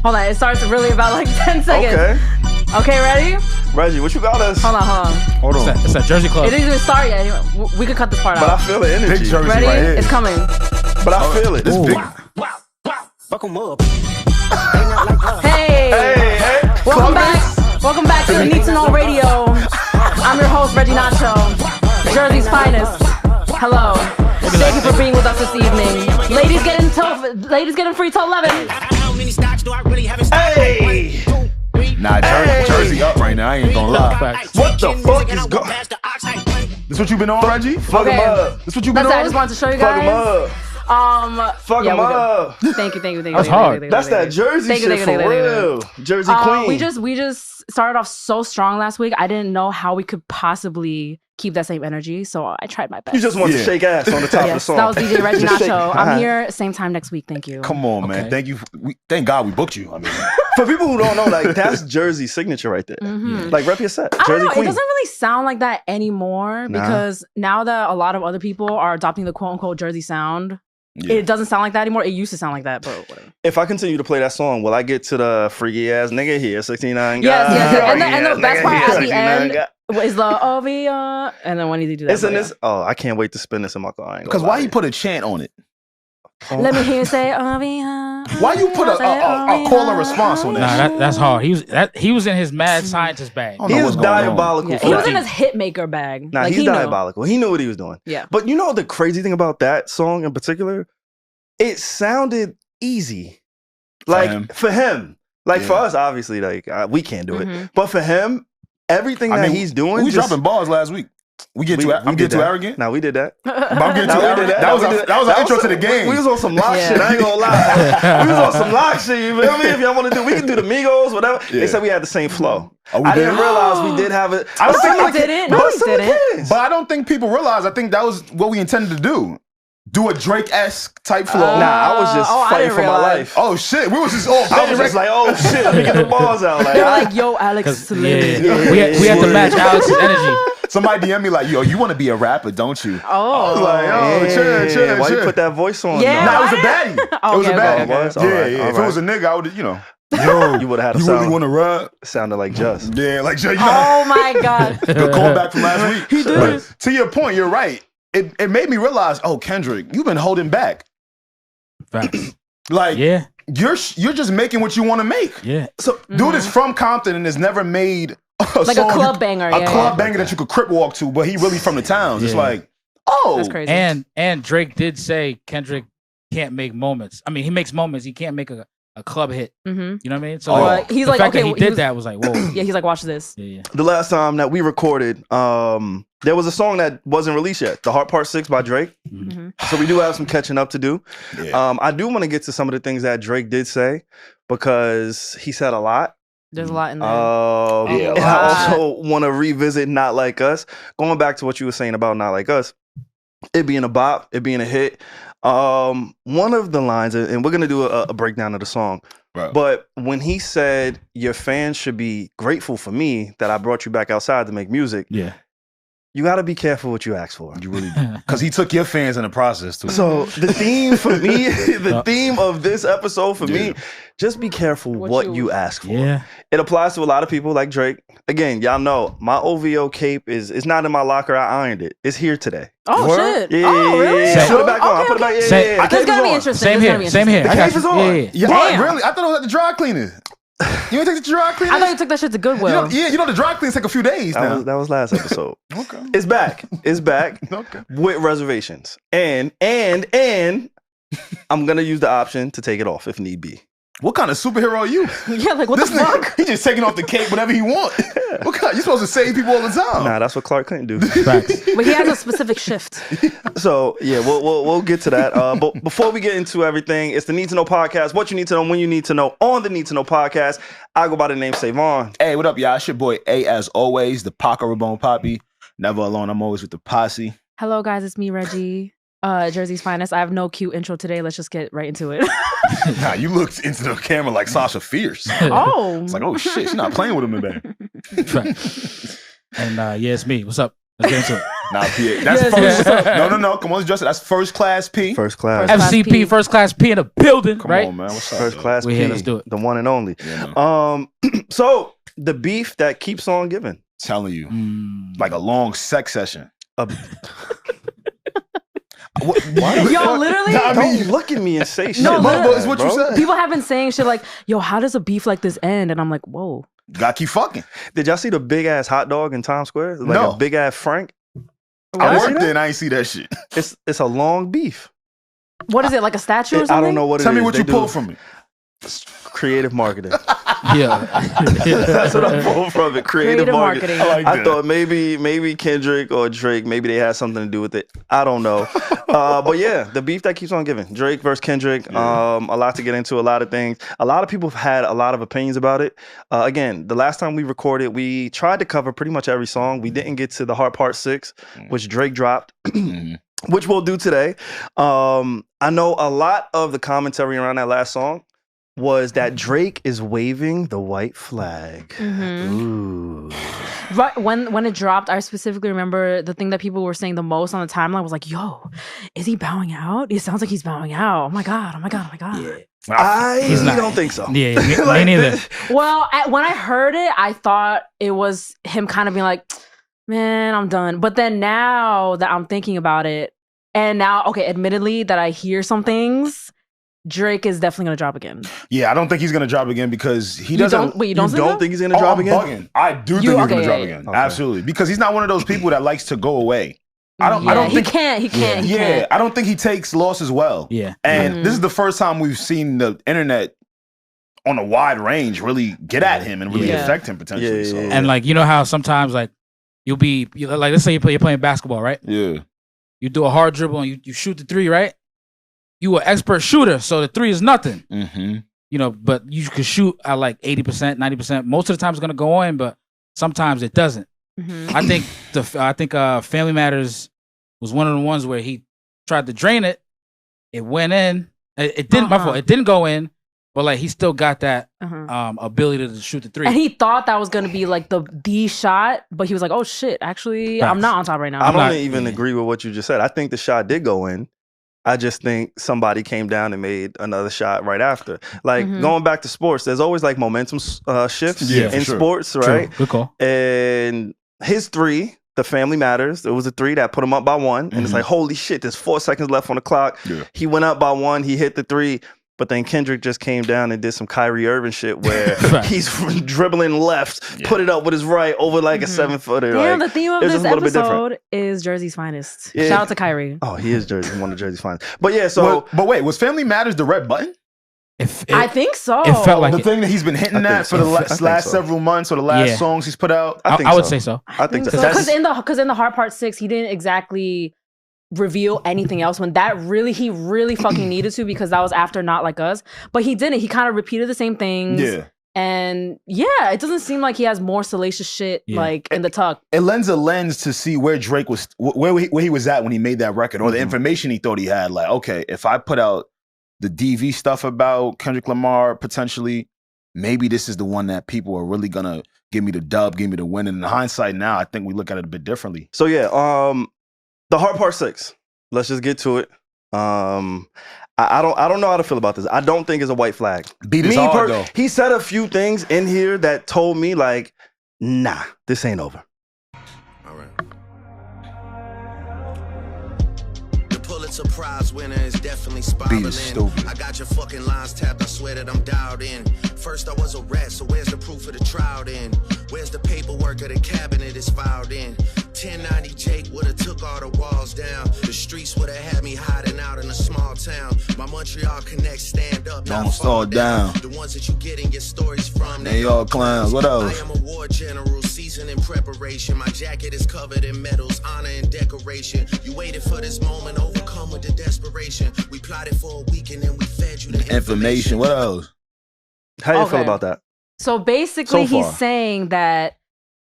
Hold on, it starts really about like 10 seconds. Okay, ready? Reggie, what you got us? Hold on. It's a Jersey club. It didn't even start yet. Anyway, we could cut this part out. But I feel the energy. Big Jersey Ready? right here. It's coming. But I feel it. This big. Fuck 'em up. Hey. Welcome back to the Need to Know Radio. I'm your host, Regi Nacho, Jersey's finest. Hello. Thank you for being with us this evening. Ladies getting free till 11. Hey! Nah, Jersey up right now. I ain't gonna lie. What the fuck is going? This what you been on, Reggie? Fuck him up. This what you been That's it. on? I just wanted to show you Fuck him guys. up. Fuck him up. Thank you. That's hard. That's that Jersey shit for real. Jersey Queen. We just started off so strong last week. I didn't know how we could possibly keep that same energy, so I tried my best. You just want to shake ass on the top of the song. That was DJ Regi Just shake. Nacho. I'm here same time next week. Thank you. Come on, man. Thank you. Thank God we booked you. I mean, for people who don't know, like that's Jersey signature right there. Like rep your set. I don't know. Queen. It doesn't really sound like that anymore because now that a lot of other people are adopting the quote unquote Jersey sound. Yeah. It doesn't sound like that anymore. It used to sound like that, but whatever. If I continue to play that song, will I get to the freaky ass nigga here, 69 guy? Yes. And the best part at the end is the OVR, and then when did he do that? Isn't this? Oh, I can't wait to spin this in my car. because why you put a chant on it? Let me hear you say OVR. Why you put a call and response on that? Nah, that's hard. He was in his mad scientist bag. He was diabolical. He was in his hit maker bag. Nah, he's diabolical. He knew what he was doing. Yeah. But you know the crazy thing about that song in particular? It sounded easy. Like for him. Like for us, obviously, like we can't do it. But for him, everything that he's doing. We dropping bars last week. We get too arrogant? No, we did that. But I'm getting too arrogant. That was an intro to the game. We was on some lock shit. I ain't gonna lie. We was on some lock shit. You feel me? If y'all want to do, we can do the Migos, whatever. They said we had the same flow. I didn't realize we did have it. I don't think we didn't. No, we didn't. But I don't think people realize. I think that was what we intended to do. Do a Drake-esque type flow. Nah, I was just fighting for my life. Oh shit, we was just all. I was just like, oh shit, let me get the balls out. Like, they're like, yo, Alex. We had to match Alex's energy. Somebody DM me like, yo, you want to be a rapper, don't you? Oh. I was like, oh, chill. Why you put that voice on? Yeah. Nah, it was a baddie. It was a baddie. Yeah. If it was a nigga, I would, yo, you would have had a you sound. really want to rap? Sounded like Just. Yeah, like Just. Oh my God. Good callback from last week. He did. To your point, you're right. It made me realize, oh, Kendrick, you've been holding back. Facts. Like, you're just making what you want to make. Yeah. So, dude is from Compton and has never made a club banger. A club banger that you could crip walk to, but he really from the towns. It's like, oh. That's crazy. And Drake did say Kendrick can't make moments. I mean, he makes moments. He can't make a club hit. You know what I mean? So he's the like, fact okay, that he did that was like, whoa. Yeah, he's like, watch this. Yeah. The last time that we recorded, there was a song that wasn't released yet, The Heart Part 6 by Drake. So we do have some catching up to do. I do want to get to some of the things that Drake did say because he said a lot. There's a lot in there. And I also want to revisit Not Like Us. Going back to what you were saying about Not Like Us, it being a bop, it being a hit. One of the lines, and we're going to do a breakdown of the song, but when he said, your fans should be grateful for me that I brought you back outside to make music. Yeah. You got to be careful what you ask for. You really do. Because he took your fans in the process, too. So the theme for me, the theme of this episode for me, just be careful what you ask for. Yeah. It applies to a lot of people like Drake. Again, y'all know, my OVO cape is not in my locker. I ironed it. It's here today. Oh, shit. Yeah, oh, really? Yeah. Put it back on. Put it back. Yeah. This is going to be interesting. Same here. The cape is on. Yeah, really? I thought it was at the dry cleaner. You ain't take it to dry cleaner? I thought you took that shit to Goodwill. You know the dry cleaners take a few days now. That was last episode. Okay. It's back. Okay. With reservations. And I'm going to use the option to take it off if need be. What kind of superhero are you? Yeah, like what the fuck? He just taking off the cape whenever he want. What kind? You're supposed to save people all the time. Nah, that's what Clark couldn't do. Facts. But he has a specific shift. So yeah, we'll get to that. But before we get into everything, it's the Need to Know podcast. What you need to know when you need to know on the Need to Know podcast. I go by the name SaVon. Hey, what up, y'all? It's your boy A, as always, the Paco Rabone Poppy. Never alone. I'm always with the posse. Hello, guys. It's me, Regi. Jersey's finest. I have no cute intro today. Let's just get right into it. Nah, you looked into the camera like Sasha Fierce. Oh. It's like, oh shit, she's not playing with him in there. And yeah, it's me. What's up? Let's get into it. Nah, Pierre. That's Yes, first. No. Come on, Justin. That's first class P. First class. First class FCP, P. first class P in the building, Come right? on, man. What's up? First class We're P. here, let's do it. The one and only. Yeah, So the beef that keeps on giving. telling you, like a long sex session. Yo, literally. Don't look at me and say shit. No, like literally. that, It's what bro. you said. People have been saying shit like, yo, how does a beef like this end? And I'm like, whoa. Gotta keep fucking. Did y'all see the big ass hot dog in Times Square? Like No. a big ass Frank. I Y'all see worked that? there and I ain't see that shit. It's a long beef. What is it, like a statue or something? I don't know what it is. Tell me what They you do pulled from me. Creative marketing. Yeah. That's what I pulled from it. Creative marketing. I like I that. thought maybe Kendrick or Drake, maybe they had something to do with it. I don't know. But yeah, the beef that keeps on giving. Drake versus Kendrick. A lot to get into, a lot of things. A lot of people have had a lot of opinions about it. Again, the last time we recorded, we tried to cover pretty much every song. We didn't get to the Heart Part 6, which Drake dropped. Which we'll do today. I know a lot of the commentary around that last song was that Drake is waving the white flag. Ooh. Right, when it dropped, I specifically remember the thing that people were saying the most on the timeline was like, yo, is he bowing out? It sounds like he's bowing out. Oh my God. I He's not. don't think so. Yeah, me neither. Well, when I heard it, I thought it was him kind of being like, man, I'm done. But then now that I'm thinking about it, and now, okay, admittedly that I hear some things, Drake is definitely going to drop again. Yeah, I don't think he's gonna drop again because he You doesn't. don't, wait, you don't, Think he's gonna drop I'm again? bugging. I do think You- he's okay, gonna drop yeah, again. Okay. Absolutely, because he's not one of those people that likes to go away. I don't He think can't. He can't. I don't think he takes losses well. Yeah. And this is the first time we've seen the internet on a wide range really get at him and really Yeah. affect him potentially. Yeah, So, yeah, And like, you know how sometimes like like, let's say you're playing basketball, right? yeah. You do a hard dribble and you shoot the three, right? You an expert shooter, so the three is nothing. Mm-hmm. You know, but you could shoot at like 80%, 90%. Most of the time it's gonna go in, but sometimes it doesn't. Mhm. I think Family Matters was one of the ones where he tried to drain it. It went in. It didn't. My fault. It didn't go in, but like he still got that ability to shoot the three. And he thought that was going to be like the shot, but he was like, oh shit, actually, I'm not on top right now. I not- don't even agree with what you just said. I think the shot did go in. I just think somebody came down and made another shot right after. Like going back to sports, there's always like momentum shifts in sports, right? Good call. And his three, the Family Matters, it was a three that put him up by one. And it's like, holy shit, there's 4 seconds left on the clock. Yeah. He went up by one, he hit the three. But then Kendrick just came down and did some Kyrie Irving shit where he's dribbling left, put it up with his right over like a 7-footer. Damn, like, the theme of it's this just a little bit different. episode is Jersey's finest. Yeah. Shout out to Kyrie. Oh, he is Jersey, one of Jersey's finest. But yeah, so But wait, was Family Matters the red button? I think so. It felt like The thing that he's been hitting I at think for the so. I think last so. several months or the last Yeah. songs he's put out? I would say so. I think so. Because in the Hard Part 6, he didn't exactly reveal anything else when he really fucking needed to, because that was after Not Like Us. But he didn't. He kind of repeated the same things. Yeah. And yeah, it doesn't seem like he has more salacious shit like in the tuck. It lends a lens to see where Drake was, where he was at when he made that record, or the information he thought he had. Like, okay, if I put out the DV stuff about Kendrick Lamar, potentially, maybe this is the one that people are really gonna give me the dub, give me the win. And in hindsight now, I think we look at it a bit differently. So yeah, the Hard Part 6. Let's just get to it. I don't know how to feel about this. I don't think it's a white flag. Beat is hard, though. He said a few things in here that told me like, nah, this ain't over. All right. The Pulitzer Prize winner is definitely spiraling. Beat is stupid. I got your fucking lines tapped. I swear that I'm dialed in. First I was a rat, so where's the proof of the trial then? Where's the paperwork of the cabinet is filed in? 1090 Jake would've took all the walls down. The streets would've had me hiding out in a small town. My Montreal connect stand up, Don't fall down. The ones that you getting your stories from, They all clowns. What else? I am a war general, seasoned in preparation. My jacket is covered in medals, honor and decoration. You waited for this moment, overcome with the desperation. We plotted for a week and then we fed you the Information. What else? How you Okay. feel about that? So basically, So far. he's saying that,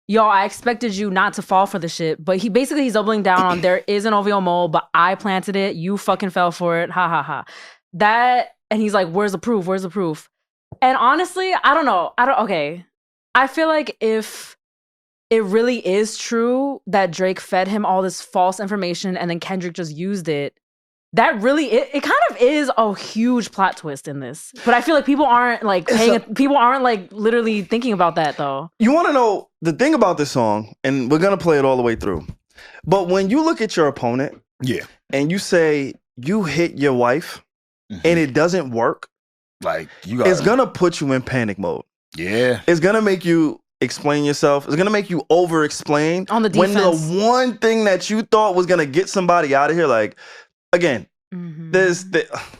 yo, I expected you not to fall for the shit. But he's doubling down on there is an OVO mole, but I planted it. You fucking fell for it. Ha ha ha. That, and he's like, where's the proof? Where's the proof? And honestly, I don't know. Okay. I feel like if it really is true that Drake fed him all this false information and then Kendrick just used it, that really, it kind of is a huge plot twist in this. But I feel like people aren't like people aren't like literally thinking about that though. You want to know the thing about this song, and we're going to play it all the way through. But when you look at your opponent and you say you hit your wife and it doesn't work, like it's going to put you in panic mode. Yeah. It's going to make you explain yourself. It's going to make you over-explain. On the defense. When the one thing that you thought was going to get somebody out of here, like, again, there's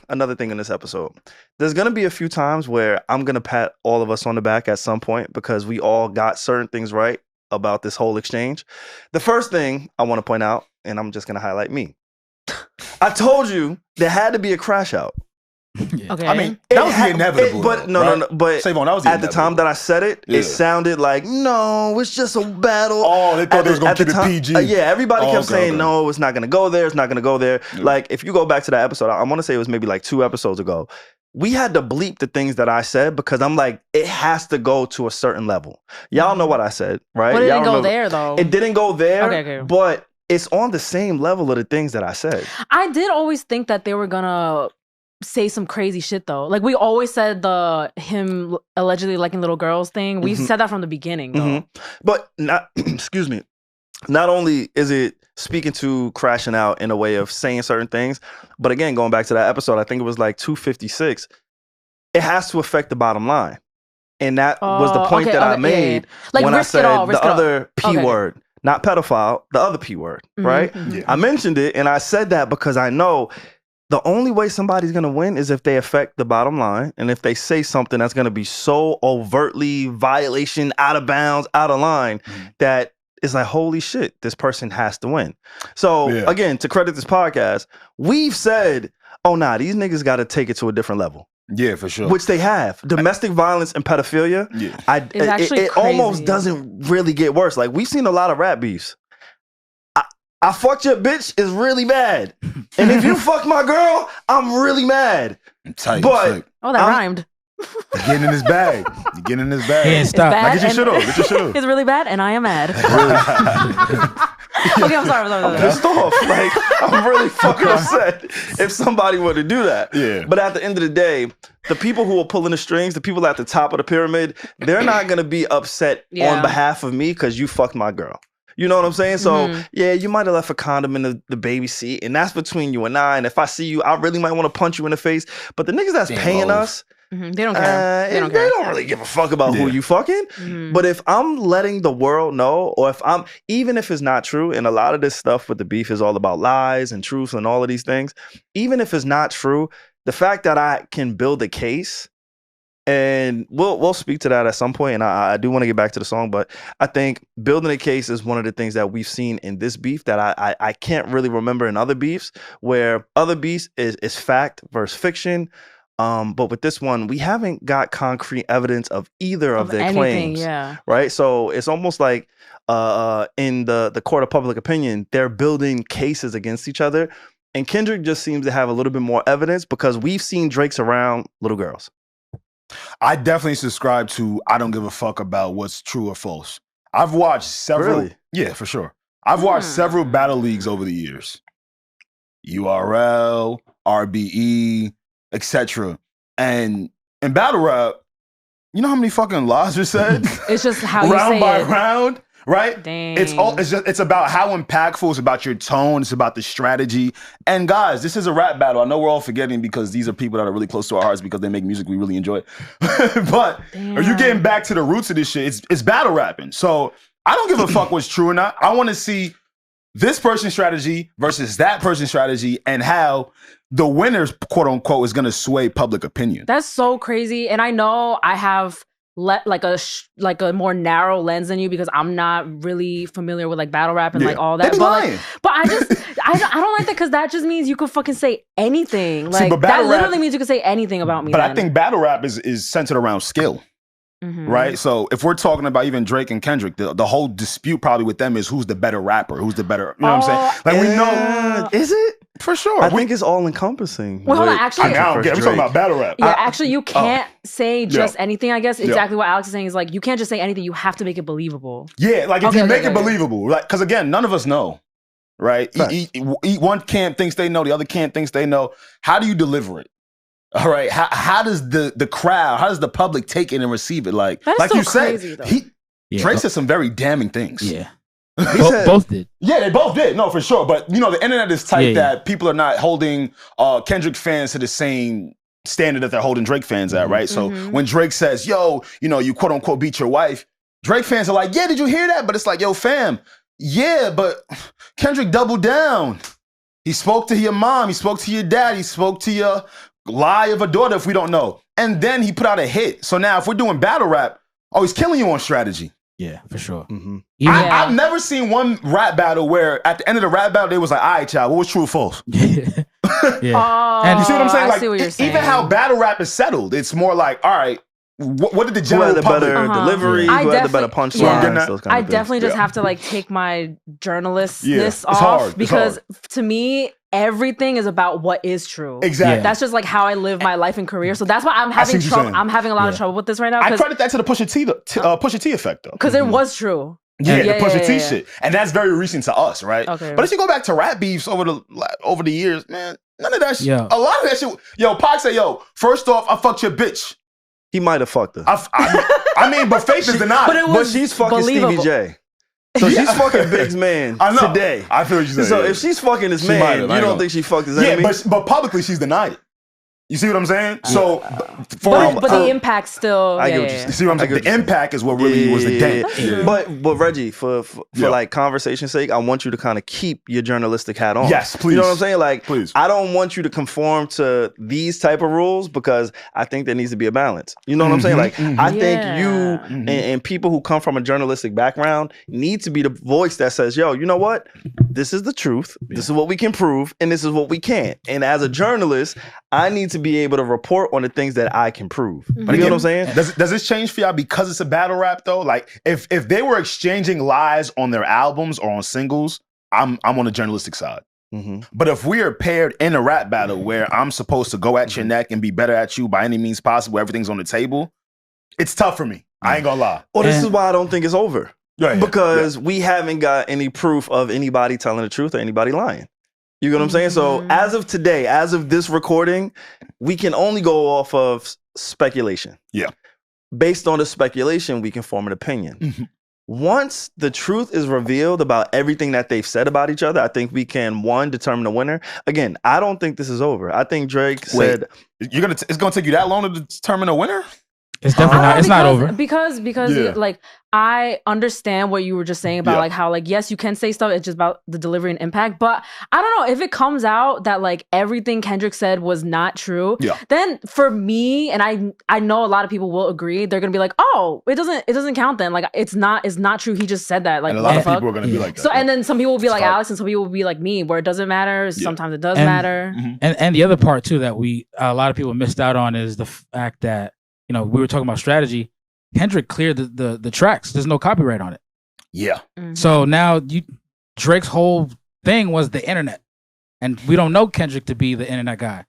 another thing in this episode. There's going to be a few times where I'm going to pat all of us on the back at some point because we all got certain things right about this whole exchange. The first thing I want to point out, and I'm just going to highlight me. I told you there had to be a crash out. Okay. I mean, that was the inevitable. But no. But SaVon, that was at the time that I said it, it sounded like, no, it's just a battle. Oh, they thought they was going to keep it PG. Yeah, everybody kept saying, no, it's not going to go there. It's not going to go there. Yeah. Like, if you go back to that episode, I want to say it was maybe like 2 episodes ago. We had to bleep the things that I said because I'm like, it has to go to a certain level. Y'all know what I said, right? But it didn't Y'all go there, though. It didn't go there, Okay. but it's on the same level of the things that I said. I did always think that they were gonna say some crazy shit though. Like we always said him allegedly liking little girls thing. We said that from the beginning though. But not excuse me. Not only is it speaking to crashing out in a way of saying certain things, but again, going back to that episode, I think it was like 256, it has to affect the bottom line. And that was the point that I made Like when I risk said it all, the other P word. Not pedophile, the other P word, right? Yeah. I mentioned it and I said that because I know the only way somebody's going to win is if they affect the bottom line and if they say something that's going to be so overtly violation, out of bounds, out of line that it's like, holy shit, this person has to win. So again, to credit this podcast, we've said, oh nah, these niggas got to take it to a different level. Yeah, for sure. Which they have. Domestic violence and pedophilia. Yeah. It almost doesn't really get worse. Like we've seen a lot of rap beefs. I fucked your bitch is really bad. And if you fuck my girl, I'm really mad. I'm tight. But that rhymed. You're getting in his bag. You're getting in his bag. Can't stop. Now get your shit off. Get your shit off. It's really bad and I am mad. Okay, I'm sorry. I'm pissed off. Like, I'm really fucking upset if somebody were to do that. Yeah. But at the end of the day, the people who are pulling the strings, the people at the top of the pyramid, they're not going to be upset on behalf of me because you fucked my girl. You know what I'm saying? So, yeah, you might have left a condom in the baby seat, and that's between you and I. And if I see you, I really might want to punch you in the face. But the niggas that's paying us, they don't care. They don't really give a fuck about who you fucking. But if I'm letting the world know, or if I'm, even if it's not true, and a lot of this stuff with the beef is all about lies and truth and all of these things, even if it's not true, the fact that I can build a case, and we'll speak to that at some point, and I do want to get back to the song, but I think building a case is one of the things that we've seen in this beef that I can't really remember in other beefs, where other beefs is fact versus fiction. But with this one, we haven't got concrete evidence of either of their claims. Right? So it's almost like in the court of public opinion, they're building cases against each other. And Kendrick just seems to have a little bit more evidence because we've seen Drake's around little girls. I definitely subscribe to I don't give a fuck about what's true or false. I've watched several. Really? Yeah, for sure. I've watched several battle leagues over the years. URL, RBE, etc. And in battle rap, you know how many fucking lies are said? It's just how you round say by it. round, right? Dang. It's about how impactful. It's about your tone. It's about the strategy. And guys, this is a rap battle. I know we're all forgetting because these are people that are really close to our hearts because they make music we really enjoy. But are you getting back to the roots of this shit? It's battle rapping. So I don't give a fuck what's true or not. I want to see this person's strategy versus that person's strategy and how the winner's quote unquote is going to sway public opinion. That's so crazy. And I know I have like a more narrow lens than you because I'm not really familiar with like battle rap and like all that. They be lying. But I just I don't like that because that just means you could fucking say anything. Like but that battle literally rap, means you could say anything about me. But then. I think battle rap is centered around skill. Right? So if we're talking about even Drake and Kendrick, the whole dispute probably with them is who's the better rapper, who's the better, you know what I'm saying? Like we know. Is it? For sure. I think it's all encompassing. Well, hold on, actually, I don't get it. We're talking about battle rap. Yeah, actually, you can't say just Yeah. anything, I guess. Yeah. Exactly what Alex is saying is like, you can't just say anything. You have to make it believable. Yeah, like if Okay, you okay, make it okay. believable, like because again, none of us know, right? One camp thinks they know, the other camp thinks they know. How do you deliver it? All right, how does the crowd, how does the public take it and receive it? Like That's you so crazy, said, though. Drake said some very damning things. Yeah. said- Both did. Yeah, they both did. No, for sure. But you know, the internet is tight Yeah, yeah. that people are not holding Kendrick fans to the same standard that they're holding Drake fans at, right? So when Drake says, yo, you know, you quote unquote beat your wife, Drake fans are like, yeah, did you hear that? But it's like, yo, fam, yeah, but Kendrick doubled down. He spoke to your mom, he spoke to your dad, he spoke to your lie of a daughter, if we don't know. And then he put out a hit. So now if we're doing battle rap, oh, he's killing you on strategy. Yeah, for sure. I've never seen one rap battle where at the end of the rap battle, they was like, all right, y'all, what was true or false? Yeah. Oh, And You see what I'm saying? I Like, see what you're saying. even how battle rap is settled, it's more like, all right, what did the Who general had the public... better delivery? I Who had the better definitely- punchlines? yeah. Those kind I of things. definitely just Yeah. have to like take my journalistness Yeah, it's off hard, it's because hard. to me, everything is about what is true. Exactly. Yeah. That's just like how I live my life and career. So that's why I'm see having what you're trouble. saying. I'm having a lot of Yeah. trouble with this right now I because credit that to the Pusha T effect, though. it was true. Yeah, Yeah, the Pusha yeah, T yeah. shit. And that's very recent to us, right? Okay. But if you go back to rap beefs over the years, man, none of that shit. Yeah. A lot of that shit. Yo, Pac said, yo, first off, I fucked your bitch. He might have fucked her. I mean, but faith is denied. But it But was she's fucking believable. Stevie J. So she's fucking Big's man I know. today. I feel what you're saying. So yeah. if she's fucking his She might man, have, you I don't know. think she fucked his Yeah, enemy? but publicly she's denied it. You see what I'm saying? So, But the impact still. I Yeah, get what yeah, you're yeah. you see what I'm I saying? get what The you're impact is what really was the dent. Yeah. But Reggie, for Yeah. like conversation's sake, I want you to kind of keep your journalistic hat on. Yes, please. You know what I'm saying? Like, Please. I don't want you to conform to these type of rules because I think there needs to be a balance. You know what I'm saying? Like, I think you and people who come from a journalistic background need to be the voice that says, yo, you know what? This is the truth. This is what we can prove, and this is what we can't. And as a journalist, I need to be able to report on the things that I can prove. You know what I'm saying? Does this change for y'all because it's a battle rap though? Like if they were exchanging lies on their albums or on singles, I'm on the journalistic side. But if we are paired in a rap battle where I'm supposed to go at your neck and be better at you by any means possible, everything's on the table, it's tough for me. I ain't gonna lie. Well, this is why I don't think it's over. Yeah, Because we haven't got any proof of anybody telling the truth or anybody lying. You know what I'm saying? So as of today, as of this recording, we can only go off of speculation. Yeah. Based on the speculation, we can form an opinion. Once the truth is revealed about everything that they've said about each other, I think we can, one, determine the winner. Again, I don't think this is over. I think Drake said... It's gonna take you that long to determine a winner? It's definitely not. It's not over. Because Yeah. like I understand what you were just saying about Yeah. like how like yes you can say stuff, it's just about the delivery and impact, but I don't know if it comes out that like everything Kendrick said was not true, then for me, and I know a lot of people will agree, they're gonna be like, oh, it doesn't count then, like it's not true, he just said that, like And a what lot the of fuck? people are gonna be like that. So and then some people will be like hard. Alex and some people will be like me, where it doesn't matter, sometimes it does And- matter. And the other part too that a lot of people missed out on is the fact that, you know, we were talking about strategy. Kendrick cleared the tracks. There's no copyright on it. Yeah. So now Drake's whole thing was the internet. And we don't know Kendrick to be the internet guy.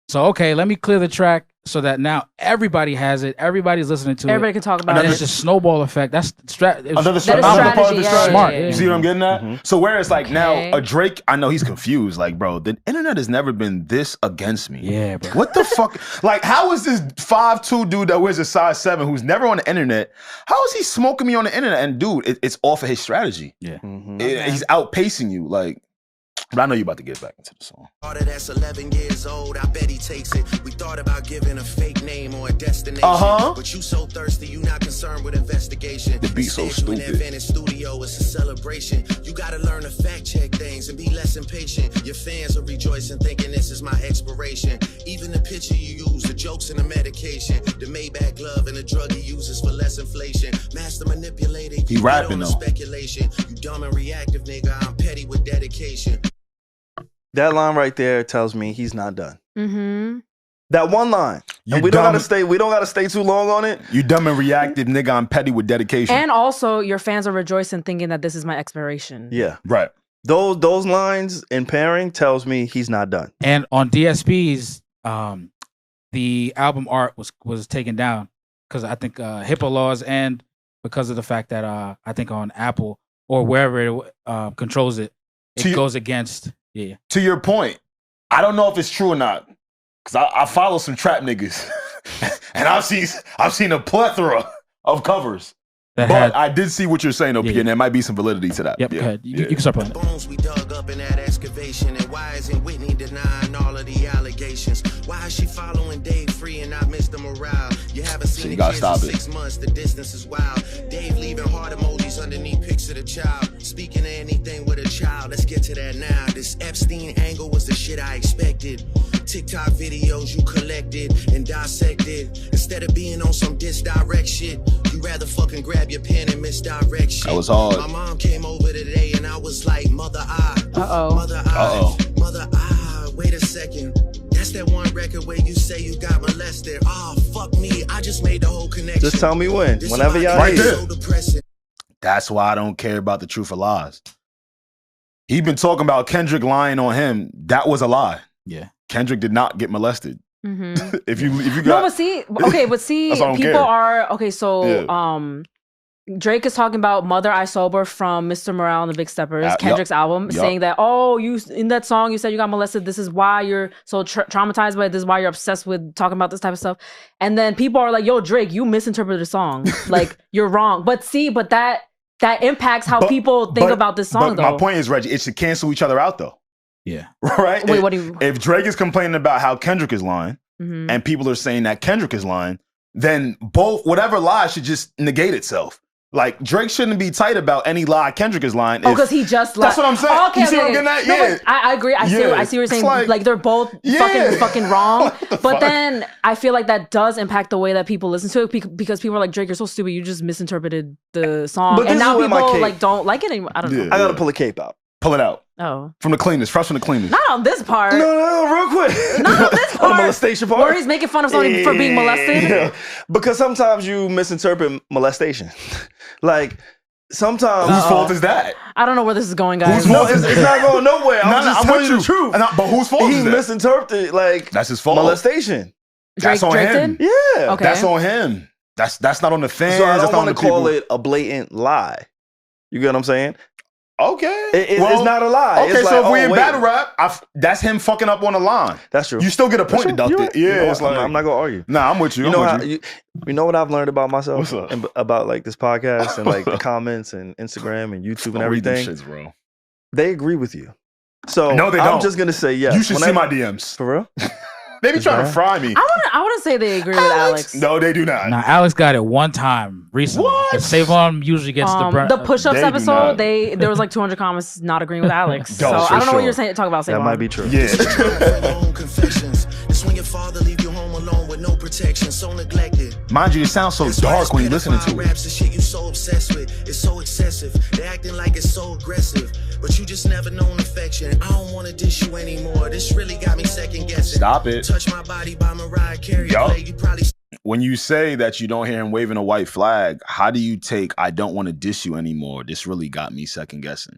So okay, let me clear the track so that now everybody has it. Everybody's listening to Everybody it. can talk about And it. it's just snowball effect. That's Another That is part of strategy, the yeah, strategy. Smart. yeah, yeah. You see what I'm getting at? So whereas like Okay. now a Drake, I know he's confused. Like, bro, the internet has never been this against me. Yeah, bro. What the fuck? Like, how is this 5'2" dude that wears a size 7 who's never on the internet? How is he smoking me on the internet? And dude, it's off of his strategy. Yeah. He's outpacing you. Like, but I know you're about to get back into the song. Daughter that's 11 years old, I bet he takes it. We thought about giving a fake name or a destination. But you so thirsty, you not concerned with investigation. The beat's so Instead, you in stupid. that Venice studio, it's a celebration. You gotta learn to fact check things and be less impatient. Your fans are rejoicing, thinking this is my expiration. Even the picture you use, the jokes and the medication, the Maybach glove and the drug he uses for less inflation. Master manipulated, He you rapping, on the though. speculation. You dumb and reactive, nigga, I'm petty with dedication. That line right there tells me he's not done. Mm-hmm. That one line. You And we don't dumb- gotta stay too long on it. You dumb and reactive, nigga. I'm petty with dedication. And also, your fans are rejoicing, thinking that this is my expiration. Yeah. Right. Those lines in pairing tells me he's not done. And on DSP's, the album art was taken down because I think HIPAA laws, and because of the fact that I think on Apple or wherever it controls it, it goes against. Yeah. To your point, I don't know if it's true or not, because I follow some trap niggas, and I've seen a plethora of covers. But I did see what you're saying, OP, and there might be some validity to that. Yep, go ahead. You can start playing it. Bones we dug up in that excavation, and why isn't Whitney denying all of the allegations? Why is she following Dave free and not Mr. Morale? You haven't seen the kids in 6 months, the distance is wild. Dave leaving heart emojis underneath pics of the child. Speaking of anything with a child, let's get to that now. This Epstein angle was the shit I expected. TikTok videos you collected and dissected. Instead of being on some disdirect shit, you rather fucking grab your pen and misdirect shit. That was hard. My mom came over today and I was like, Mother I, wait a second. That's that one record where you say you got molested. Oh, fuck me, I just made the whole connection. Just tell me when. Whenever y'all right there. So that's why I don't care about the truth or lies. He been talking about Kendrick lying on him. That was a lie. Yeah. Kendrick did not get molested. Mm-hmm. if you got no, but see, okay, but see, people are okay. So, Drake is talking about "Mother I Sober" from Mr. Morale and the Big Steppers, Kendrick's album, saying that you in that song you said you got molested. This is why you're so traumatized by it. This is why you're obsessed with talking about this type of stuff. And then people are like, "Yo, Drake, you misinterpreted the song. Like you're wrong." But that impacts how people think about this song. But my point is, Reggie, it should cancel each other out, though. Yeah. Right? Wait, what do you... If Drake is complaining about how Kendrick is lying, and people are saying that Kendrick is lying, then whatever lie should just negate itself. Like, Drake shouldn't be tight about any lie Kendrick is lying. Because he just lied. That's what I'm saying. Okay, you see what I'm getting at? No, I agree. I see what you're saying. Like they're both fucking wrong. But then I feel like that does impact the way that people listen to it because people are like, Drake, you're so stupid. You just misinterpreted the song. But and now people don't like it anymore. I don't know. I gotta pull a cape out. Pull it out. Oh. From the cleaners. Fresh from the cleaners. Not on this part. No, real quick. Not on this part. On the molestation part. Where he's making fun of somebody for being molested. Yeah. Because sometimes you misinterpret molestation. Like, sometimes... Whose fault is that? I don't know where this is going, guys. No, it's not going nowhere. I'm just telling you the truth. But whose fault is that? He misinterpreted, like... That's his fault. Molestation. That's on him. Did? Yeah. Okay. That's on him. That's not on the fans. So I don't want to call people. it a blatant lie. You get what I'm saying? Okay. It's not a lie. Okay, it's so like, if we in battle rap, that's him fucking up on the line. That's true. You still get a point deducted. Yeah, it's like, I'm not gonna argue. Nah, I'm with you. You know what I've learned about myself? What's up? And about like this podcast and like the comments and Instagram and YouTube and everything. Shits, bro. They agree with you. So no, they don't. I'm just gonna say yes. You should see my DMs. For real? They be trying to fry me. I wouldn't say they agree with Alex. No, they do not. Now, Alex got it one time recently. What? SaVon usually gets the push-ups episode. There was like 200 comments not agreeing with Alex. So I don't know what you're saying. Talk about SaVon. That might be true. Yeah. It's when your father leave you home alone with no protection, so neglected. Mind you, it sounds so dark when you're listening to it. Raps the shit you so obsessed with. It's so excessive. They acting like it's so aggressive. But you just never known affection. I don't want to dish you anymore. This really got me second guessing. Stop it. Touch My Body by Mariah Carey. Play, you probably... When you say that you don't hear him waving a white flag, how do you take "I don't want to dish you anymore"? This really got me second guessing.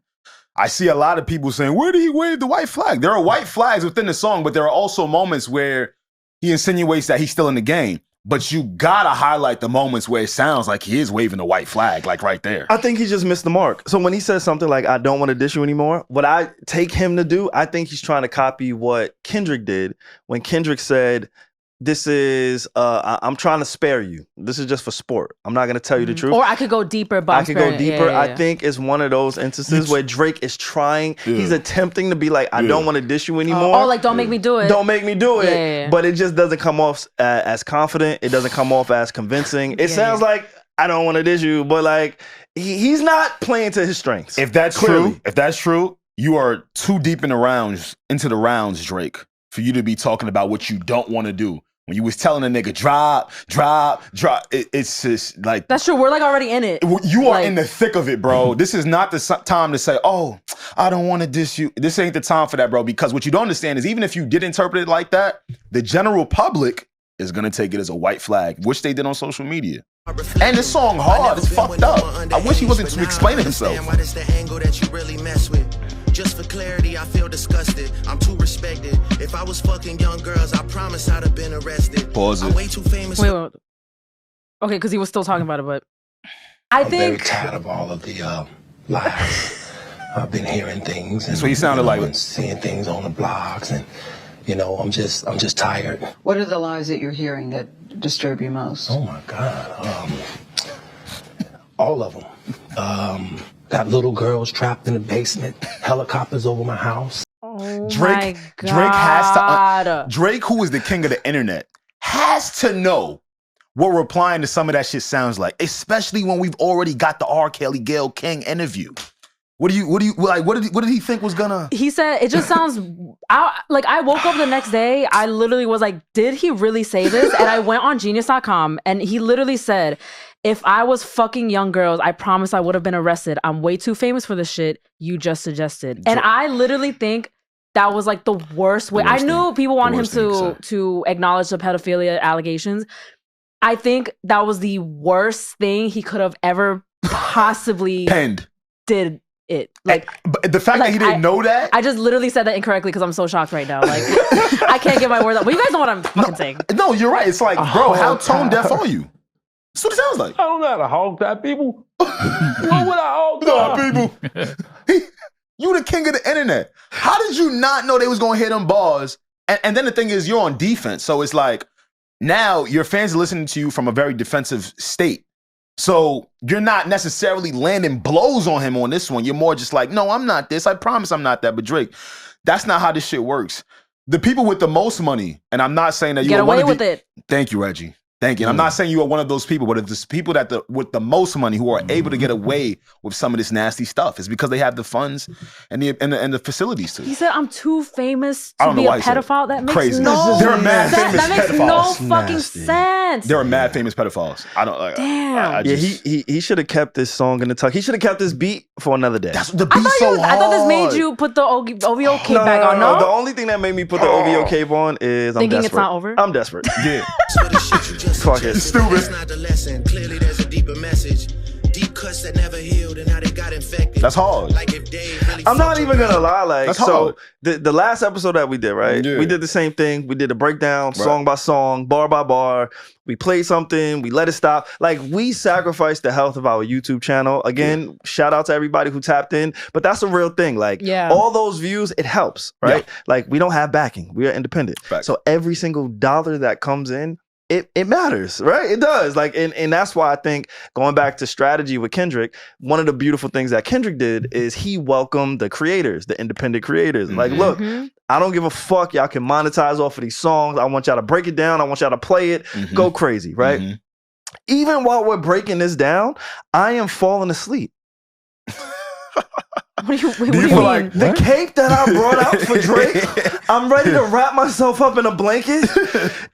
I see a lot of people saying, where did he wave the white flag? There are white flags within the song, but there are also moments where he insinuates that he's still in the game. But you gotta highlight the moments where it sounds like he is waving the white flag, like right there. I think he just missed the mark. So when he says something like, I don't want to dish you anymore, what I take him to do, I think he's trying to copy what Kendrick did when Kendrick said, this is, I'm trying to spare you. This is just for sport. I'm not going to tell you the truth. Or I could go deeper. I could go deeper. Yeah. I think it's one of those instances where Drake is trying, he's attempting to be like, I don't want to dish you anymore. Oh, like, don't make me do it. Don't make me do it. Yeah. But it just doesn't come off as confident. It doesn't come off as convincing. It sounds like, I don't want to dish you, but like, he's not playing to his strengths. If that's true, you are too deep into the rounds, Drake, for you to be talking about what you don't want to do. When you was telling a nigga, drop, it's just like... That's true. We're like already in it. You are in the thick of it, bro. This is not the time to say, oh, I don't want to diss you. This ain't the time for that, bro. Because what you don't understand is even if you did interpret it like that, the general public is going to take it as a white flag, which they did on social media. And this song hard. It's fucked up. I wish he wasn't explaining himself. Why this the angle that you really mess with? Just for clarity, I feel disgusted. I'm too respected. If I was fucking young girls, I promise I'd have been arrested. Pause it. I'm way too famous. Wait. Okay, because he was still talking about it, but I'm very tired of all of the lies. I've been hearing things. And, that's what he sounded like. And seeing things on the blogs, and I'm just tired. What are the lies that you're hearing that disturb you most? Oh my God, all of them. Got little girls trapped in the basement, helicopters over my house. oh Drake, my Drake has God. to. Drake, who is the king of the internet, has to know what replying to some of that shit sounds like, especially when we've already got the R. Kelly Gayle King interview. What did he think was gonna? He said it just sounds. I woke up the next day. I literally was like, did he really say this? And I went on Genius.com, and he literally said, if I was fucking young girls, I promise I would have been arrested. I'm way too famous for this shit you just suggested. And I literally think that was like the worst way. I knew people wanted him to acknowledge the pedophilia allegations. I think that was the worst thing he could have ever possibly penned. Did it but the fact that he didn't know that? I just literally said that incorrectly because I'm so shocked right now. Like, I can't get my words out. But you guys know what I'm fucking saying. No, you're right. It's like, bro, how tone deaf are you? That's what it sounds like. I don't know how to hog that people. What would I hog that people? You the king of the internet. How did you not know they was gonna hit them bars? And then the thing is, you're on defense, so it's like now your fans are listening to you from a very defensive state. So you're not necessarily landing blows on him on this one. You're more just like, no, I'm not this. I promise I'm not that. But Drake, that's not how this shit works. The people with the most money, and I'm not saying that you get are away one of with the, it. Thank you, Regi. Thank you. And I'm not saying you are one of those people, but it's people that with the most money who are able to get away with some of this nasty stuff. It's because they have the funds and the facilities to. He said, I'm too famous to be a pedophile. That makes crazy. No There are mad famous that makes pedophiles. no fucking sense. There are mad famous pedophiles. I don't like. Damn. He should have kept this song in the tuck. He should have kept this beat for another day. That's the beat so hard. I thought this made you put the OVO cape back on. No, the only thing that made me put the OVO cape on is I'm thinking desperate. It's not over. I'm desperate. Yeah. Fuck it. It's stupid. That's not the lesson. Clearly there's a deeper message. Deep cuts that never healed and how they got infected. That's hard. Like if Dave really I'm not even gonna lie. Like, that's so hard. the last episode that we did, right? Yeah. We did the same thing. We did a breakdown, song by song, bar by bar. We played something. We let it stop. Like, we sacrificed the health of our YouTube channel. Again, shout out to everybody who tapped in. But that's a real thing. Like, all those views, it helps, right? Yeah. Like, we don't have backing. We are independent. Fact. So every single dollar that comes in, it matters, right? It does. Like, and that's why I think, going back to strategy with Kendrick, one of the beautiful things that Kendrick did is he welcomed the creators, the independent creators. Mm-hmm. Like, look, I don't give a fuck. Y'all can monetize off of these songs. I want y'all to break it down. I want y'all to play it. Mm-hmm. Go crazy, right? Mm-hmm. Even while we're breaking this down, I am falling asleep. What do you feel like the cape that I brought out for Drake? I'm ready to wrap myself up in a blanket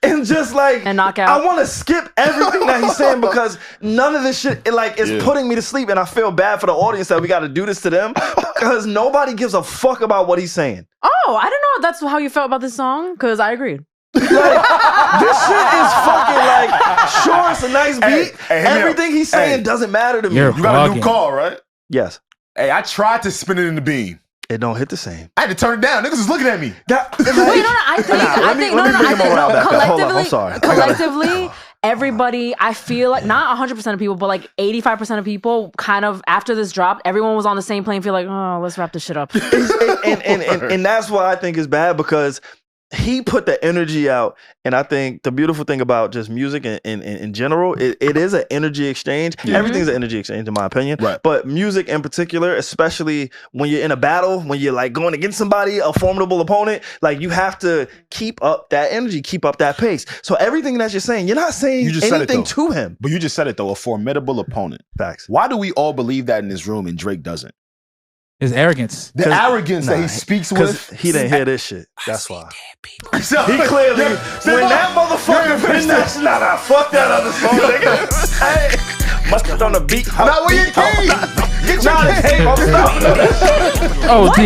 and just like and knock out. I want to skip everything that he's saying because none of this shit is putting me to sleep, and I feel bad for the audience that we got to do this to them because nobody gives a fuck about what he's saying. Oh, I don't know if that's how you felt about this song because I agreed. Like, this shit is fucking like, sure, it's a nice beat. Everything he's saying doesn't matter to me. You got a new car, right? Yes. Hey, I tried to spin it in the beam. It don't hit the same. I had to turn it down. Niggas was looking at me. Collectively, everybody, I feel like, not 100% of people, but like 85% of people kind of, after this dropped, everyone was on the same plane, feel like, oh, let's wrap this shit up. and that's why I think it's bad because he put the energy out, and I think the beautiful thing about just music in general, it is an energy exchange. Yeah. Everything's an energy exchange in my opinion, right? But music in particular, especially when you're in a battle, when you're like going against somebody, a formidable opponent, like you have to keep up that energy, keep up that pace. So everything that you're saying, you're not saying anything to him. But you just said it though, a formidable opponent. Facts. Why do we all believe that in this room and Drake doesn't? His arrogance. The arrogance that he speaks with. He didn't hear this shit. That's why. So, he clearly, when that motherfucker finished that, nah, fuck that other song, nigga. Hey, must have done a beat. Now where your cape? Get your cape. OD.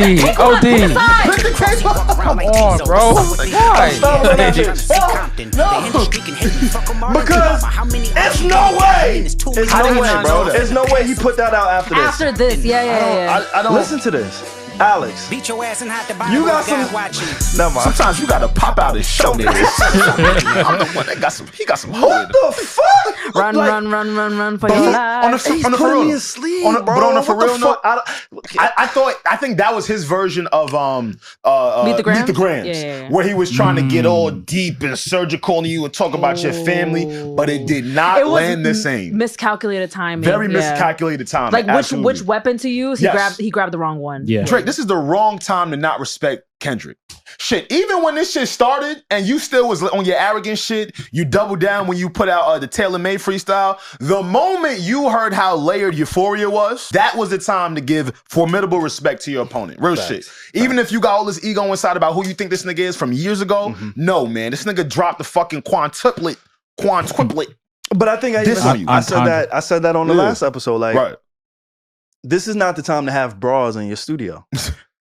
Put the cape up. Come on, bro. Why? Because it's no way. It's no way, bro. There's no way he put that out after this. After this, yeah. I don't listen to this. Alex, Beat your ass and hide the body. you got some. Never mind. Sometimes you gotta pop out and show niggas. I'm the one that got some. He got some hope. What the fuck? Run for your life. He's on the for putting real. me asleep, But on the for What the real note, fuck? I think that was his version of Meet the Grams? Yeah. Where he was trying to get all deep and surgical on you and talk about your family, but it did not land the same. Miscalculated timing. Very miscalculated timing. Like absolutely. which weapon to use? He grabbed the wrong one. Yeah. Drake, this is the wrong time to not respect Kendrick. Shit, even when this shit started and you still was on your arrogant shit, you doubled down when you put out the Taylor Made freestyle. The moment you heard how layered Euphoria was, that was the time to give formidable respect to your opponent. Real shit. Even if you got all this ego inside about who you think this nigga is from years ago, no, man. This nigga dropped the fucking quantuplet. But I think I said that on the last episode. Like, this is not the time to have bras in your studio.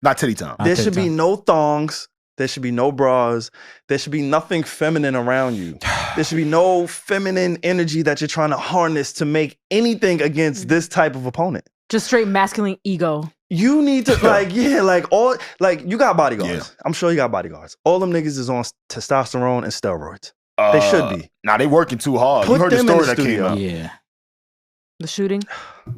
Not titty time. There should be no thongs. There should be no bras. There should be nothing feminine around you. There should be no feminine energy that you're trying to harness to make anything against this type of opponent. Just straight masculine ego. You need to you got bodyguards. Yeah. I'm sure you got bodyguards. All them niggas is on testosterone and steroids. They should be. Nah, they working too hard. You heard the story that came out. Yeah. The shooting?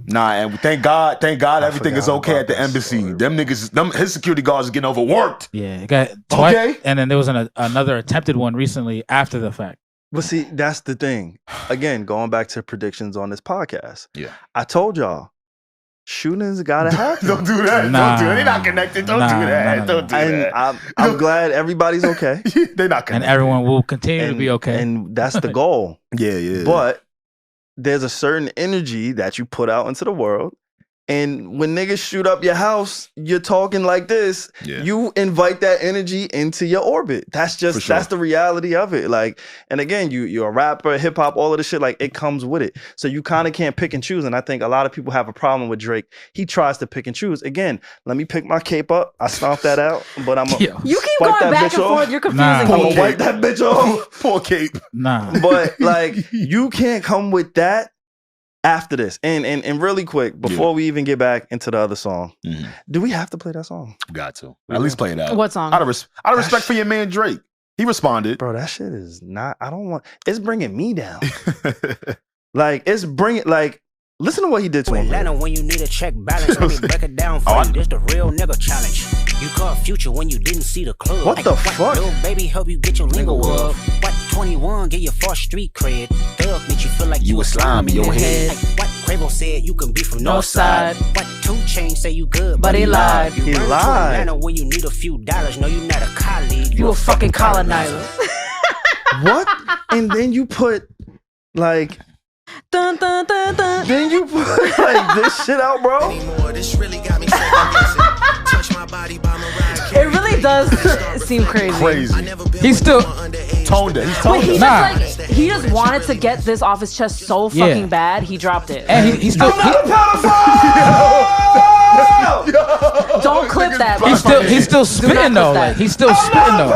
Nah, and thank God everything is okay at the embassy. Story. Them niggas, his security guards are getting overworked. Yeah, it got twice, and then there was another attempted one recently after the fact. But see, that's the thing. Again, going back to predictions on this podcast. Yeah. I told y'all, shootings gotta happen. Don't do that. Don't do that. They're not connected. Don't do that. Don't do that. I'm glad everybody's okay. They're not connected. And everyone will continue to be okay. And that's the goal. Yeah. But there's a certain energy that you put out into the world. And when niggas shoot up your house, you're talking like this. Yeah. You invite that energy into your orbit. That's just that's the reality of it. Like, and again, you're a rapper, hip hop, all of this shit. Like, it comes with it. So you kind of can't pick and choose. And I think a lot of people have a problem with Drake. He tries to pick and choose. Again, let me pick my cape up. I stomped that out, but I'm you keep going back and forth. You're confusing me. I'm gonna wipe that bitch off. Poor cape. Nah. But like, you can't come with that after this. And really quick, before we even get back into the other song, do we have to play that song? Got to. At least play it out. What song? Out of respect for your man Drake. He responded. Bro, that shit is not, it's bringing me down. Listen to what he did to him. Atlanta, when you need a check balance, let me break it down for you. This the real nigga challenge. You caught Future when you didn't see the club. What the fuck? Little baby help you get your lingo up. What 21 get your first street cred. Thug make you feel like you a slime in your head. What Quavo said you can be from North Side. What 2 Chainz say you good, but he lied. He lied. Atlanta when you need a few dollars. No, you not a colleague. You a fucking colonizer. What? And then you put like. Dun, dun, dun, dun. Then you put like this shit out, bro. This really got me touch my body by It really does seem crazy. He's still toned it. He's toned Wait, it. he just wanted to get this off his chest so fucking bad, he dropped it. And he's still. Don't clip that. He's still spitting though. Like, he's still spitting though.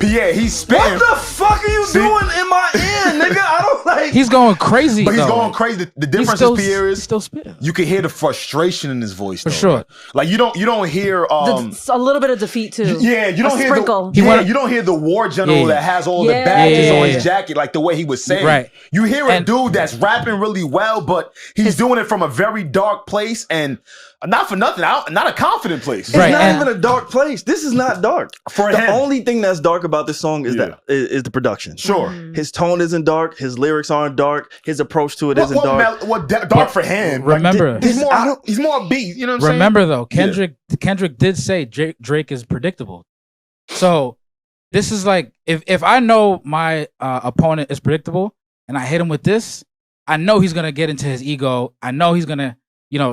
Pierre, he's spitting. What the fuck are you doing in my ear, nigga? I don't like. He's going crazy. But he's though. going crazy. The difference still, is Pierre is still spitting. You can hear the frustration in his voice. For though, sure. right? Like you don't hear a little bit of defeat too. Yeah, you don't hear sprinkle. you don't hear the war general that has all the badges on his jacket, like the way he was saying. Right. You hear a dude that's rapping really well, but he's doing it from a very dark place and not for nothing, not a confident place. It's not even a dark place. This is not dark. For the him. only thing that's dark about this song is is the production. Sure. His tone isn't dark. His lyrics aren't dark. His approach to it isn't dark. Dark for him? Remember, he's more upbeat. You know what I'm saying? Remember though, Kendrick did say Drake is predictable. So this is like if I know my opponent is predictable and I hit him with this, I know he's gonna get into his ego. I know he's gonna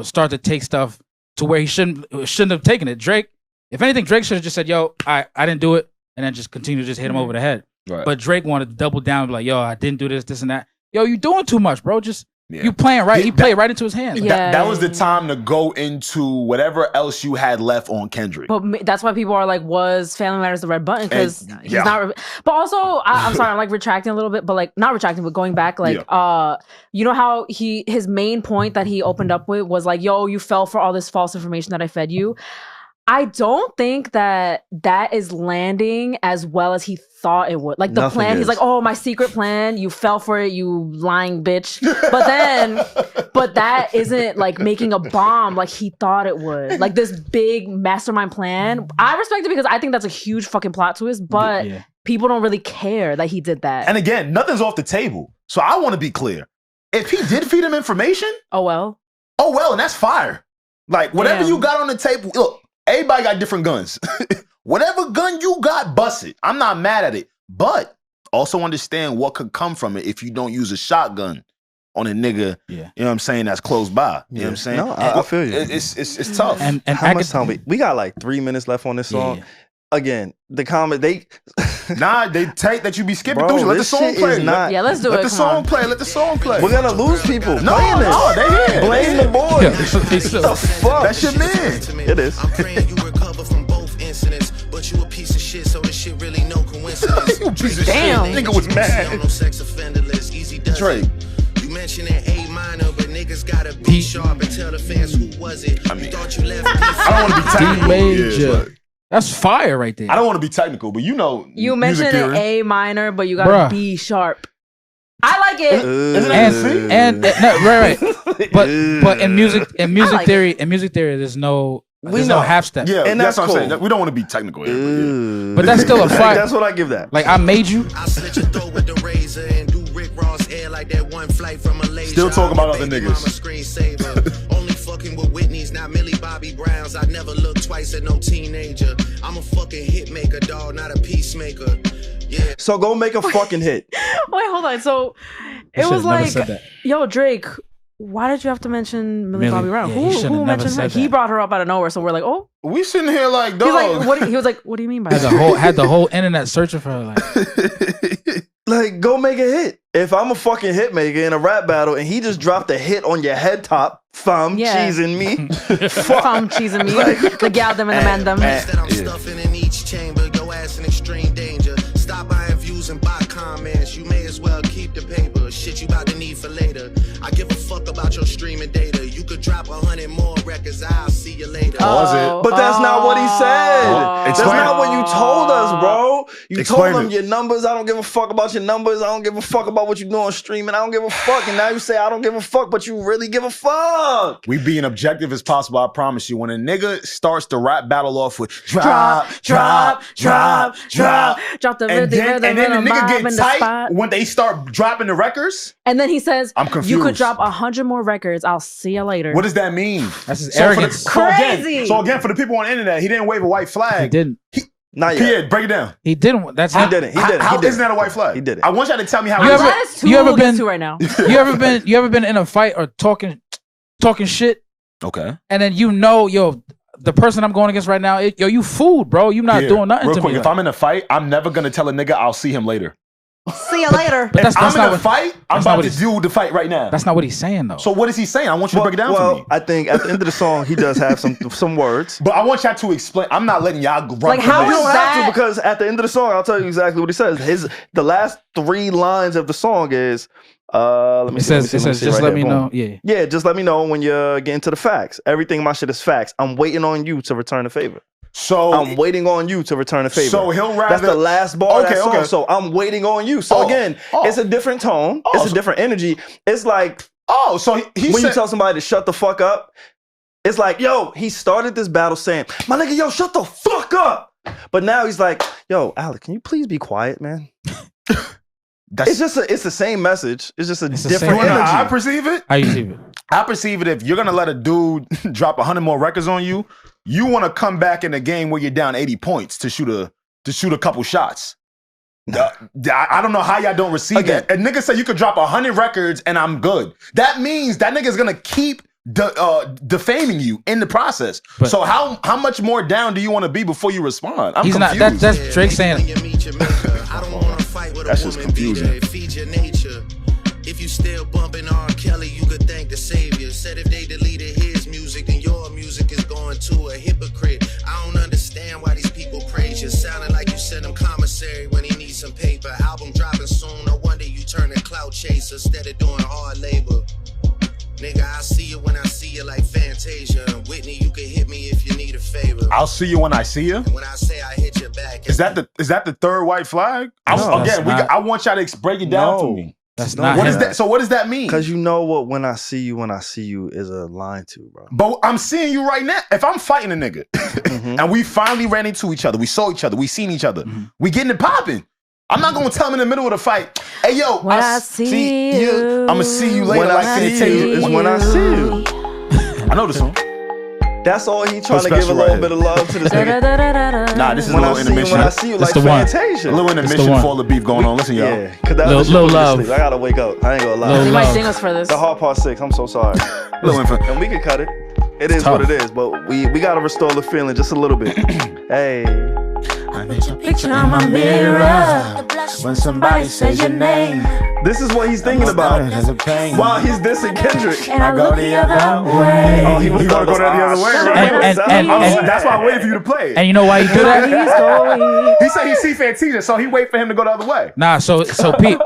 start to take stuff to where he shouldn't have taken it. Drake, if anything, Drake should have just said, "Yo, I didn't do it," and then just continue to just hit him over the head. Right. But Drake wanted to double down and be like, "Yo, I didn't do this, and that. Yo, you doing too much, bro. Just You playing right. He played right into his hands. That was the time to go into whatever else you had left on Kendrick. But that's why people are like, was Family Matters the red button? Because he's not. But also, I'm sorry, I'm like retracting a little bit, but like not retracting, but going back, like, you know how his main point that he opened up with was like, yo, you fell for all this false information that I fed you. I don't think that is landing as well as he thought it would. Like the plan, he's like, oh, my secret plan, you fell for it, you lying bitch. But that isn't like making a bomb like he thought it would. Like this big mastermind plan. I respect it because I think that's a huge fucking plot twist, but people don't really care that he did that. And again, nothing's off the table. So I want to be clear. If he did feed him information, oh well, and that's fire. Like whatever you got on the table, look. Everybody got different guns. Whatever gun you got, bust it. I'm not mad at it. But also understand what could come from it if you don't use a shotgun on a nigga, you know what I'm saying, that's close by. You know what I'm saying? No, I feel you. It's tough. And how much time we got like 3 minutes left on this song. Again, the comment, they take that you be skipping through. Let the song play. Let's do it. Let the song play. Let the song play. We're gonna lose people. No, they here. Blame the boy. The fuck? That's your man. It is. I'm praying you recover from both incidents, but you a piece of shit, so this shit really no coincidence. You piece of shit. Nigga was mad. No sex offender list, easy does Drake. You mentioned an A minor, but niggas gotta be sharp and tell the fans who was it. I mean, you thought you left. I don't want to be technical. Major. That's fire right there. I don't want to be technical, but you know, you mentioned an A minor, but you gotta B sharp. I like it. Right. But in music theory, there's no half step. Yeah, and that's what I'm saying. We don't want to be technical here, but that's still a fire. That's what I give that. Like I made you. I slit your throat with the razor and do Rick Ross hair like that one flight from Malaysia. Still talking about other niggas. Screensaver. Only fucking with Whitney's, not Millie Bobby Browns. I never look twice at no teenager. I'm a fucking hit maker, dog, not a peacemaker. Yeah. So go make a fucking hit. Wait, hold on. So it was like, yo, Drake, why did you have to mention Millie Bobby Brown? Who mentioned her? He brought her up out of nowhere, so we're like, oh. We sitting here like, dog. He was like, what do you mean by that? Had the whole internet searching for her. Like, go make a hit. If I'm a fucking hit maker in a rap battle and he just dropped a hit on your head top, cheesing me. Fam cheesing me. The gal them and the man them. That I'm stuffing in each chamber, your ass in extreme danger. Stop buying views and buy comments. You may as well keep the paper. Shit you about to need for later. I give a fuck about your streaming data. You could drop 100 more records. I'll see you later. But that's not what he said. That's not what you told us, bro. You told him your numbers. I don't give a fuck about your numbers. I don't give a fuck about what you do on streaming. I don't give a fuck. And now you say I don't give a fuck, but you really give a fuck. We being objective as possible, I promise you. When a nigga starts the rap battle off with drop the and then the nigga get tight when they start dropping the records. And then he says, I'm confused. You could drop 100 more records. I'll see you later. What does that mean? That's his arrogance. Crazy. So again, for the people on the internet, he didn't wave a white flag. He didn't. Not yet. Pierre, break it down. He didn't. He didn't. How isn't that a white flag? He did it. I want y'all to tell me how. You ever been right now? You ever been in a fight or talking shit? Okay. And then yo, the person I'm going against right now, you fooled, bro. You not doing nothing to me. If I'm in a fight, I'm never gonna tell a nigga I'll see him later. See you later. But I'm in a fight. I'm about to do the fight right now. That's not what he's saying, though. So what is he saying? I want you to break it down for me. I think at the end of the song, he does have some words. But I want y'all to explain. I'm not letting y'all run. Like how you don't that? have to, because at the end of the song, I'll tell you exactly what he says. The last 3 lines of the song is let me see. It says just let me know. Yeah, just let me know when you're getting to the facts. Everything my shit is facts. I'm waiting on you to return the favor. So I'm waiting on you to return a favor. So he'll rather. That's the last bar of that song. So I'm waiting on you. So again, it's a different tone. It's a different energy. It's like so he when you tell somebody to shut the fuck up, it's like, yo, he started this battle saying, my nigga, yo, shut the fuck up. But now he's like, yo, Alec, can you please be quiet, man? It's the same message. It's just a different energy. I perceive it. How you perceive it? I perceive it if you're gonna let a dude drop 100 more records on you, you want to come back in a game where you're down 80 points to shoot a couple shots. I don't know how y'all don't receive that. A nigga say you could drop 100 records and I'm good. That means that nigga's gonna keep defaming you in the process. But so how much more down do you want to be before you respond? I'm confused. Not. That's Drake saying. That's just confusing. If you still bumping R. Kelly, you clout chaser instead of doing hard labor. Nigga, I see you when I see you like Fantasia. Whitney, you can hit me if you need a favor. I'll see you when I see you. And when I say I hit your back, Is that the third white flag? No, I want y'all to break it down for me. That's not what him. is that? So what does that mean? Because you know what when I see you is a line too, bro. But I'm seeing you right now. If I'm fighting a nigga and we finally ran into each other, we saw each other, we seen each other, we getting it popping. I'm not gonna tell him in the middle of the fight, hey yo, when I see you, I'm gonna see you later. When Like I see you is when I see you. I know this song. That's all he trying to give a little bit of love to this nigga. Nah, this is When a I little see you, intermission. when I see you, like the one. Fantasia. A little intermission for all the beef going on. Listen, y'all. Yeah, cause that Lil- was Lil Love. I gotta wake up. I ain't gonna lie. Lil He might Love. sing us for this. The hard part 6. I'm so sorry. Little info. And we can cut it. It is tough. what it is. But we gotta restore the feeling just a little bit. Hey. Picture on my mirror. When somebody says your name, This is what he's thinking about there's a pain. while he's dissing Kendrick. And I look the other way. Oh, he gonna go the other way, right? And- That's why I waited for you to play it. And you know why he do that? He's going. He said he see Fantasia, so he wait for him to go the other way. Nah, so Pete,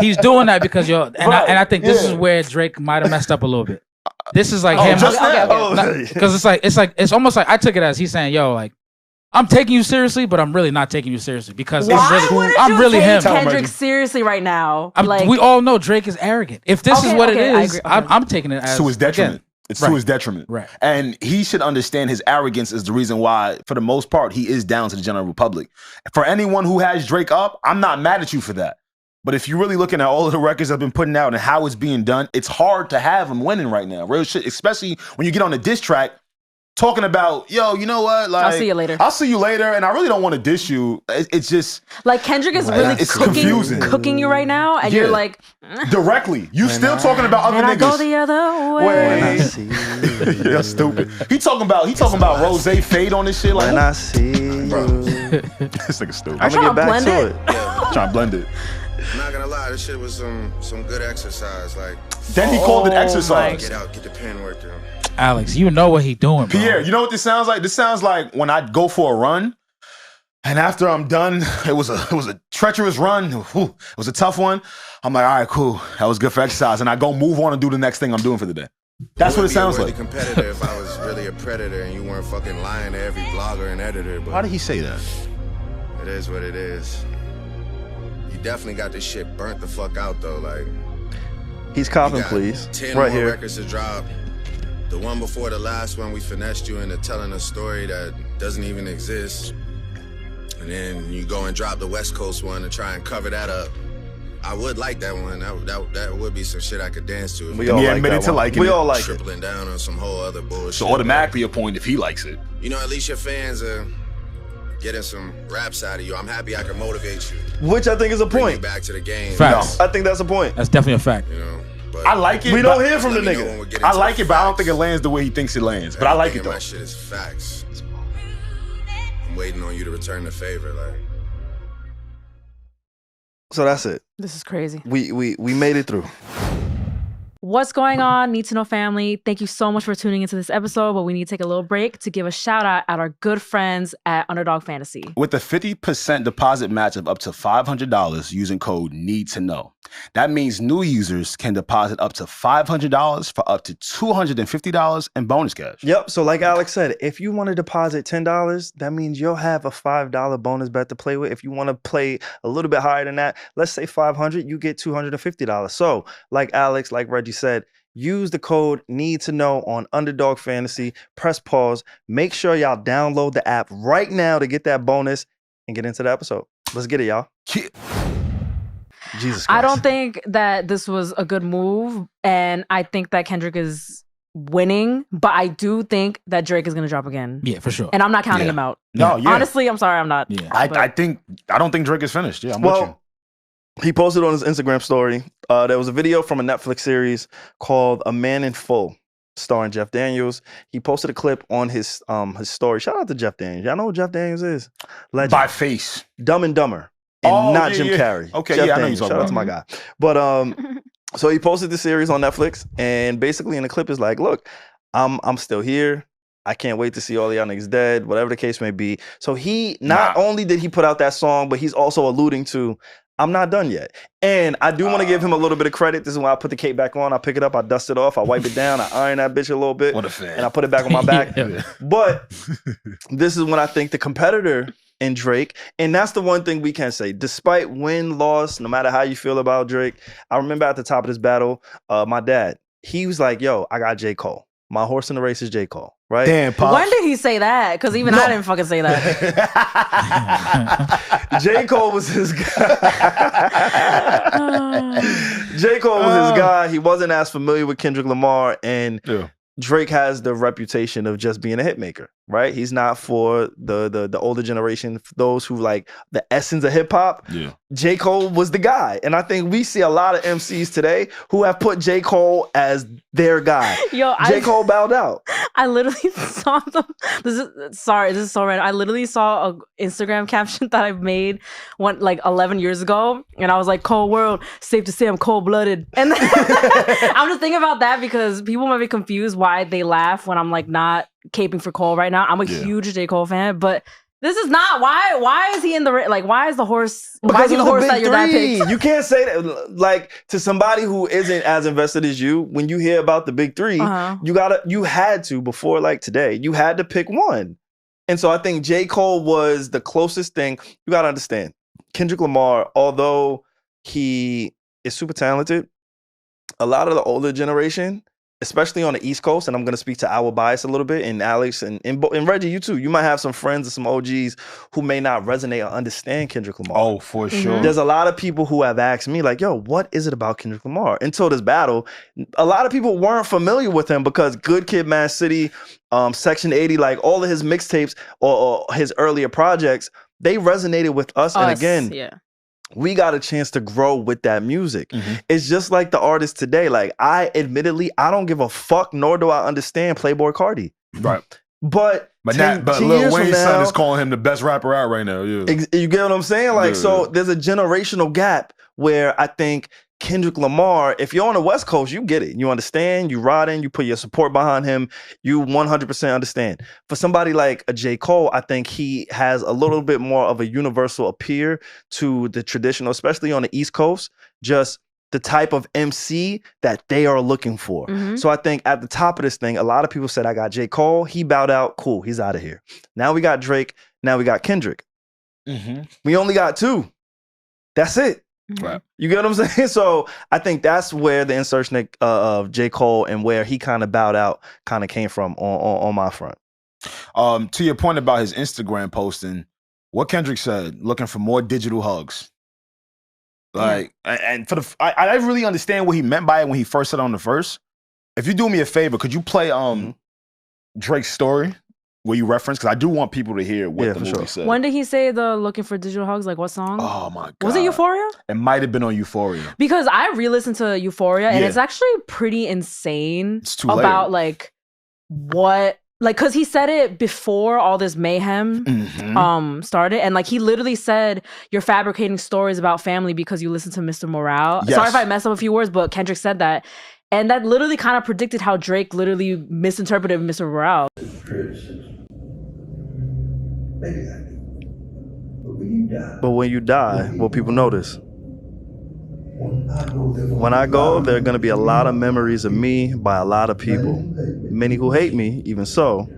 he's doing that because I think this is where Drake might have messed up a little bit. This is like him. just now? Because it's almost like I took it as he's saying, yo, like, I'm taking you seriously, but I'm really not taking you seriously because Why wouldn't I'm you really take him. Kendrick seriously right now? We all know Drake is arrogant. If this is what it I is, agree. Okay. I'm taking it as To his detriment. again, It's to his detriment. Right. And he should understand his arrogance is the reason why, for the most part, he is down to the general public. For anyone who has Drake up, I'm not mad at you for that. But if you're really looking at all of the records I've been putting out and how it's being done, it's hard to have him winning right now. Real shit, especially when you get on a diss track talking about, yo, you know what? Like, I'll see you later. I'll see you later, and I really don't want to diss you. It's just Like Kendrick is really it's confusing. cooking you right now, and Yeah. you're like, directly. You still talking about other and I go niggas. the other When I way. see you. You're stupid. He talking about Rose Fade on this shit. Like, When I see you. this nigga stupid. I'm gonna get back blend to it. it. Trying to blend it. I'm not gonna lie, this shit was some good exercise. Like, Then he called it exercise. get out, get the pen working. Alex, you know what he doing, bro. Pierre, you know what this sounds like? This sounds like when I go for a run, and after I'm done, it was a treacherous run. Whew, it was a tough one. I'm like, all right, cool. That was good for exercise, and I go move on and do the next thing I'm doing for the day. That's what it sounds like. I would be a worthy competitor if I was really a predator and you weren't fucking lying to every blogger and editor. But Why did he say that? it is what it is. You definitely got this shit burnt the fuck out though. Like, He's you copping, got please. 10 Right more here. records to drop. The one before the last one, we finessed you into telling a story that doesn't even exist. And then you go and drop the West Coast one to try and cover that up. I would like that one. That would be some shit I could dance to. We all He like admitted that to one. liking We it. all like it. Tripling down on some whole other bullshit. So automatically a point if he likes it. You know, at least your fans are getting some raps out of you. I'm happy I can motivate you. Which I think is a Bring you point. back to the game. Facts. I think that's a point. That's definitely a fact. You know, but I like it. We but- don't hear from the let me know when nigga. we get I into like the it, but I don't facts. think it lands the way he thinks it lands. But I like it Everything in though. my shit is facts. I'm waiting on you to return the favor. Like, So that's it. This is crazy. We made it through. What's going on, Need to Know family? Thank you so much for tuning into this episode, but we need to take a little break to give a shout out at our good friends at Underdog Fantasy. With a 50% deposit match of up to $500 using code NEEDTOKNOW. That means new users can deposit up to $500 for up to $250 in bonus cash. Yep. So like Alex said, if you want to deposit $10, that means you'll have a $5 bonus bet to play with. If you want to play a little bit higher than that, let's say $500, you get $250. So like Alex, like Reggie said, use the code NEEDTOKNOW on Underdog Fantasy. Press pause. Make sure y'all download the app right now to get that bonus and get into the episode. Let's get it, y'all. Jesus Christ. I don't think that this was a good move, and I think that Kendrick is winning, but I do think that Drake is going to drop again. Yeah, for sure. And I'm not counting Yeah. him out. No, yeah. Honestly, I'm sorry, I'm not. Yeah. I don't think Drake is finished. Yeah, I'm with you. Well, he posted on his Instagram story. There was a video from a Netflix series called A Man in Full, starring Jeff Daniels. He posted a clip on his story. Shout out to Jeff Daniels. Y'all know who Jeff Daniels is? Legend. By face. Dumb and Dumber. And Oh, not yeah, Jim yeah. Carrey. Okay, Jeff yeah, I know Daniels. you're Shout out to talking my guy. But so he posted the series on Netflix, and basically in the clip is like, look, I'm still here. I can't wait to see all y'all niggas dead, whatever the case may be. So he not only did he put out that song, but he's also alluding to, I'm not done yet. And I do want to give him a little bit of credit. This is when I put the cape back on. I pick it up, I dust it off, I wipe it down, I iron that bitch a little bit. What a fan. And I put it back on my back. But this is when I think the competitor in Drake, and that's the one thing we can say. Despite win, loss, no matter how you feel about Drake, I remember at the top of this battle, my dad, he was like, yo, I got J. Cole. My horse in the race is J. Cole, right? Damn, Pop. When did he say that? Because even I didn't fucking say that. J. Cole was his guy. J. Cole was his guy. He wasn't as familiar with Kendrick Lamar, and Drake has the reputation of just being a hit maker, right? He's not for the older generation, for those who like the essence of hip hop. Yeah. J. Cole was the guy. And I think we see a lot of MCs today who have put J. Cole as their guy. Yo, J. Cole bowed out. I literally saw this is so random. I literally saw an Instagram caption that I made like 11 years ago. And I was like, cold world, safe to say I'm cold-blooded. And then I'm just thinking about that because people might be confused why they laugh when I'm like not caping for Cole right now. I'm a huge J. Cole fan, but this is not why is he in the like why is the horse because why is he the horse that your dad picked? You can't say that like to somebody who isn't as invested as you. When you hear about the big three, you had to before like today, you had to pick one. And so I think J. Cole was the closest thing. You gotta understand, Kendrick Lamar, although he is super talented, a lot of the older generation, especially on the East Coast, and I'm going to speak to our bias a little bit, and Alex and Regi, you too. You might have some friends and some OGs who may not resonate or understand Kendrick Lamar. Oh, for sure. There's a lot of people who have asked me, like, yo, what is it about Kendrick Lamar? Until this battle, a lot of people weren't familiar with him because Good Kid, Mad City, Section 80, like all of his mixtapes or his earlier projects, they resonated with us. And again, we got a chance to grow with that music. It's just like the artists today. Like, I don't give a fuck, nor do I understand Playboi Carti. Right. But Lil Wayne's son is calling him the best rapper out right now. Yeah. You get what I'm saying? Like, so there's a generational gap where I think Kendrick Lamar, if you're on the West Coast, you get it. You understand, you ride in, you put your support behind him, you 100% understand. For somebody like a J. Cole, I think he has a little bit more of a universal appeal to the traditional, especially on the East Coast, just the type of MC that they are looking for. So I think at the top of this thing, a lot of people said, I got J. Cole, he bowed out, cool, he's out of here. Now we got Drake, now we got Kendrick. We only got two. That's it. Right. You get what I'm saying? So I think that's where the insertion of J. Cole and where he kind of bowed out kind of came from on my front. To your point about his Instagram posting, what Kendrick said, looking for more digital hugs. Like, and I really understand what he meant by it when he first said on the verse. If you do me a favor, could you play Drake's story where you reference? Because I do want people to hear what the movie said. When did he say the looking for digital hugs? Like what song? Oh my God. Was it Euphoria? It might have been on Euphoria. Because I re-listened to Euphoria and it's actually pretty insane about like what, like, because he said it before all this mayhem started, and like he literally said you're fabricating stories about family because you listen to Mr. Morale. Sorry if I messed up a few words, but Kendrick said that. And that literally kind of predicted how Drake literally misinterpreted Mr. Morale. But when you die, will people notice? When I go, there are going to be a lot of memories of me by a lot of people. Many who hate me, even so.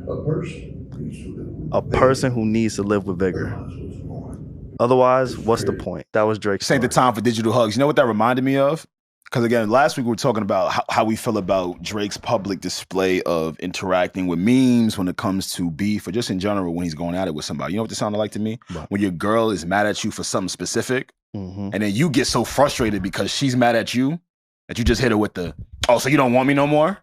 A person who needs to live with vigor. Otherwise, what's the point? That was Drake's story. This ain't the time for digital hugs. You know what that reminded me of? Because again, last week we were talking about how we feel about Drake's public display of interacting with memes when it comes to beef or just in general when he's going at it with somebody. You know what this sounded like to me? Right. When your girl is mad at you for something specific and then you get so frustrated because she's mad at you that you just hit her with the, oh, so you don't want me no more?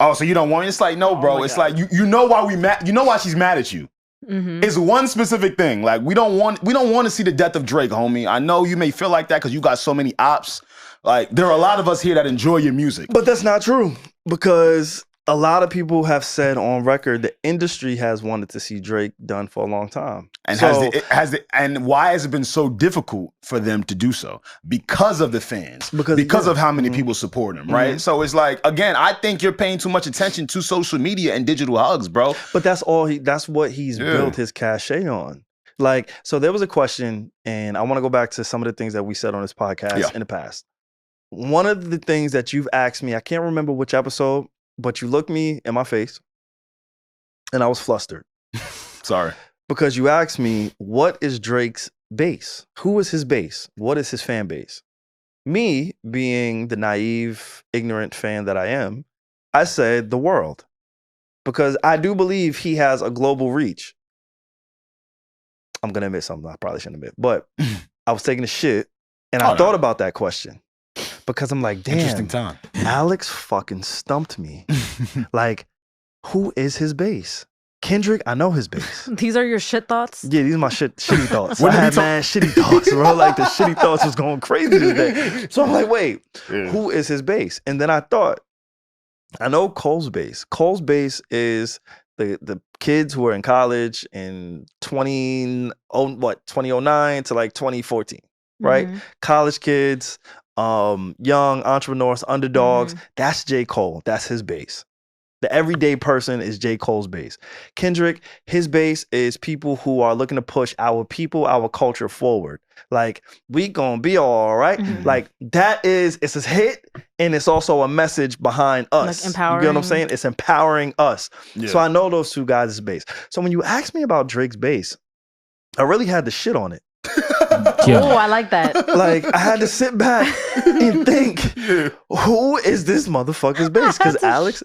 Oh, so you don't want me? It's like, no, bro. It's like, you know why you know why she's mad at you. It's one specific thing. Like, we don't want to see the death of Drake, homie. I know you may feel like that because you got so many ops. Like, there are a lot of us here that enjoy your music. But that's not true, because a lot of people have said on record the industry has wanted to see Drake done for a long time. And and why has it been so difficult for them to do so? Because of the fans. Because of how many people support him, right? So it's like, again, I think you're paying too much attention to social media and digital hugs, bro. But that's what he's built his cachet on. Like, so there was a question, and I want to go back to some of the things that we said on this podcast in the past. One of the things that you've asked me, I can't remember which episode, but you looked me in my face, and I was flustered. Sorry. Because you asked me, what is Drake's base? Who is his base? What is his fan base? Me, being the naive, ignorant fan that I am, I said the world. Because I do believe he has a global reach. I'm going to admit something I probably shouldn't admit. But I was taking a shit, and I thought about that question. Because I'm like, damn, interesting time. Alex fucking stumped me. Like, who is his base? Kendrick, I know his base. These are your shit thoughts? Yeah, these are my shitty thoughts. I had mad shitty thoughts, bro. Like, the shitty thoughts was going crazy today. So I'm like, wait, who is his base? And then I thought, I know Cole's base. Cole's base is the kids who are in college in 2009 to like 2014, right? College kids, young entrepreneurs, underdogs. That's J. Cole. That's his base. The everyday person is J. Cole's base. Kendrick, his base is people who are looking to push our people, our culture forward. Like, we gonna be all right. Like, it's a hit, and it's also a message behind us. Like empowering. You get what I'm saying? It's empowering us. Yeah. So I know those two guys' base. So when you asked me about Drake's base, I really had to shit on it. Oh, I like that. Like, I had to sit back and think, who is this motherfucker's base? Because Alex,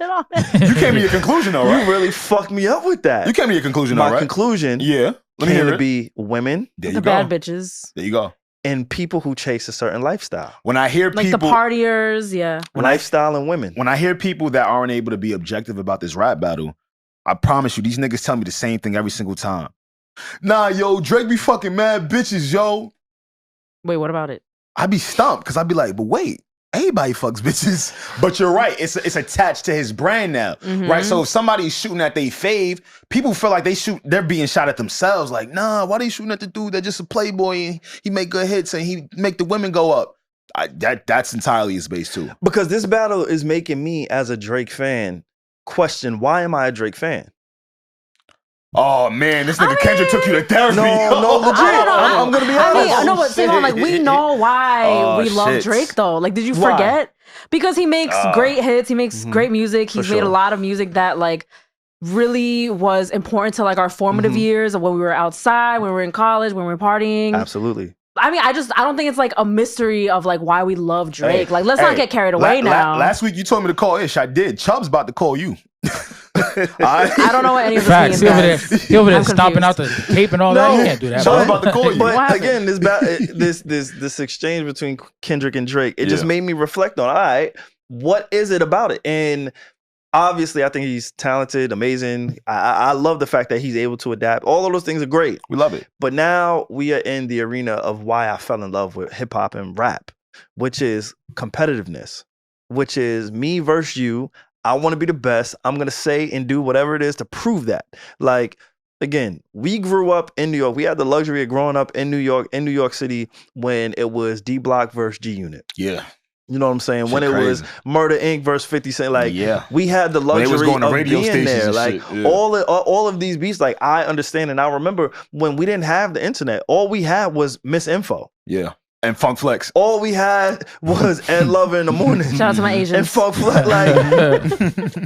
you came to your conclusion, though, right? You really fucked me up with that. You came to your conclusion, though, right? My conclusion, let me hear it. Be women, the bad bitches, there you go, and people who chase a certain lifestyle. When I hear like people, the partiers, lifestyle and women. When I hear people that aren't able to be objective about this rap battle, I promise you, these niggas tell me the same thing every single time. Nah, yo, Drake be fucking mad bitches, yo. Wait, what about it? I be stumped because I be like, but wait, everybody fucks bitches. But you're right, it's attached to his brand now, right? So if somebody's shooting at they fave, people feel like they're being shot at themselves. Like, nah, why they shooting at the dude that's just a playboy and he make good hits and he make the women go up? That's entirely his base too. Because this battle is making me, as a Drake fan, question, why am I a Drake fan? Oh man, this nigga Kendrick took you to therapy. No, legit. I'm gonna be honest. No, but SaVon, like, we know why we love Drake though. Like, did you forget? Because he makes great hits. He makes great music. He's made a lot of music that like really was important to like our formative years of when we were outside, when we were in college, when we were partying. Absolutely. I mean, I don't think it's like a mystery of like why we love Drake. Like, let's not get carried away now. Last week you told me to call Ish. I did. Chubb's about to call you. I don't know what any of this means. He over there stomping out the cape and all that. You can't do that. Chubb's about to call you. But again, this exchange between Kendrick and Drake, it just made me reflect on, all right, what is it about it? And obviously, I think he's talented, amazing. I love the fact that he's able to adapt. All of those things are great. We love it. But now we are in the arena of why I fell in love with hip hop and rap, which is competitiveness, which is me versus you. I want to be the best. I'm going to say and do whatever it is to prove that. Like, again, we grew up in New York. We had the luxury of growing up in New York City when it was D Block versus G Unit. Yeah. You know what I'm saying? When it was Murder Inc. versus 50 Cent, like, we had the luxury of being there. Like, all of these beats, like, I understand. And I remember when we didn't have the internet, all we had was Misinfo. Yeah. And Funk Flex. All we had was Ed Lover in the morning. Shout out to my Asians. And Funk Flex. Like,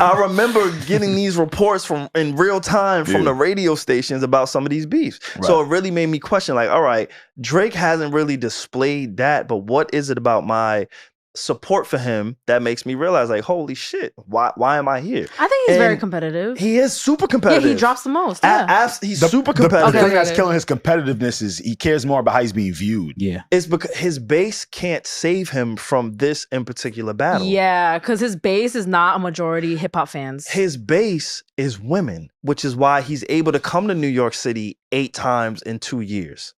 I remember getting these reports in real time from the radio stations about some of these beefs. Right. So it really made me question, like, all right, Drake hasn't really displayed that, but what is it about my support for him that makes me realize, like, holy shit, why am I here? I think he's very competitive. He is super competitive. Yeah, he drops the most. He's super competitive. The thing that's killing his competitiveness is he cares more about how he's being viewed. Yeah. It's because his base can't save him from this in particular battle. Yeah, because his base is not a majority hip-hop fans. His base is women, which is why he's able to come to New York City 8 times in 2 years.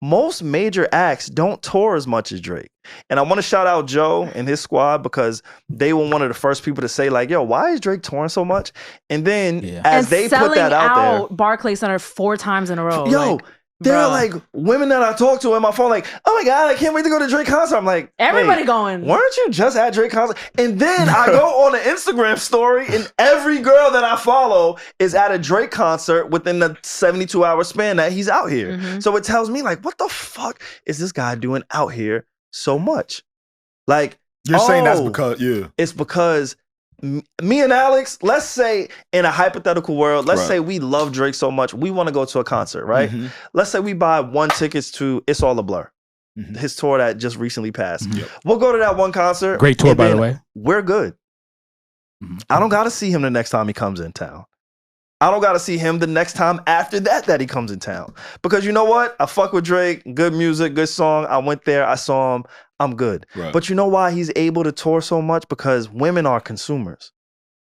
Most major acts don't tour as much as Drake. And I want to shout out Joe and his squad because they were one of the first people to say, like, yo, why is Drake touring so much? And then as they put that out there, Barclays Center 4 times in a row. Yo, There are like women that I talk to on my phone, like, oh my God, I can't wait to go to Drake concert. I'm like, everybody going. Weren't you just at Drake concert? And then I go on an Instagram story, and every girl that I follow is at a Drake concert within the 72-hour span that he's out here. Mm-hmm. So it tells me, like, what the fuck is this guy doing out here so much? Like, you're saying that's because, it's because me and Alex, let's say in a hypothetical world, let's say we love Drake so much, we want to go to a concert, right? Mm-hmm. Let's say we buy 1 ticket to It's All a Blur, his tour that just recently passed. We'll go to that one concert. Great tour, by the way. We're good. I don't got to see him the next time he comes in town. I don't got to see him the next time after that he comes in town. Because you know what? I fuck with Drake. Good music, good song. I went there. I saw him. I'm good. Right. But you know why he's able to tour so much? Because women are consumers.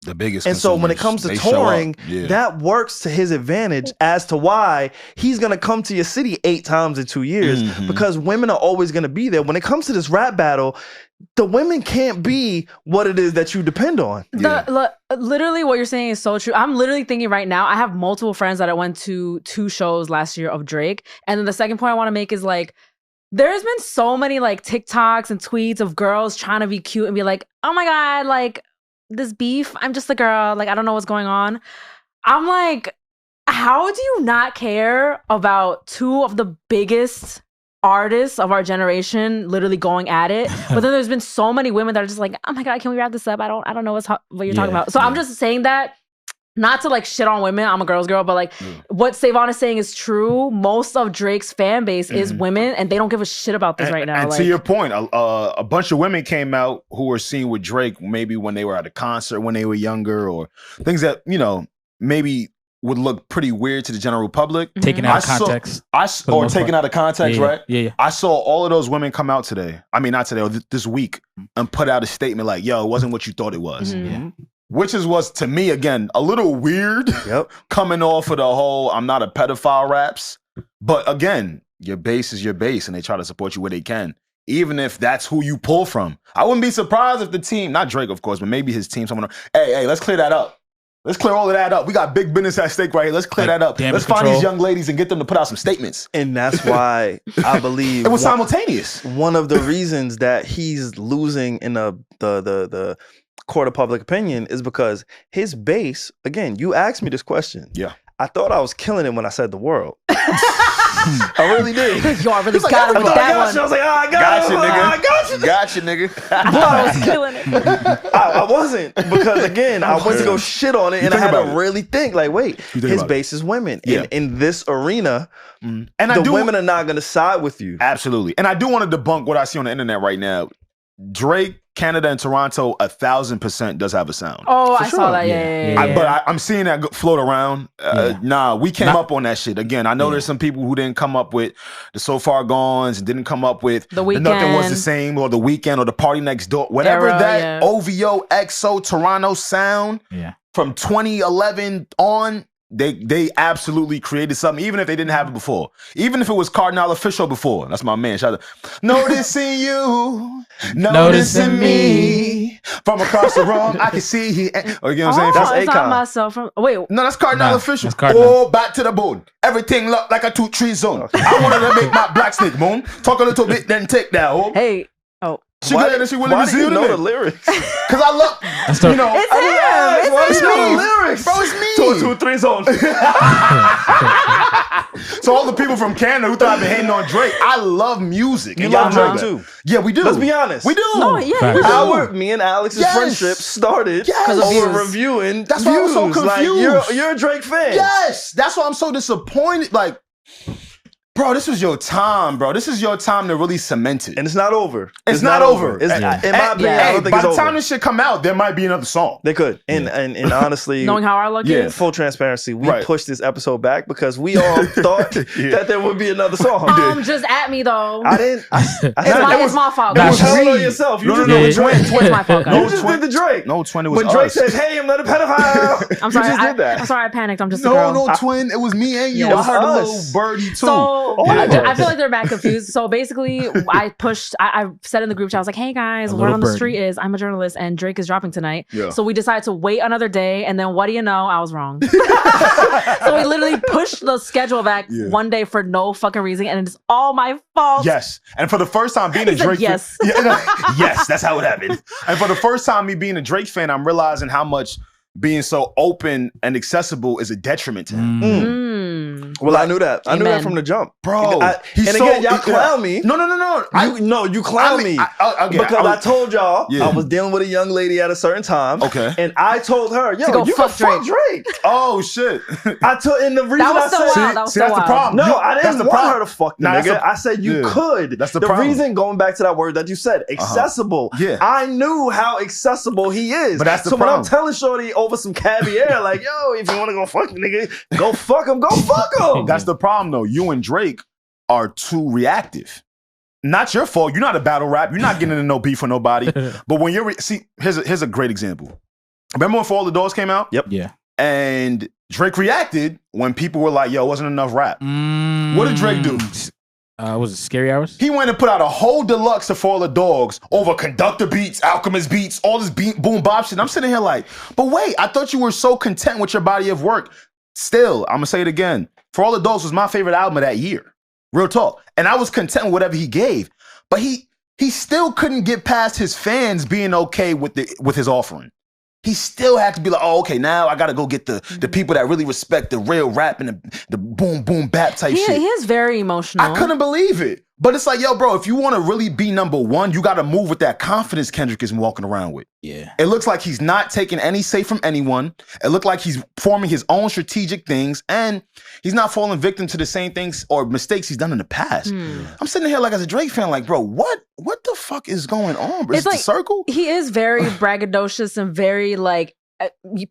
The biggest. And so when it comes to touring, that works to his advantage as to why he's going to come to your city 8 times in 2 years, because women are always going to be there. When it comes to this rap battle, the women can't be what it is that you depend on. Literally what you're saying is so true. I'm literally thinking right now, I have multiple friends that I went to 2 shows last year of Drake. And then the second point I want to make is like, there's been so many like TikToks and tweets of girls trying to be cute and be like, oh my God, like this beef, I'm just a girl, like I don't know what's going on. I'm like, how do you not care about 2 of the biggest artists of our generation literally going at it? But then there's been so many women that are just like, oh my God, can we wrap this up? I don't know what you're talking about. So I'm just saying that not to like shit on women, I'm a girl's girl, but like what SaVon is saying is true. Most of Drake's fan base is women, and they don't give a shit about this right now. And like, to your point, a bunch of women came out who were seen with Drake maybe when they were at a concert when they were younger, or things that, you know, maybe would look pretty weird to the general public. Taken out of context. Taken out of context, right? Yeah. I saw all of those women come out today. I mean, not today, or this week, and put out a statement like, yo, it wasn't what you thought it was. Which was to me, again, a little weird coming off of the whole I'm not a pedophile raps. But again, your base is your base, and they try to support you where they can, even if that's who you pull from. I wouldn't be surprised if the team, not Drake, of course, but maybe his team, someone, hey, let's clear that up. Let's clear all of that up. We got big business at stake right here. Let's clear that up. Let's find these young ladies and get them to put out some statements. And that's why I believe it was simultaneous. One of the reasons that he's losing in the court of public opinion is because his base, again, you asked me this question. Yeah. I thought I was killing it when I said the world. I really did. Y'all really got him with that one. I was like, I got you, nigga. Got you, nigga. I thought I was killing it. I wasn't, because again, I went to go shit on it, and I had to really think, like, wait, his base is women. And in this arena, and the women are not going to side with you. Absolutely. And I do want to debunk what I see on the internet right now. Drake, Canada, and Toronto, 1,000% does have a sound. Oh, I saw that. Yeah. But I'm seeing that float around. Nah, we came up on that shit. Again, I know there's some people who didn't come up with the So Far Gones and didn't come up with The Weeknd, Nothing Was the Same, or The Weeknd, or The Party Next Door. Whatever that OVO, XO, Toronto sound from 2011 on, they absolutely created something, even if they didn't have it before. Even if it was Cardinal Official before. That's my man. Shout out. Noticing you, noticing me. From across the room, I can see he. Or you know what I'm saying? That's Akon. Myself. Wait. No, that's Cardinal Official. Oh, back to the bone. Everything looked like a 2-3 zone. I wanted to make my black snake moan. Talk a little bit, then take that home. Hey. Oh. She good and she willing to see you know the lyrics. Because I love, you know. It's him. The lyrics. Bro, it's me. 2-3 zones. So all the people from Canada who thought I've been hating on Drake, I love music. You love Drake too. Yeah, we do. Let's be honest. We do. No, yeah, me and Alex's friendship started over reviewing That's why I'm so confused. Like, you're a Drake fan. Yes. That's why I'm so disappointed. Like, bro, this was your time, bro. This is your time to really cement it. And it's not over. It's not over. In my opinion, I don't think it's over. By the time this shit come out, there might be another song. They could. And honestly, knowing how our luck is. Full transparency, we pushed this episode back because we all thought that there would be another song. Just at me though. I didn't. It's my fault. You tell it on yourself. You just did Drake. It's my fault, guys. You just did the Drake. No, Twin, it was when Drake says, "Hey, I'm not a pedophile." I'm sorry. You just did that. I'm sorry. I panicked. I'm just a girl. No, Twin. It was me and you. Yeah, I heard a little birdie too. So I feel like they're back confused. So basically, I said in the group chat, I was like, hey guys, word on the street is I'm a journalist and Drake is dropping tonight. Yeah. So we decided to wait another day. And then what do you know? I was wrong. So we literally pushed the schedule back one day for no fucking reason. And it's all my fault. Yes. And for the first time being a Drake fan. Yes, that's how it happened. And for the first time me being a Drake fan, I'm realizing how much being so open and accessible is a detriment to him. Well, I knew that. I knew that from the jump. Bro. Again, y'all clown me. No. You clown me. Because I told y'all I was dealing with a young lady at a certain time. Okay. And I told her, yo, you can fuck Drake. Oh, shit. And the reason that's the problem. No, I didn't want her to fuck the nigga. I said you could. That's the problem. reason, going back to that word that you said, accessible. I knew how accessible he is. But that's the problem. When I'm telling Shorty over some caviar, like, yo, if you want to go fuck the nigga, go fuck him. That's the problem, though. You and Drake are too reactive. Not your fault. You're not a battle rap. You're not getting into no beef for nobody. But when you're here's a great example. Remember when For All the Dogs came out? Yep. Yeah. And Drake reacted when people were like, yo, it wasn't enough rap. What did Drake do? Was it Scary Hours? He went and put out a whole deluxe of For All the Dogs over Conductor beats, Alchemist beats, all this boom bop shit. And I'm sitting here like, but wait, I thought you were so content with your body of work. Still, I'm gonna say it again. For All the Dogs was my favorite album of that year. Real talk. And I was content with whatever he gave. But he still couldn't get past his fans being okay with his offering. He still had to be like, oh, okay, now I gotta go get the people that really respect the real rap and the boom, boom, bap type shit. He is very emotional. I couldn't believe it. But it's like, yo, bro, if you want to really be number one, you got to move with that confidence Kendrick is walking around with. Yeah. It looks like he's not taking any say from anyone. It looked like he's forming his own strategic things, and he's not falling victim to the same things or mistakes he's done in the past. I'm sitting here like as a Drake fan, like, bro, what the fuck is going on? Bro? Is it the circle? He is very braggadocious and very like,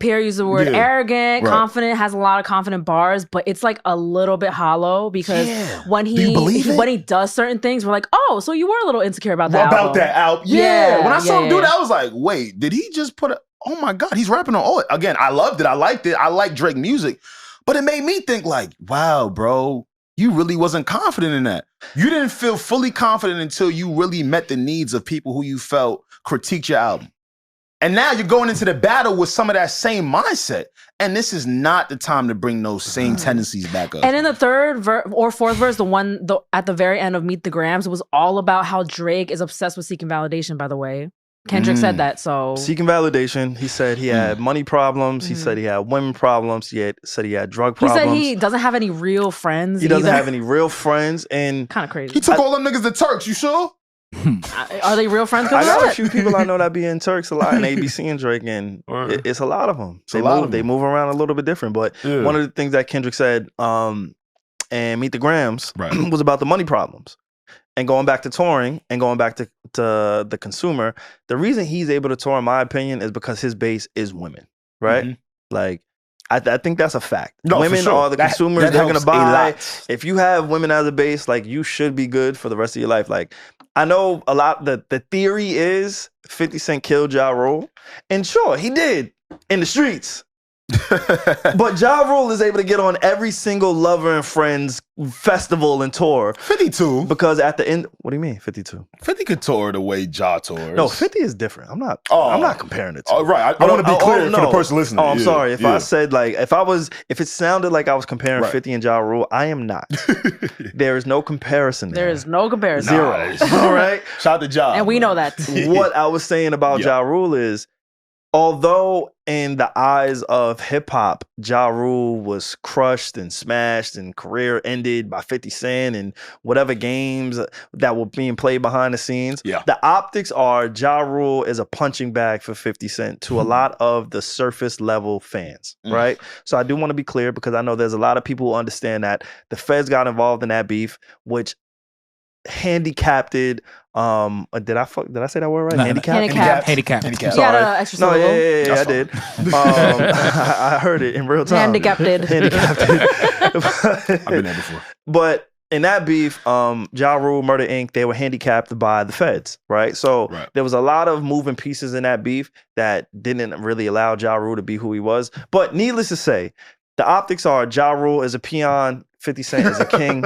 Pierre used the word arrogant, confident, has a lot of confident bars, but it's like a little bit hollow because when he does certain things, we're like, oh, so you were a little insecure about that album. Yeah. When I saw him do that, I was like, wait, did he just put oh my God, he's rapping on all it. Again, I loved it. I liked it. I like Drake music. But it made me think like, wow, bro, you really wasn't confident in that. You didn't feel fully confident until you really met the needs of people who you felt critiqued your album. And now you're going into the battle with some of that same mindset. And this is not the time to bring those same tendencies back up. And in the third or fourth verse, at the very end of Meet the Grams, it was all about how Drake is obsessed with seeking validation, by the way. Kendrick said that, so. Seeking validation. He said he had money problems. He said he had women problems. Said he had drug problems. He said he doesn't have any real friends. He doesn't have any real friends. And kind of crazy. He took all them niggas to Turks, you sure? Are they real friends? I got a few people I know that be in Turks a lot, and they be seeing Drake, and it's a lot of them. They move around a little bit different. But one of the things that Kendrick said, and Meet the Grams, was about the money problems. And going back to touring and going back to the consumer, the reason he's able to tour, in my opinion, is because his base is women, right? Like, I think that's a fact. No, women are the consumers. They're going to buy. If you have women as a base, like, you should be good for the rest of your life. Like, I know a lot, the theory is 50 Cent killed Ja Rule. And sure, he did in the streets. But Ja Rule is able to get on every single Lover and Friends festival and tour. 52. Because at the end, what do you mean 52? 50 could tour the way Ja tours. No, 50 is different. I'm not comparing it to. Right. I want to be clear for the person listening. Oh, I'm sorry. If I said like, if it sounded like I was comparing 50 and Ja Rule, I am not. There is no comparison there. There is no comparison. Zero. All right. Shout out to Ja. And we know that. What I was saying about Ja Rule is, although in the eyes of hip hop, Ja Rule was crushed and smashed and career ended by 50 Cent and whatever games that were being played behind the scenes, the optics are Ja Rule is a punching bag for 50 Cent to a lot of the surface level fans, right? So I do want to be clear, because I know there's a lot of people who understand that the feds got involved in that beef, which handicapped it. Did I say that word right? Handicapped. Handicapped. You got an extra syllable? Yeah, I did. I heard it in real time. Handicapped. I've been there before. But in that beef, Ja Rule, Murder Inc., they were handicapped by the feds, right? So there was a lot of moving pieces in that beef that didn't really allow Ja Rule to be who he was. But needless to say, the optics are Ja Rule is a peon, 50 Cent is a king.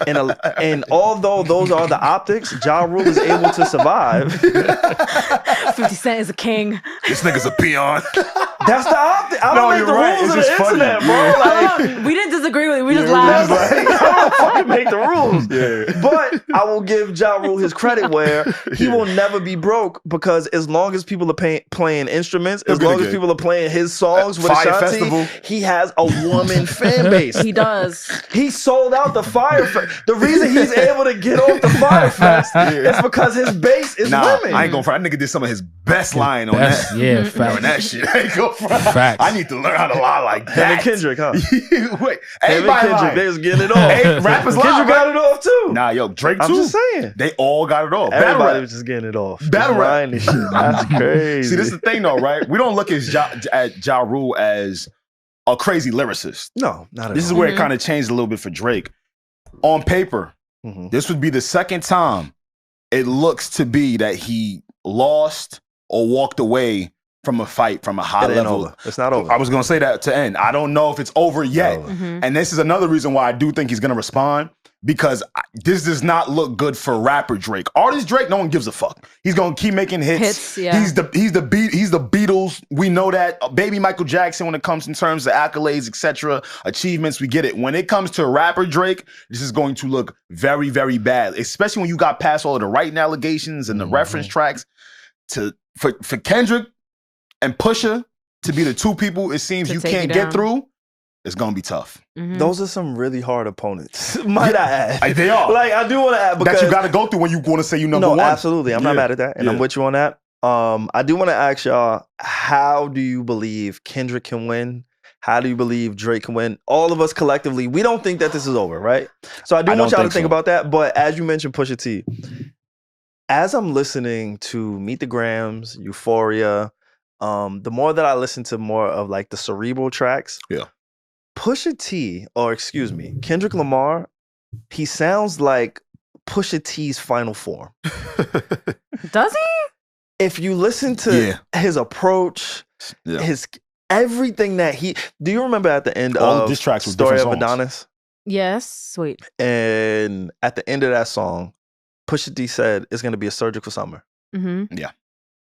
And although those are the optics, Ja Rule is able to survive. 50 Cent is a king. This nigga's a peon. That's the optic. I don't make the rules of the internet, bro. Like, we didn't disagree with it. We just laughed. I don't fucking make the rules. But I will give Ja Rule his credit where he will never be broke, because as long as people are playing instruments, as long as people are playing his songs with Fire Ashanti, Festival. he has a woman fan base. He does. He sold out the Fire Fest. The reason he's able to get off the Fire Fest is because his base is women. I ain't gonna front. That nigga did some of his best line on that. Yeah, on that shit. I ain't gonna front. Facts. I need to learn how to lie like that. Him and Kendrick, huh? Wait, Him and Kendrick, they was getting it off. Hey, rappers lie, Kendrick got it off too. Nah, yo, Drake too. I'm just saying. They all got it off. Everybody was just getting it off. Battle rap. This shit. That's crazy. See, this is the thing though, right? We don't look at Ja Rule as a crazy lyricist. No, not at all. This is where it kind of changed a little bit for Drake. On paper, this would be the second time it looks to be that he lost or walked away from a fight from a high level. Over. It's not over. I was going to say that to end. I don't know if it's over yet. And this is another reason why I do think he's going to respond, because this does not look good for rapper Drake. Artist Drake, no one gives a fuck. He's going to keep making hits. He's the Beatles. We know that. Baby Michael Jackson when it comes in terms of accolades, etc., achievements, we get it. When it comes to rapper Drake, this is going to look very, very bad, especially when you got past all of the writing allegations and the reference tracks. For Kendrick and Pusha to be the two people it seems you can't get through, it's gonna be tough. Those are some really hard opponents. Might I add? They are. Like, I do want to add, because that you got to go through when you want to say you number one. Absolutely. I'm not mad at that, and I'm with you on that. I do want to ask y'all, how do you believe Kendrick can win? How do you believe Drake can win? All of us collectively, we don't think that this is over, right? So I do want y'all to think about that. But as you mentioned, Pusha T, as I'm listening to Meet the Grams, Euphoria, the more that I listen to more of like the cerebral tracks, Pusha T, or excuse me, Kendrick Lamar, he sounds like Pusha T's final form. Does he? If you listen to his approach, his everything that do you remember at the end of these tracks were Story of songs. Adonis? Yes, sweet. And at the end of that song, Pusha T said it's going to be a surgical summer. Yeah.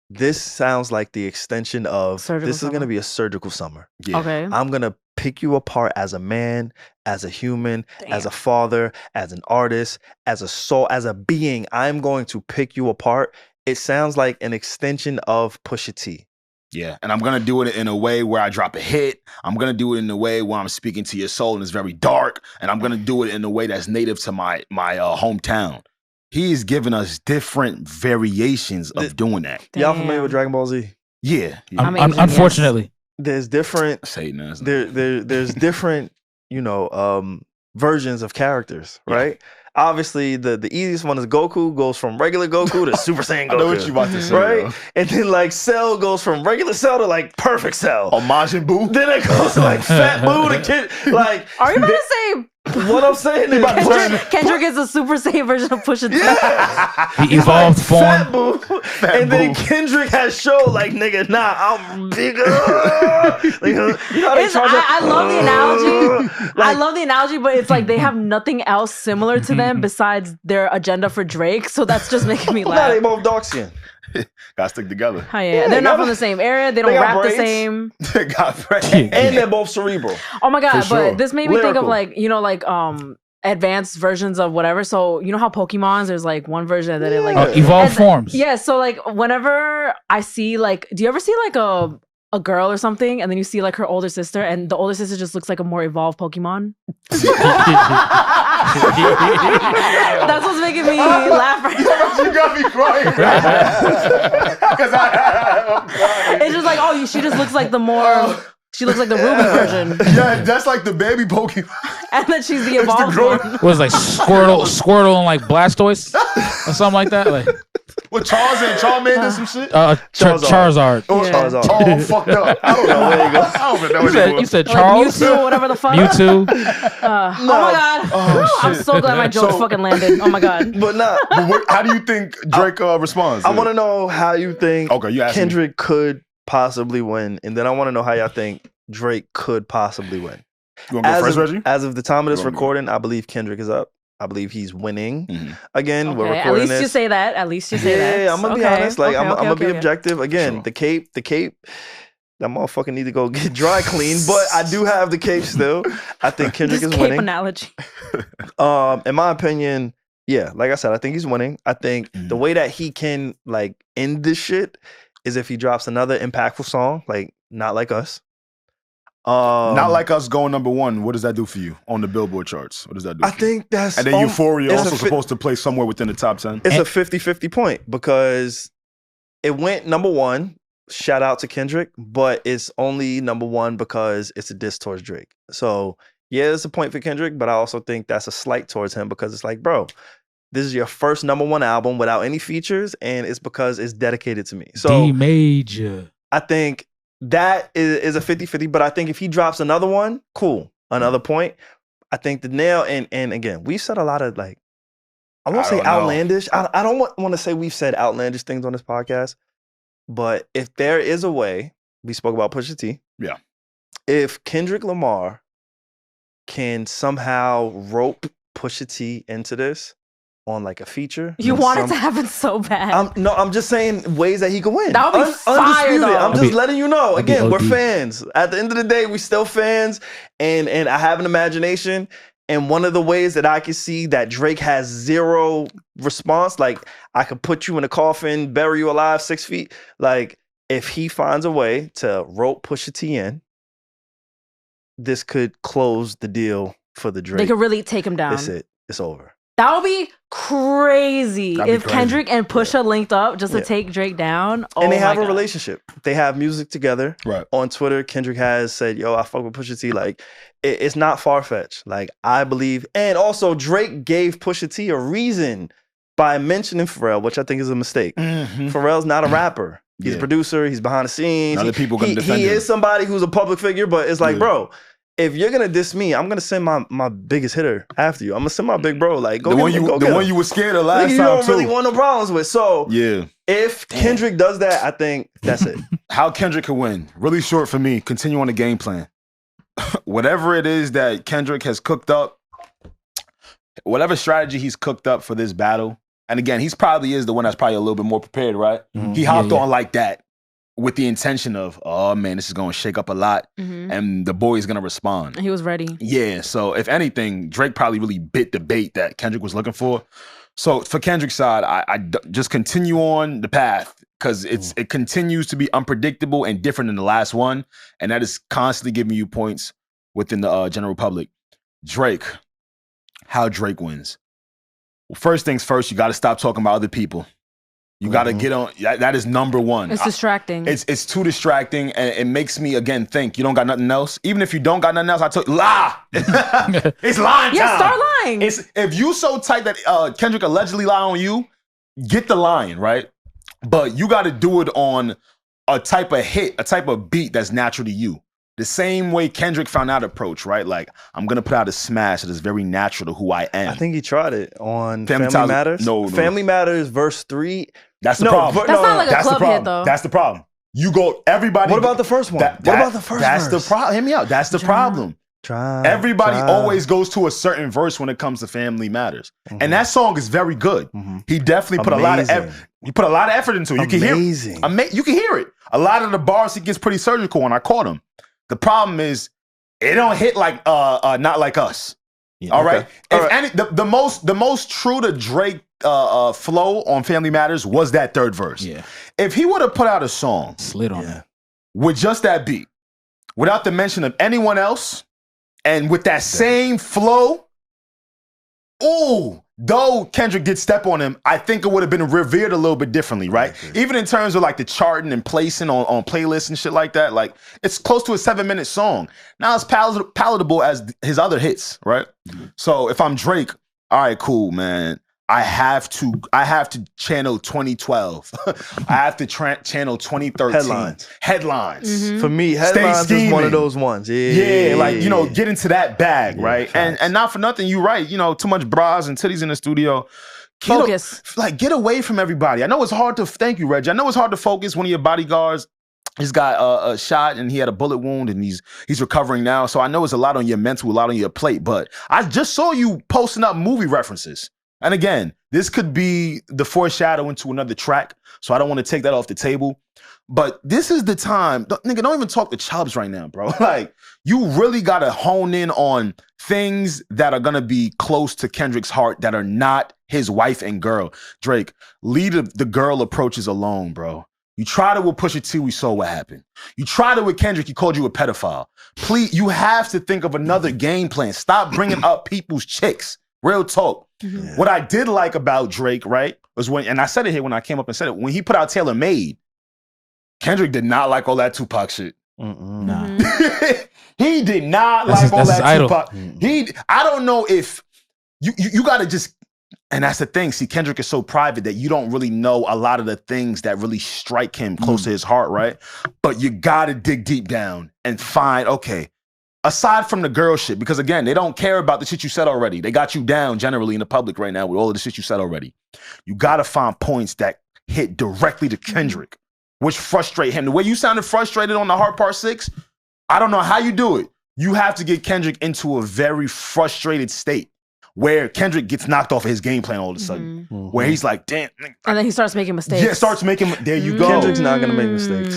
This sounds like the extension of this is going to be a surgical summer. Okay. I'm going to pick you apart as a man, as a human, as a father, as an artist, as a soul, as a being. I'm going to pick you apart. It sounds like an extension of Pusha T. Yeah, and I'm going to do it in a way where I drop a hit. I'm going to do it in a way where I'm speaking to your soul and it's very dark. And I'm going to do it in a way that's native to my hometown. He's given us different variations of doing that. Y'all familiar with Dragon Ball Z? Yeah. Unfortunately. There's different there's different, versions of characters, right? Obviously, the easiest one is Goku goes from regular Goku to Super Saiyan Goku. I know what you about to say, right? bro. And then like Cell goes from regular Cell to like perfect Cell. Or Majin Buu. Then it goes to like Fat Buu to Kid. Like, are you about to say? What I'm saying is Kendrick is a Super Saiyan version of Pusha T. He evolved form. Fat Buu. And then Kendrick has showed like, nigga, nah, I'm bigger. I love the analogy. I love the analogy, but it's like they have nothing else similar to them besides their agenda for Drake. So that's just making me laugh. Nah, they both dark skin. Gotta stick together. Oh, yeah. They're not from the same area. They don't rap the same. They got braids. And they're both cerebral. Oh my God. For sure. But this made me think of like, advanced versions of whatever. So you know how Pokemons, there's like one version that it like evolved forms. Yeah. So like whenever I see like, do you ever see like a girl or something, and then you see like her older sister, and the older sister just looks like a more evolved Pokemon? That's what's making me laugh right now. You got me crying. It's just like, she just looks like the more... She looks like the Ruby version. Yeah, that's like the baby Pokemon. And then she's the evolved one. Was like Squirtle and like Blastoise or something like that. Like with Charmander and some shit. Charizard. Charizard. Oh, fucked up. I don't know where you go. I don't even know you said Charles. Like Mewtwo, whatever the fuck. Mewtwo. Oh my God. I'm so glad my joke fucking landed. Oh my God. But how do you think Drake responds? I want to know how you think you Kendrick could possibly win, and then I want to know how y'all think Drake could possibly win. You want to go first, Reggie? As of the time of this recording, I believe Kendrick is up. I believe he's winning. Again, we're Okay, recording at least you say that. At least you say that. Yeah, I'm gonna be honest. Like, I'm gonna be okay. objective. Again, the cape, that motherfucker need to go get dry cleaned. But I do have the cape still. I think Kendrick is cape winning. Analogy. In my opinion, yeah, like I said, I think he's winning. I think the way that he can like end this shit is if he drops another impactful song, like Not Like Us. Not Like Us going number 1. What does that do for you on the Billboard charts? What does that do? I think that's and then Euphoria also supposed to play somewhere within the top 10. It's a 50-50 point because it went number 1. Shout out to Kendrick, but it's only number 1 because it's a diss towards Drake. So yeah, it's a point for Kendrick, but I also think that's a slight towards him because it's like, bro, this is your first number 1 album without any features, and it's because it's dedicated to me. So D major. I think that is a 50-50, but I think if he drops another one, cool. Another point. I think the nail, and again, we've said a lot of like, I won't say outlandish. I don't want to say we've said outlandish things on this podcast, but if there is a way, we spoke about Pusha T. Yeah. If Kendrick Lamar can somehow rope Pusha T into this on like a feature. You want it to happen so bad. I'm just saying ways that he could win. That would be fire, though. I'm just letting you know. Again, we're fans. At the end of the day, we still fans, and I have an imagination. And one of the ways that I can see that Drake has zero response, like I could put you in a coffin, bury you alive 6 feet. Like if he finds a way to rope Pusha T in, this could close the deal for the Drake. They could really take him down. That's it. It's over. That would be crazy if Kendrick and Pusha linked up just to take Drake down. Oh, and they have a relationship. They have music together. Right. On Twitter, Kendrick has said, yo, I fuck with Pusha T. Like, it's not far-fetched. Like, I believe. And also, Drake gave Pusha T a reason by mentioning Pharrell, which I think is a mistake. Pharrell's not a rapper. He's a producer. He's behind the scenes. Other people gonna defend him. He is somebody who's a public figure, but it's like, bro, if you're gonna diss me, I'm gonna send my biggest hitter after you. I'm gonna send my big bro. Like, go the get one him, you one you were scared of last time, you don't too. really want no problems with. So yeah, if Kendrick does that, I think that's it. How Kendrick could win? Really short for me. Continue on the game plan. Whatever it is that Kendrick has cooked up, whatever strategy he's cooked up for this battle, and again, he's probably is the one that's probably a little bit more prepared, right? He hopped on like that with the intention of, oh man, this is going to shake up a lot, and the boy is going to respond. He was ready. Yeah, so if anything, Drake probably really bit the bait that Kendrick was looking for. So for Kendrick's side, I just continue on the path because it continues to be unpredictable and different than the last one, and that is constantly giving you points within the general public. Drake, how Drake wins. Well, first things first, you got to stop talking about other people. You got to get on. That is number 1. It's distracting. It's too distracting, and it makes me again think you don't got nothing else. Even if you don't got nothing else, I told you lie. It's lying time. Yeah, start lying. If you so tight that Kendrick allegedly lie on you, get the lying right. But you got to do it on a type of hit, a type of beat that's natural to you. The same way Kendrick found that approach, right? Like, I'm going to put out a smash that is very natural to who I am. I think he tried it on Family Matters. No. Family Matters verse 3. That's the problem. That's not like a club hit, though. That's the problem. You go, everybody. What about the first one? What about the first That's verse? the problem. Hear me out. That's the problem. Everybody always goes to a certain verse when it comes to Family Matters. And that song is very good. He definitely put a lot of effort into it. You can hear it. You can hear it. A lot of the bars he gets pretty surgical, and I caught him. The problem is it don't hit like Not Like Us. Yeah, all right. The most true to Drake flow on Family Matters was that third verse. Yeah. If he would have put out a song slid on it with just that beat, without the mention of anyone else, and with that same flow, though Kendrick did step on him, I think it would have been revered a little bit differently, right? Even in terms of like the charting and placing on playlists and shit like that, like it's close to a 7-minute song. Now it's palatable as his other hits, right? So if I'm Drake, all right, cool, man. I have to channel 2012. I have to channel 2013. Headlines. For me, headlines is one of those ones. Yeah, like, get into that bag, right? And not for nothing, you're right. Too much bras and titties in the studio. Focus. Get away from everybody. I know it's hard to, thank you, Regi. I know it's hard to focus. One of your bodyguards He's got a shot and he had a bullet wound and he's recovering now. So I know it's a lot on your mental, a lot on your plate, but I just saw you posting up movie references. And again, this could be the foreshadowing to another track. So I don't want to take that off the table. But this is the time. Nigga, don't even talk to Chubbs right now, bro. Like, you really got to hone in on things that are going to be close to Kendrick's heart that are not his wife and girl. Drake, lead the girl approaches alone, bro. You tried it with Pusha T, we saw what happened. You tried it with Kendrick, he called you a pedophile. Please, you have to think of another game plan. Stop bringing up people's chicks. Real talk. Mm-hmm. What I did like about Drake, right, was when, and I said it here when I came up and said it, when he put out Tailor Made, Kendrick did not like all that Tupac shit. Nah. He did not like all that Tupac. I don't know if you got to just. And that's the thing. See, Kendrick is so private that you don't really know a lot of the things that really strike him close to his heart, right? But you got to dig deep down and find, okay, aside from the girl shit, because again, they don't care about the shit you said already. They got you down generally in the public right now with all of the shit you said already. You got to find points that hit directly to Kendrick, which frustrate him. The way you sounded frustrated on the Heart Part 6, I don't know how you do it. You have to get Kendrick into a very frustrated state, where Kendrick gets knocked off of his game plan all of a sudden. Mm-hmm. Where he's like, damn. And then he starts making mistakes. Yeah, starts making, there you go. Kendrick's not going to make mistakes.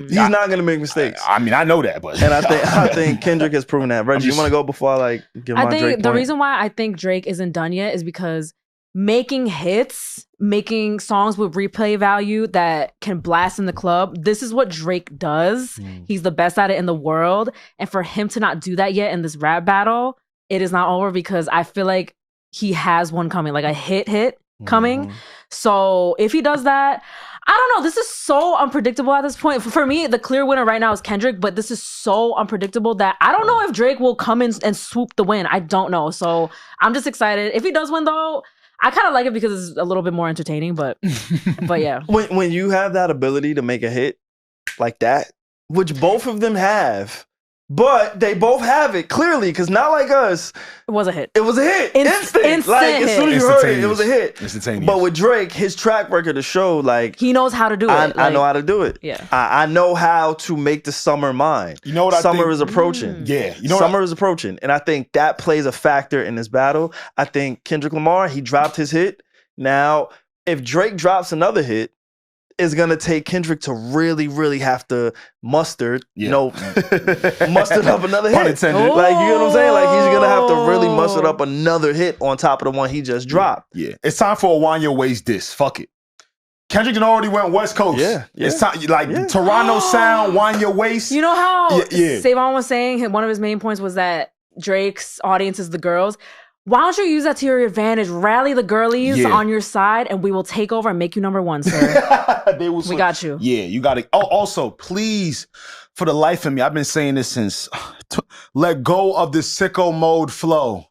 He's not going to make mistakes. I mean, I know that, but. And I think Kendrick has proven that. Reggie, you want to go before I give my Drake point? The reason why I think Drake isn't done yet is because making hits, making songs with replay value that can blast in the club, this is what Drake does. He's the best at it in the world. And for him to not do that yet in this rap battle, it is not over because I feel like he has one coming, like a hit coming. So if he does that, I don't know. This is so unpredictable at this point. For me, the clear winner right now is Kendrick, but this is so unpredictable that I don't know if Drake will come in and swoop the win. I don't know. So I'm just excited. If he does win though, I kind of like it because it's a little bit more entertaining, but yeah. When you have that ability to make a hit like that, which both of them have, but they both have it clearly, because Not Like Us, it was a hit. It was a hit. Instant. Like, as soon as you heard it, it was a hit. Instantaneous. But with Drake, his track record to show, like, he knows how to do it. I know how to do it. Yeah. I know how to make the summer mine. You know what I think? Summer is approaching. Yeah. You know summer is approaching. And I think that plays a factor in this battle. I think Kendrick Lamar, he dropped his hit. Now, if Drake drops another hit, is gonna take Kendrick to really, really have to muster up another hit. Like, you know what I'm saying? Like, he's gonna have to really muster up another hit on top of the one he just dropped. Yeah. It's time for a Wind Your Waist diss. Fuck it. Kendrick already went West Coast. Yeah. It's time, Toronto sound, Wind Your Waist. You know how SaVon was saying one of his main points was that Drake's audience is the girls. Why don't you use that to your advantage? Rally the girlies on your side, and we will take over and make you number one, sir. We got you. Yeah, you got it. Oh, also, please, for the life of me, I've been saying this since. Let go of the sicko mode flow.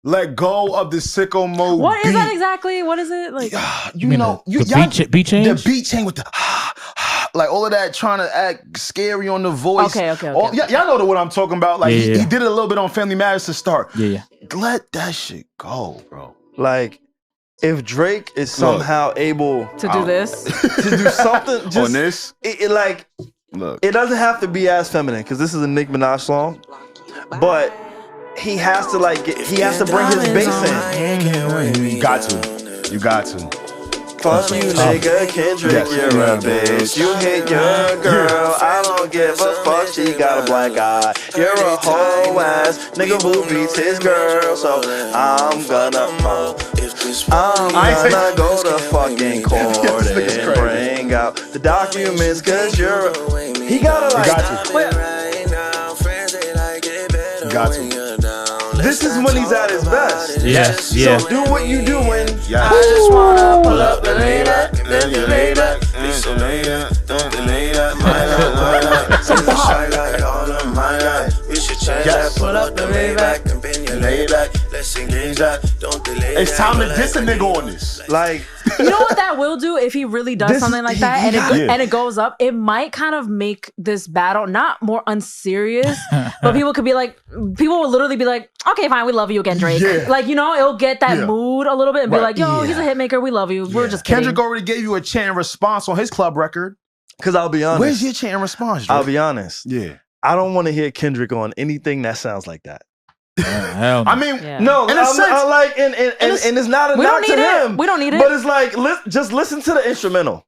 Let go of the sicko mode. What is that exactly? What is it like? The beat change. The beat change with the like all of that, trying to act scary on the voice. Okay. Y'all know what I'm talking about. Like he did it a little bit on Family Matters to start. Yeah. Let that shit go, bro. Like, if Drake is somehow able to do this, to do something just, on this, it doesn't have to be as feminine, because this is a Nicki Minaj song, but he has to he has to bring his bass in. You got to. Fuck you, nigga, Kendrick, you're a bitch. You hit your girl, I don't give a fuck, she got a black eye. You're a whole ass nigga who beats his girl, so I'm gonna go to fucking court and bring out the documents, cause you're he gotta You got to. This is when he's at his best. Yeah. So do what you doing. I just wanna pull up and lay back, and then you lay back. Be so lay back, don't delay that. My life. So shy like all of my life. We should change that. Pull up the lay back, and then you lay back. Let's engage that. Don't delay that. It's time to diss a nigga on this. Like, you know what that will do if he really does something like that, and it goes up. It might kind of make this battle not more unserious, but people will literally be like, "Okay, fine, we love you again, Drake." Yeah. Like, you know, it'll get that mood a little bit and be like, "Yo, he's a hit maker. We love you. We're just kidding." Kendrick already gave you a chant response on his club record. Because I'll be honest. Where's your chant and response, Drake? I'll be honest. Yeah. I don't want to hear Kendrick on anything that sounds like that. Hell no. I mean, no, in a sense, I like, and it's not a we knock don't need to it. him. We don't need it. But it's like, just listen to the instrumental.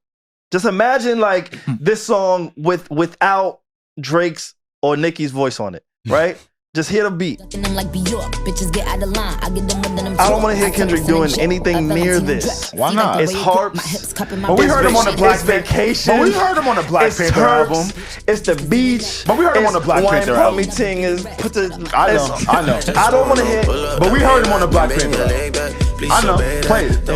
Just imagine like this song without Drake's or Nicki's voice on it, right? Just hear the beat. I don't want to hear Kendrick doing anything near this. Why not? It's harps. But we heard him on the Black Panther. Vacation. But we heard him on the Black Panther album. It's the beach. But we heard him on the Black Panther album. Ting is put the. I know. I don't want to hear. But we heard him on the Black Panther album. I know. Play it.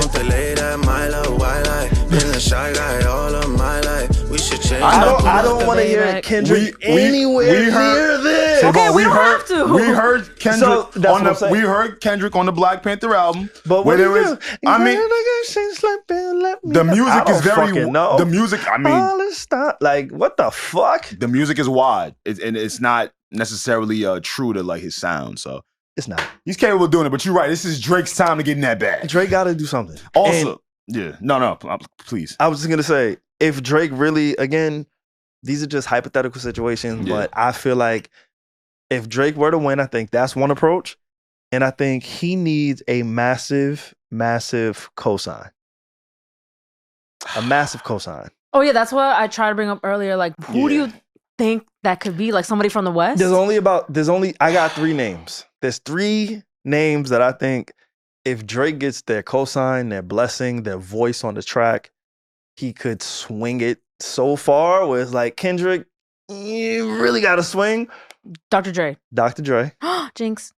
I don't want to hear Kendrick anywhere near this. Okay, we don't have to. We heard Kendrick we heard Kendrick on the Black Panther album. But where there was, I mean, the music is very. The music, I mean, like what the fuck? The music is wide, and it's not necessarily true to like his sound. So it's not. He's capable of doing it, but you're right. This is Drake's time to get in that bag. Drake got to do something. Also, no, please. I was just gonna say, if Drake really, again, these are just hypothetical situations, but I feel like if Drake were to win, I think that's one approach, and I think he needs a massive cosign. A massive cosign. Oh yeah, that's what I tried to bring up earlier. Like, who do you think that could be? Like somebody from the West? I got 3 names. There's 3 names that I think if Drake gets their cosign, their blessing, their voice on the track, he could swing it so far where it's like, Kendrick, you really got to swing. Dr. Dre. Jinx.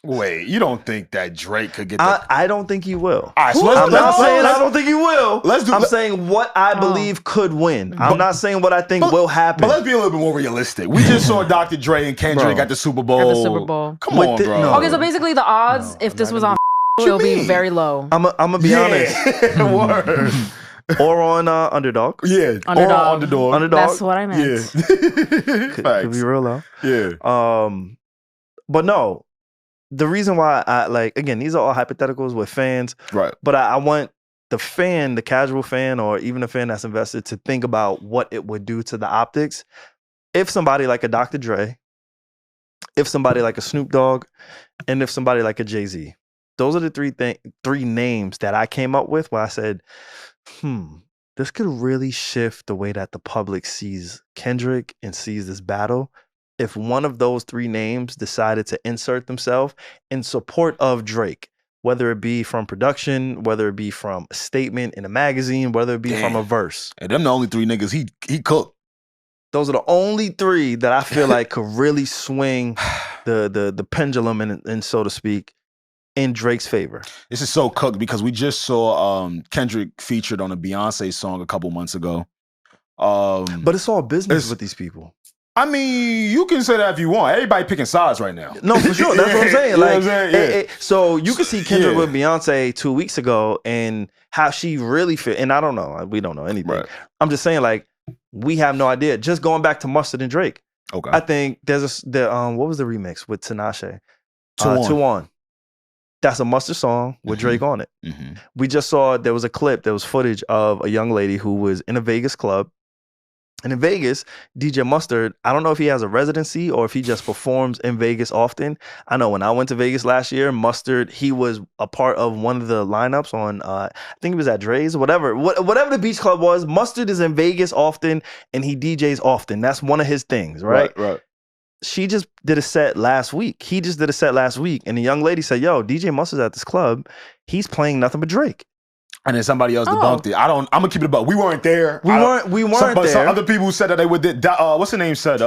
Wait, you don't think that Drake could get that? I don't think he will. All right, so I'm not saying I don't think he will. I'm saying what I believe could win. I'm not saying what I think will happen. But let's be a little bit more realistic. We just saw Dr. Dre and Kendrick at the Super Bowl. Come on, bro. No. Okay, so basically the odds, if this was on it'll be very low. I'm going to be honest. Word. Or on Underdog. Yeah. Underdog. Or Underdog. That's what I meant. Yeah. could be real low. Yeah. But no, the reason why I like, again, these are all hypotheticals with fans. Right. But I want the fan, the casual fan, or even a fan that's invested to think about what it would do to the optics. If somebody like a Dr. Dre, if somebody like a Snoop Dogg, and if somebody like a Jay-Z. Those are the 3 names that I came up with where I said, this could really shift the way that the public sees Kendrick and sees this battle. If one of those 3 names decided to insert themselves in support of Drake, whether it be from production, whether it be from a statement in a magazine, whether it be from a verse. And them the only 3 niggas he cooked. Those are the only 3 that I feel like could really swing the pendulum, and so to speak, in Drake's favor. This is so cooked because we just saw Kendrick featured on a Beyonce song a couple months ago. But it's all business with these people. I mean, you can say that if you want. Everybody picking sides right now. No, for sure. That's what I'm saying. Like, so you could see Kendrick Yeah. with Beyonce 2 weeks ago and how she really fit. And I don't know. We don't know anything. Right. I'm just saying, like, we have no idea. Just going back to Mustard and Drake. Okay. I think there's what was the remix with Tinashe? 2 On. That's a Mustard song with Drake on it. Mm-hmm. We just saw there was a clip, there was footage of a young lady who was in a Vegas club. And in Vegas, DJ Mustard, I don't know if he has a residency or if he just performs in Vegas often. I know when I went to Vegas last year, Mustard, he was a part of one of the lineups on, I think it was at Dre's, whatever the beach club was. Mustard is in Vegas often and he DJs often. That's one of his things, right? Right. She just did a set last week. He just did a set last week. And the young lady said, yo, DJ Mustard's at this club. He's playing nothing but Drake. And then somebody else debunked it. I'm gonna keep it about. We weren't there. We weren't there. Some other people said that they would. What's the name said?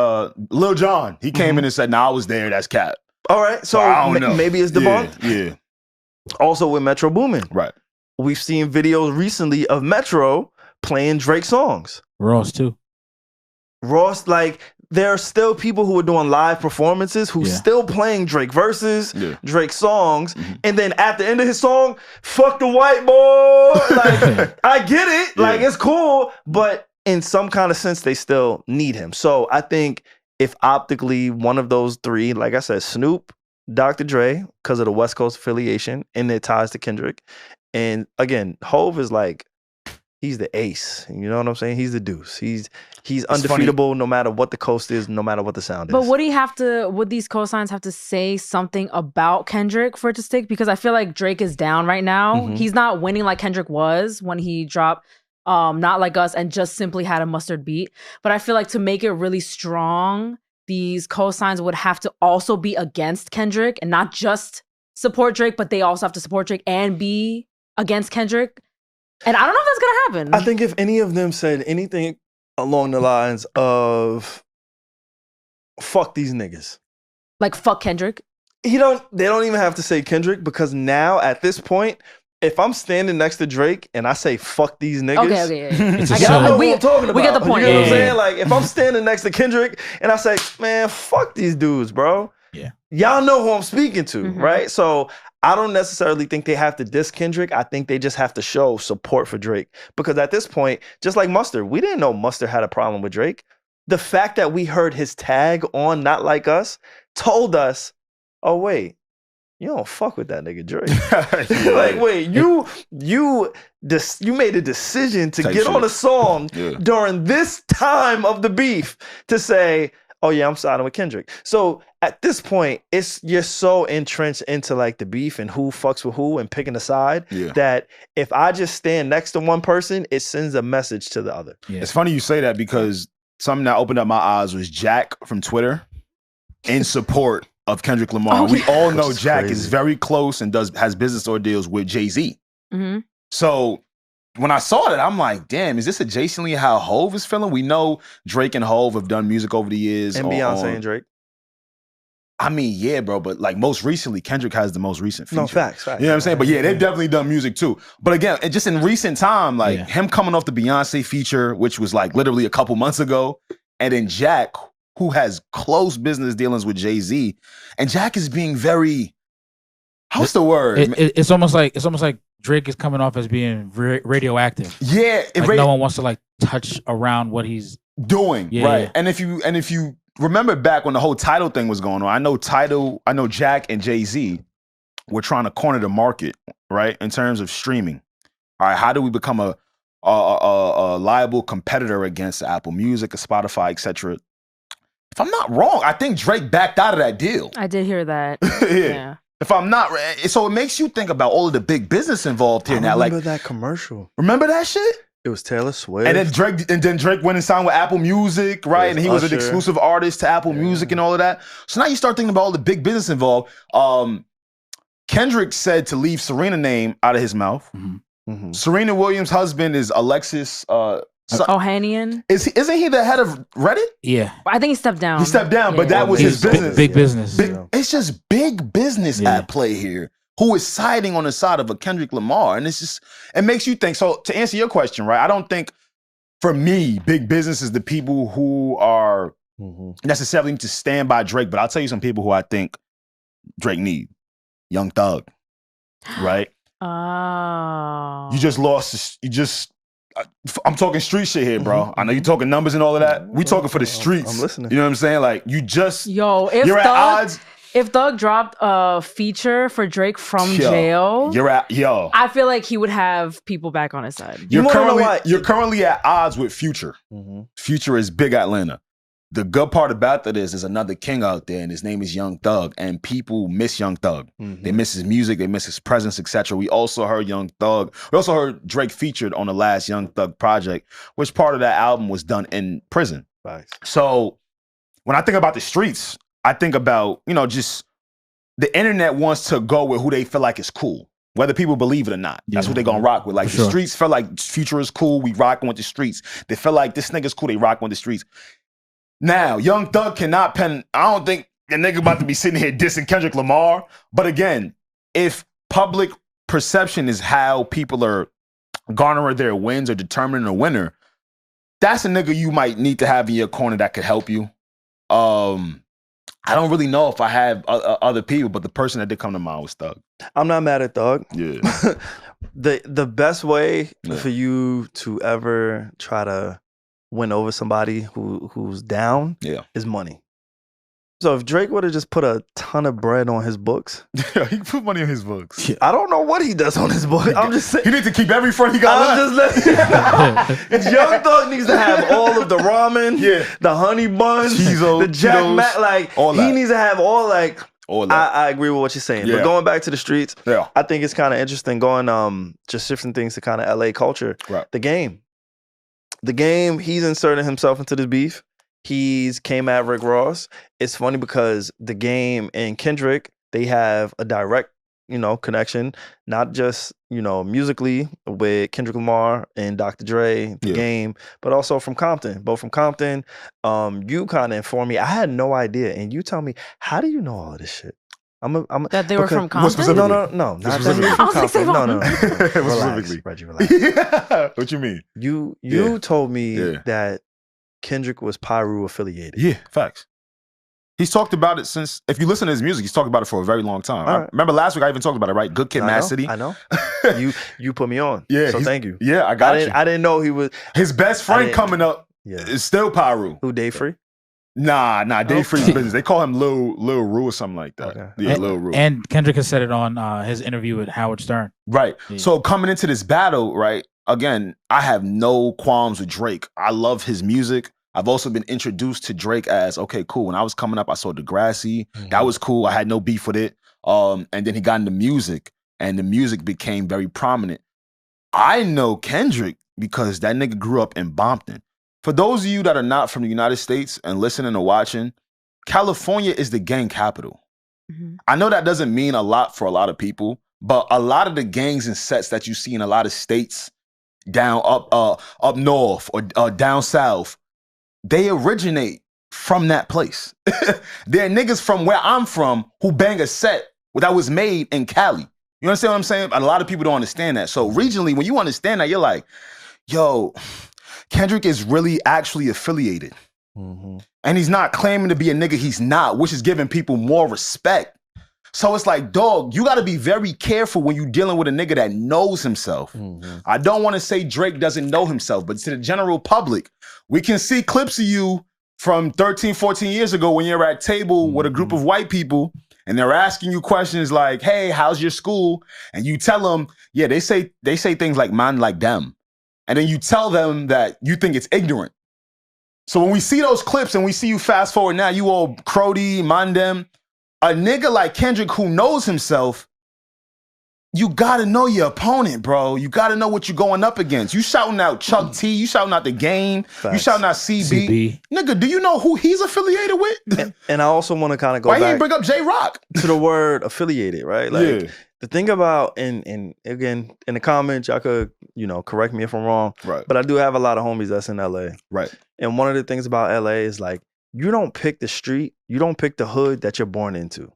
Lil Jon. He came in and said, "Nah, I was there. That's cap." All right, so I don't know. Maybe it's debunked. Yeah. Also with Metro Boomin. Right. We've seen videos recently of Metro playing Drake songs. Ross too. Like, there are still people who are doing live performances who still playing Drake verses, Drake songs, and then at the end of his song, fuck the white boy. Like, I get it. Like, it's cool, but in some kind of sense, they still need him. So I think if optically one of those 3, like I said, Snoop, Dr. Dre, because of the West Coast affiliation and their ties to Kendrick, and again, Hove is like, he's the ace. You know what I'm saying? He's the deuce. He's undefeatable no matter what the coast is, no matter what the sound is. But would these cosigns have to say something about Kendrick for it to stick? Because I feel like Drake is down right now. He's not winning like Kendrick was when he dropped Not Like Us and just simply had a mustard beat. But I feel like to make it really strong, these cosigns would have to also be against Kendrick and not just support Drake, but they also have to support Drake and be against Kendrick. And I don't know if that's gonna happen. I think if any of them said anything along the lines of fuck these niggas. Like fuck Kendrick. They don't even have to say Kendrick, because now at this point, if I'm standing next to Drake and I say fuck these niggas, okay. y'all know what I'm talking about. We get the point. You know what I'm saying? Like if I'm standing next to Kendrick and I say, man, fuck these dudes, bro. Yeah. Y'all know who I'm speaking to, right? So I don't necessarily think they have to diss Kendrick. I think they just have to show support for Drake. Because at this point, just like Mustard, we didn't know Mustard had a problem with Drake. The fact that we heard his tag on Not Like Us told us, oh, wait, you don't fuck with that nigga Drake. Like, wait, you made a decision to get on a song during this time of the beef to say, oh yeah, I'm siding with Kendrick. So at this point, you're so entrenched into like the beef and who fucks with who and picking a side that if I just stand next to one person, it sends a message to the other. Yeah. It's funny you say that, because something that opened up my eyes was Jack from Twitter in support of Kendrick Lamar. We all know Jack is very close and has business deals with Jay-Z. So when I saw that, I'm like, damn, is this adjacently how Hove is feeling? We know Drake and Hove have done music over the years. And Beyonce and Drake. I mean, yeah, bro, but like most recently, Kendrick has the most recent feature. No, facts. You know what I'm saying? But yeah, they've definitely done music too. But again, just in recent time, like him coming off the Beyonce feature, which was like literally a couple months ago, and then Jack, who has close business dealings with Jay-Z, and Jack is being very, what's the word? It's almost like Drake is coming off as being radioactive. Yeah, like no one wants to like touch around what he's doing. Right. And if you remember back when the whole Tidal thing was going on, I know Jack and Jay-Z were trying to corner the market, right? In terms of streaming. All right, how do we become a liable competitor against Apple Music, or Spotify, etc.? If I'm not wrong, I think Drake backed out of that deal. I did hear that. Yeah. If I'm not, so it makes you think about all of the big business involved here now. Remember that commercial? Remember that shit? It was Taylor Swift. And then Drake went and signed with Apple Music, right? And he was an exclusive artist to Apple Music and all of that. So now you start thinking about all the big business involved. Kendrick said to leave Serena name out of his mouth. Serena Williams' husband is Alexis Ohanian. Isn't he the head of Reddit? Yeah. I think he stepped down. He stepped down, but that was his business. Big business. It's just big business at play here. Who is siding on the side of a Kendrick Lamar? And it makes you think. So to answer your question, right? I don't think, for me, big business is the people who are necessarily need to stand by Drake. But I'll tell you some people who I think Drake need. Young Thug, right? Oh. You just lost. I'm talking street shit here, bro. I know you're talking numbers and all of that. We talking for the streets. I'm listening. You know what I'm saying? Like, you just... you're at odds. If Thug dropped a feature for Drake from jail, I feel like he would have people back on his side. You're currently at odds with Future. Future is big Atlanta. The good part about that is there's another king out there, and his name is Young Thug, and people miss Young Thug. They miss his music, they miss his presence, etc. We also heard Young Thug. We also heard Drake featured on the last Young Thug project, which part of that album was done in prison. Right. So when I think about the streets, I think about, just the internet wants to go with who they feel like is cool, whether people believe it or not. That's what they're going to rock with. Like, the streets feel like Future is cool, we rocking with the streets. They feel like this nigga's cool, they rocking with the streets. Now, Young Thug cannot pen. I don't think the nigga about to be sitting here dissing Kendrick Lamar. But again, if public perception is how people are garnering their wins or determining a winner, that's a nigga you might need to have in your corner that could help you. I don't really know if I have other people, but the person that did come to mind was Thug. I'm not mad at Thug. Yeah. The best way for you to ever try to win over somebody who's down is money. So if Drake would have just put a ton of bread on his books, Yeah, he put money on his books. I don't know what he does on his book. I'm just saying. He needs to keep every friend he got. I'm just letting Young Thug needs to have all of the ramen, the honey buns, the Jack Mac, like he needs to have all like. I agree with what you're saying. But going back to the streets, I think it's kind of interesting going just shifting things to kind of LA culture. Right. The game, he's inserting himself into this beef. He's came at Rick Ross. It's funny because the game and Kendrick, they have a direct, connection, not just, musically with Kendrick Lamar and Dr. Dre, the game, but also from Compton. Both from Compton. You kind of informed me. I had no idea. And you tell me, how do you know all of this shit? That they were from Compton? No. Not that they were from Compton. No. Relax, Reggie, relax. What you mean? You told me that Kendrick was Pyru affiliated. Yeah, facts. He's talked about it since, if you listen to his music, he's talked about it for a very long time. Right. Remember last week I even talked about it, right? Good Kid, Mad City. I know. You put me on. Yeah. So thank you. Yeah, I got you. I didn't know he was. His best friend coming up is still Pyru. Who, Day Free? Nah, Day Free's business. They call him Lil Rue or something like that. Okay. Yeah, Lil Rue. And Kendrick has said it on his interview with Howard Stern. Right. Yeah. So coming into this battle, right, again, I have no qualms with Drake. I love his music. I've also been introduced to Drake as, okay, cool. When I was coming up, I saw Degrassi. That was cool. I had no beef with it. And then he got into music, and the music became very prominent. I know Kendrick because that nigga grew up in Bompton. For those of you that are not from the United States and listening or watching, California is the gang capital. I know that doesn't mean a lot for a lot of people, but a lot of the gangs and sets that you see in a lot of states down up north or down south, they originate from that place. There are niggas from where I'm from who bang a set that was made in Cali. You understand what I'm saying? A lot of people don't understand that. So regionally, when you understand that, you're like, yo, Kendrick is really actually affiliated. And he's not claiming to be a nigga he's not, which is giving people more respect. So it's like, dog, you gotta be very careful when you're dealing with a nigga that knows himself. I don't wanna say Drake doesn't know himself, but to the general public, we can see clips of you from 13, 14 years ago when you're at table with a group of white people and they're asking you questions like, hey, how's your school? And you tell them, yeah, they say things like man like them. And then you tell them that you think it's ignorant. So when we see those clips and we see you fast forward now, you all Crody, man them, a nigga like Kendrick who knows himself, you gotta know your opponent, bro. You gotta know what you're going up against. You shouting out Chuck T, you shouting out The Game, you shouting out CB. Nigga, do you know who he's affiliated with? And I also want to kind of go back. Why he bring up J-Rock? To the word affiliated, right? Like the thing about, and again, in the comments, y'all could, correct me if I'm wrong. Right. But I do have a lot of homies that's in LA. Right. And one of the things about LA is like, you don't pick the street, you don't pick the hood that you're born into.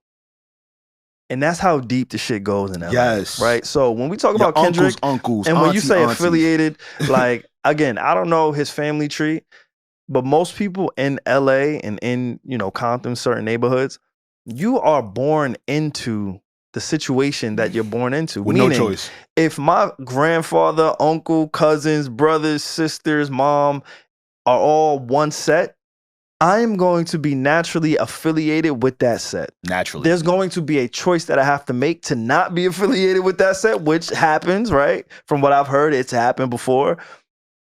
And that's how deep the shit goes in LA. Yes. Right? So when we talk about Kendrick, uncles, and when you say aunties. affiliated, like, again, I don't know his family tree, but most people in LA and in, Compton, certain neighborhoods, you are born into the situation that you're born into. With Meaning, no choice. If my grandfather, uncle, cousins, brothers, sisters, mom are all one set, I'm going to be naturally affiliated with that set. Naturally. There's going to be a choice that I have to make to not be affiliated with that set, which happens, right? From what I've heard, it's happened before.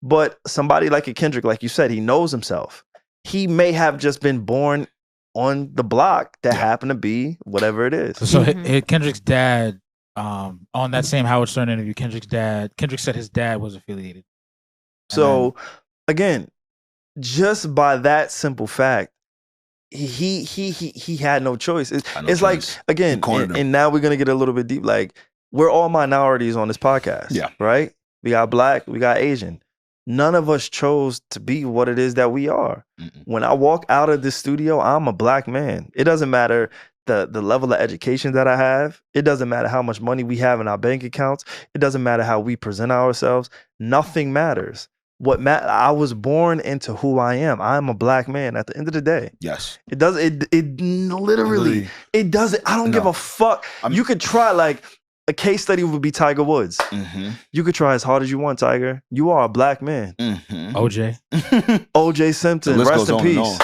But somebody like a Kendrick, like you said, he knows himself. He may have just been born on the block that happened to be whatever it is. So Kendrick's dad, on that same Howard Stern interview, Kendrick said his dad was affiliated. So again, just by that simple fact, he had no choice. It's like, again, and now we're gonna get a little bit deep. Like, we're all minorities on this podcast. Yeah. Right? We got Black, we got Asian. None of us chose to be what it is that we are. When I walk out of this studio, I'm a Black man. It doesn't matter the level of education that I have. It doesn't matter how much money we have in our bank accounts. It doesn't matter how we present ourselves. Nothing matters. I was born into who I am. I'm a Black man at the end of the day. Yes. It does it literally it doesn't. I don't give a fuck. You could try, like, a case study would be Tiger Woods. You could try as hard as you want, Tiger. You are a Black man. OJ OJ Simpson, rest in peace.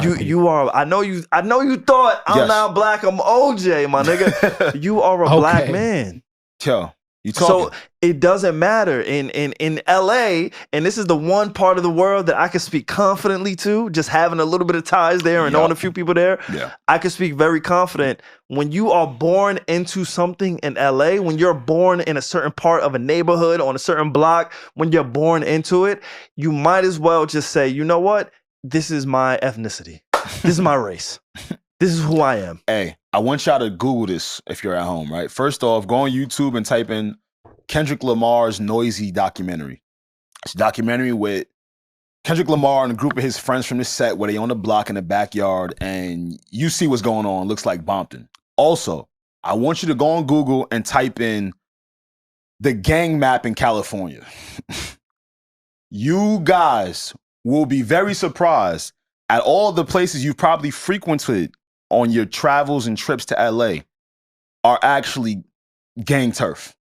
You are. I know you thought I'm not black. I'm OJ, my nigga. You are a black man. Yo, you talking. So it doesn't matter in LA, and this is the one part of the world that I can speak confidently to. Just having a little bit of ties there and knowing a few people there, I can speak very confident. When you are born into something in LA, when you're born in a certain part of a neighborhood on a certain block, when you're born into it, you might as well just say, you know what? This is my ethnicity. This is my race. This is who I am. Hey, I want y'all to Google this if you're at home, right? First off, go on YouTube and type in Kendrick Lamar's Noisy documentary. It's a documentary with Kendrick Lamar and a group of his friends from the set where they on the block in the backyard, and you see what's going on. It looks like Bompton. Also, I want you to go on Google and type in the gang map in California. You guys will be very surprised at all the places you've probably frequented on your travels and trips to LA are actually gang turf.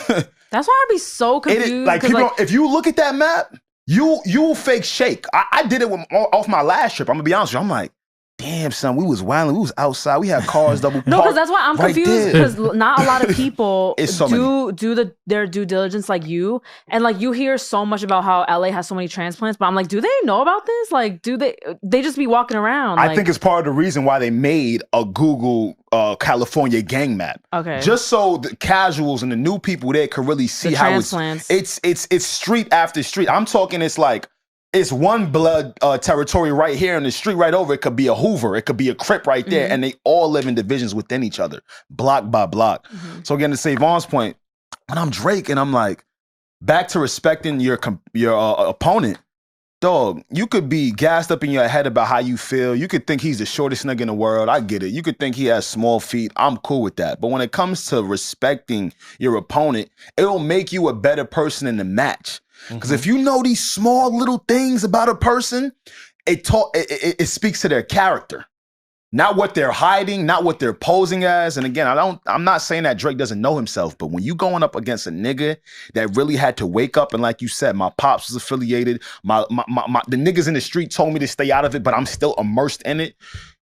That's why I'd be so confused. If you look at that map, you fake shake. I did it off my last trip. I'm gonna be honest with you. I'm like, damn, son, we was wilding. We was outside. We had cars double parked. No, because that's why I'm confused. Because not a lot of people do their due diligence like you. And like you hear so much about how LA has so many transplants, but I'm like, do they know about this? Like, do they just be walking around? I think it's part of the reason why they made a Google California gang map. Okay. Just so the casuals and the new people there could really see how it's street after street. I'm talking, it's one blood territory right here in the street right over. It could be a Hoover. It could be a Crip right there. And they all live in divisions within each other, block by block. So again, to SaVon's point, when I'm Drake and I'm like, back to respecting your opponent, dog, you could be gassed up in your head about how you feel. You could think he's the shortest nigga in the world. I get it. You could think he has small feet. I'm cool with that. But when it comes to respecting your opponent, it'll make you a better person in the match. Because if you know these small little things about a person, it speaks to their character. Not what they're hiding, not what they're posing as. And again, I'm not saying that Drake doesn't know himself, but when you going up against a nigga that really had to wake up, and like you said, my pops was affiliated, the niggas in the street told me to stay out of it, but I'm still immersed in it.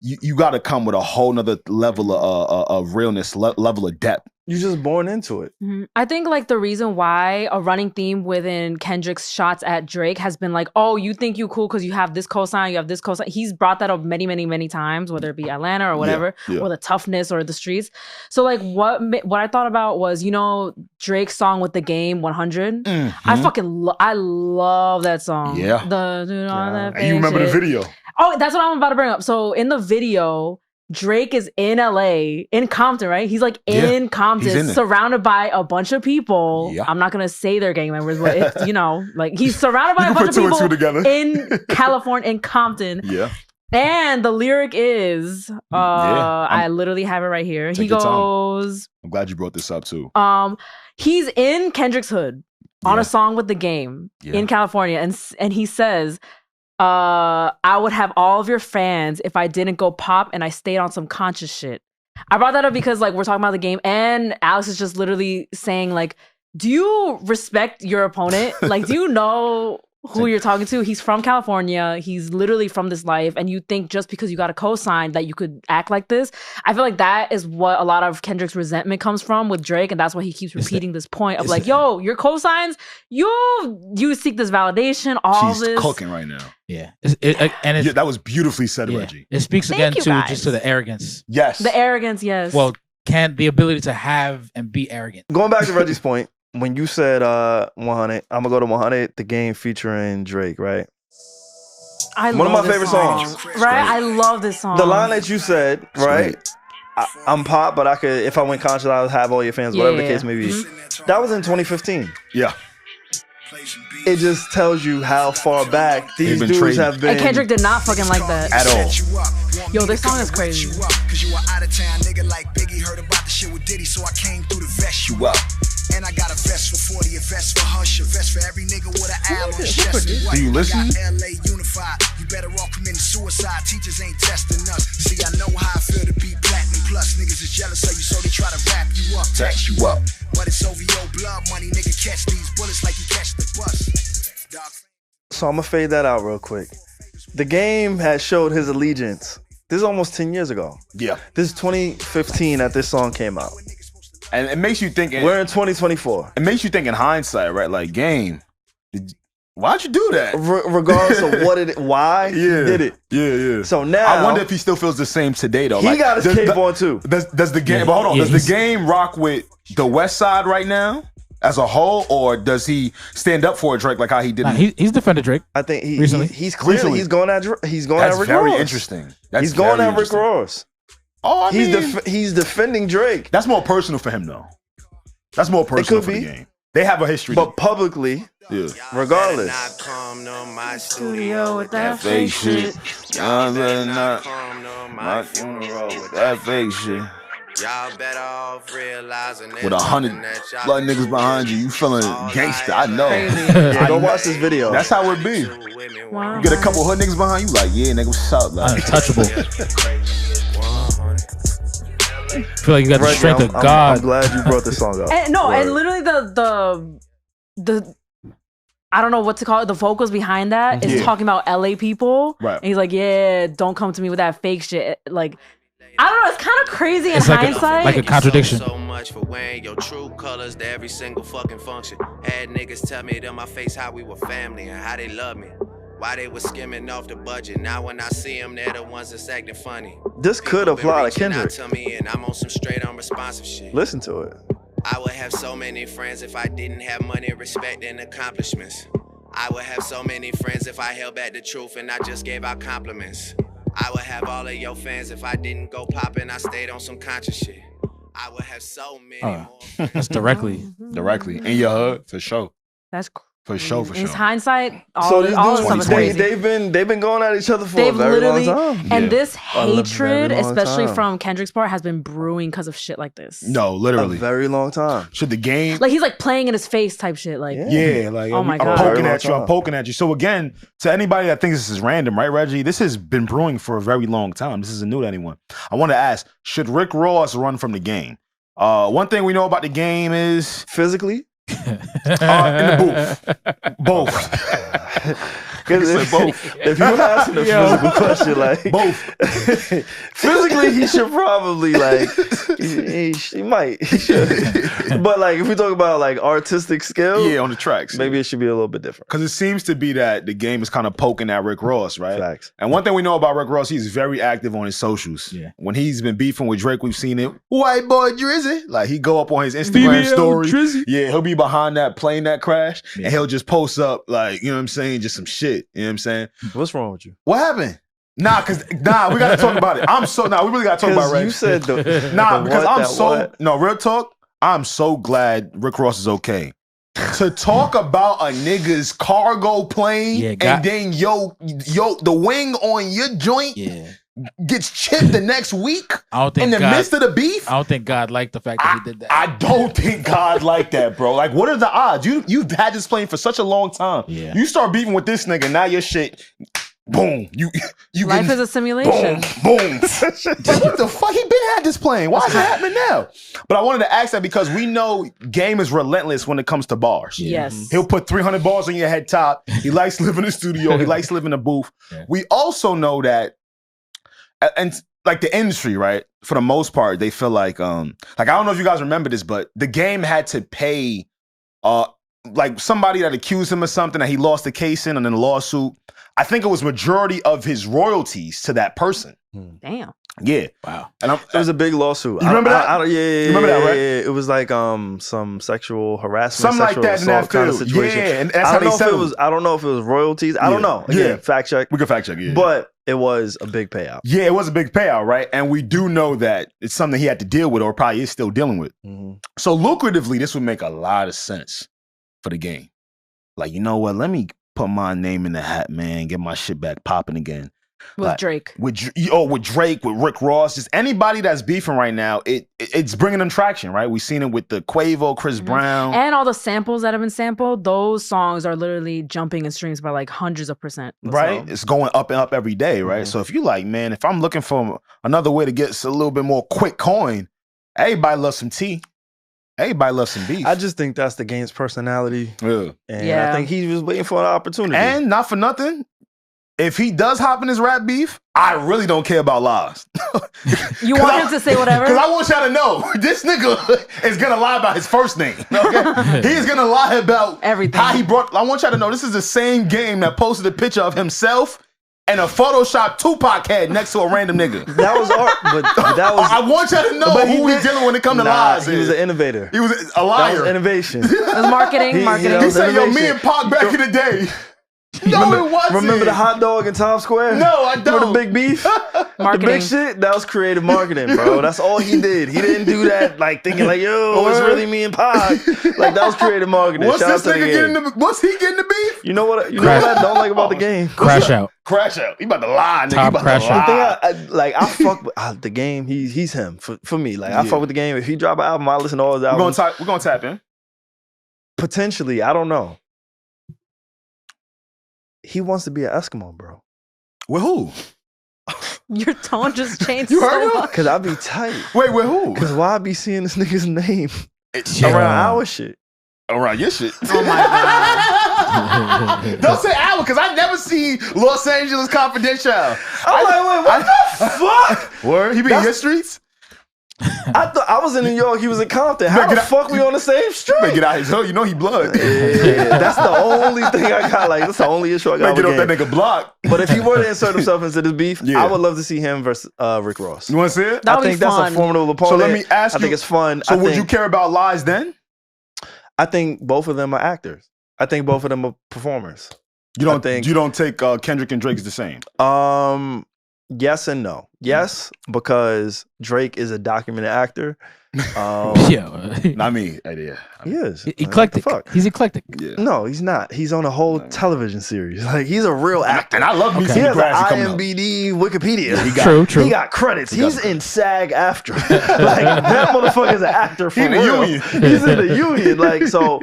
You got to come with a whole nother level of realness, level of depth. You're just born into it. I think like the reason why a running theme within Kendrick's shots at Drake has been like, oh, you think you cool because you have this cosign, you have this cosign. He's brought that up many, many, many times, whether it be Atlanta or whatever, or the toughness or the streets. So like what I thought about was, Drake's song with The Game, 100. I love that song. Yeah. And you remember the video. Oh, that's what I'm about to bring up. So in the video, Drake is in LA, in Compton, right? He's like in Compton, surrounded by a bunch of people. Yeah. I'm not going to say they're gang members, but it's, he's surrounded by a bunch of people in California, in Compton. Yeah. And the lyric is, I literally have it right here. He goes, I'm glad you brought this up too. He's in Kendrick's hood on a song with The Game in California. And he says, I would have all of your fans if I didn't go pop and I stayed on some conscious shit. I brought that up because like we're talking about The Game, and Alex is just literally saying like, do you respect your opponent? Like, do you know who you're talking to? He's from California. He's literally from this life. And you think just because you got a cosign that you could act like this? I feel like that is what a lot of Kendrick's resentment comes from with Drake. And that's why he keeps repeating this point of like, yo, your cosigns, you seek this validation, all She's this. cooking right now. Yeah. That was beautifully said, Regi. It speaks again to just to the arrogance. Yes. The arrogance, yes. Well, the ability to have and be arrogant. Going back to Regi's point, when you said 100, I'm gonna go to 100, The Game featuring Drake, right? One of my favorite songs. Right? I love this song. The line that you said, right? I'm pop, but I could, if I went conscious, I would have all your fans, whatever the case may be. That was in 2015. Yeah. It just tells you how far back these dudes have been. And Kendrick did not fucking like that. At all. Yo, this song is crazy. Cause you out of town, nigga like Biggie heard about the shit with Diddy, so I came through to vest you up. And I got a vest for 40, a vest for Hush, a vest for every nigga with an owl on his chest. Do you listen? LA unified. You better all committing suicide. Teachers ain't testing us. See, I know how I feel to be platinum plus. Niggas is jealous of you, so they try to wrap you up, text you up. But it's OVO blood money, nigga. Catch these bullets like you catch the bus. So I'm gonna fade that out real quick. The Game had showed his allegiance. This is almost 10 years ago. Yeah. This is 2015 that this song came out. And it makes you think. We're in 2024. It makes you think in hindsight, right? Like, Game, why'd you do that? Regardless of why he did it. Yeah. So now I wonder if he still feels the same today, though. He got his cape on too. Does the Game? But hold on. Does the Game rock with the West Side right now as a whole, or does he stand up for Drake like how he did? He's defended Drake. I think recently. he's clearly he's going at Rick That's very Ross. interesting. He's going at Rick Ross. Oh, I mean, he's defending Drake. That's more personal for him, though. That's more personal for the Game. They have a history, but publicly, regardless. Studio with that fake shit. Y'all better not come to my funeral with that fake shit. Y'all better off realizing with 100 blood niggas behind you, you feeling gangster. I know. Yeah, go watch this video. That's how it be. Wow. You get a couple hood niggas behind you, like, yeah, nigga, what's up? Like, untouchable. I feel like you got the strength of God. I'm glad you brought this song up. And literally the I don't know what to call it. The vocals behind that is talking about LA people. Right. And he's like, yeah, don't come to me with that fake shit. Like, I don't know. It's kind of crazy in hindsight. Like a contradiction. So much for wearing your true colors to every single fucking function. Had niggas tell me to my face how we were family and how they love me. Why they was skimming off the budget. Now when I see them, they're the ones that's acting funny. This could apply to Kendrick. To me and I'm on some straight unresponsive shit. Listen to it. I would have so many friends if I didn't have money, respect, and accomplishments. I would have so many friends if I held back the truth and I just gave out compliments. I would have all of your fans if I didn't go poppin', I stayed on some conscious shit. I would have so many more. That's directly in your hood, for sure. That's for sure. In hindsight, all this stuff is crazy. They've been going at each other for a very long time. And this hatred, especially from Kendrick's part, has been brewing because of shit like this. No, literally. A very long time. Should the Game... Like, he's like playing in his face type shit. Like, yeah, like, oh my God. I'm poking at you. So again, to anybody that thinks this is random, right, Reggie? This has been brewing for a very long time. This isn't new to anyone. I want to ask, should Rick Ross run from the Game? One thing we know about the Game is... Physically? In the booth. Both. Because if you're asking a physical question, like both, physically he should probably like he should, but like if we talk about like artistic skill, on the tracks, maybe it should be a little bit different. Because it seems to be that the Game is kind of poking at Rick Ross, right? Facts. And one thing we know about Rick Ross, he's very active on his socials. Yeah. When he's been beefing with Drake, we've seen it. White boy Drizzy, like he go up on his Instagram story. Drizzy. Yeah, he'll be behind that plane that crash, and he'll just post up like, you know what I'm saying, just some shit. You know what I'm saying? What's wrong with you? What happened? We gotta talk about it. we really gotta talk about Reg. You said real talk. I'm so glad Rick Ross is okay. To talk about a nigga's cargo plane and then the wing on your joint gets chipped the next week in the midst of the beef. I don't think God liked the fact that he did that. I don't think God liked that, bro. Like, what are the odds? You've had this plane for such a long time. Yeah. You start beefing with this nigga, now your shit, boom. You life is a simulation. Boom. But what the fuck? He been had this plane. Why is it happening now? But I wanted to ask that because we know Game is relentless when it comes to bars. Yes. He'll put 300 bars on your head top. He likes living in the studio. He likes living in the booth. Yeah. We also know that, and like the industry, right? For the most part, they feel like I don't know if you guys remember this, but the Game had to pay like somebody that accused him of something that he lost the case in and then a lawsuit. I think it was majority of his royalties to that person. Damn. Yeah. Wow. And it was a big lawsuit. You remember that? You remember that, right? Yeah. It was like some sexual harassment, something like that in that kind of situation. Yeah, and that's how they said it. I don't know if it was royalties. I don't know. Again, fact check. We can fact check, But it was a big payout. Yeah, it was a big payout, right? And we do know that it's something he had to deal with or probably is still dealing with. Mm-hmm. So lucratively, this would make a lot of sense for the Game. Like, you know what? Let me put my name in the hat, man. Get my shit back popping again. With Drake. With Drake, with Rick Ross, just anybody that's beefing right now, it's bringing them traction, right? We've seen it with the Quavo, Chris Brown. And all the samples that have been sampled, those songs are literally jumping in streams by like hundreds of %. Right? So. It's going up and up every day, right? Mm-hmm. So if you like, man, if I'm looking for another way to get a little bit more quick coin, everybody loves some tea. Everybody loves some beef. I just think that's the Game's personality. Yeah. And I think he was waiting for an opportunity. And not for nothing, if he does hop in his rap beef, I really don't care about lies. You want him to say whatever? Because I want y'all to know, this nigga is going to lie about his first name. Okay? He's going to lie about everything. How he brought... I want y'all to know, this is the same game that posted a picture of himself and a Photoshop Tupac head next to a random nigga. That was art, but that was... I want y'all to know who he's dealing when it comes to lies. He was an innovator. He was a liar. That was innovation. It was marketing. He said, yo, me and Pac back in the day. No, it wasn't. Remember the hot dog in Times Square? No, I don't. Remember the big beef? Marketing. The big shit? That was creative marketing, bro. That's all he did. He didn't do that like thinking like, yo, it's really me and Pac. Like that was creative marketing. What's this nigga getting the beef? You know what I don't like about the game? Crash out. Crash out. He about to lie, nigga. Top he about crash to lie. I fuck with the game. He's him for me. Like I fuck with the game. If he drop an album, I listen to all his albums. We're gonna tap in. Potentially, I don't know. He wants to be an Eskimo, bro. With who? Your tone just changed You heard so him? much. Cause I be tight. Wait, with who? Cause why I be seeing this nigga's name Yeah. around our shit? Around your shit. Oh my God. Don't say our, because I never see Los Angeles Confidential. I'm like, wait, what the fuck? Word? He be in your streets? I thought I was in New York. He was in Compton. How the fuck we on the same street? Better get out his hood. You know he blood. Yeah, that's the only thing I got. Like that's the only issue I got. Better With get off that nigga block. But if he were to insert himself into this beef, Yeah. I would love to see him versus Rick Ross. You want to see it? That I would be think that's fun. a formidable opponent. So let me ask you. I think it's fun. So would you care about lies then? I think both of them are actors. I think both of them are performers. You don't take Kendrick and Drake as the same? Yes and no. Yes, because Drake is a documented actor. Yeah. Not me. Yeah. He is. Eclectic. Fuck? He's eclectic. Yeah. No, he's not. He's on a whole television series. Like he's a real actor. And I love me He some has an Degrassi coming up. IMDb, Wikipedia. True. He got credits. He's in SAG-AFTRA. Like that motherfucker's an actor for He in the real. union. He's in the union. Like so.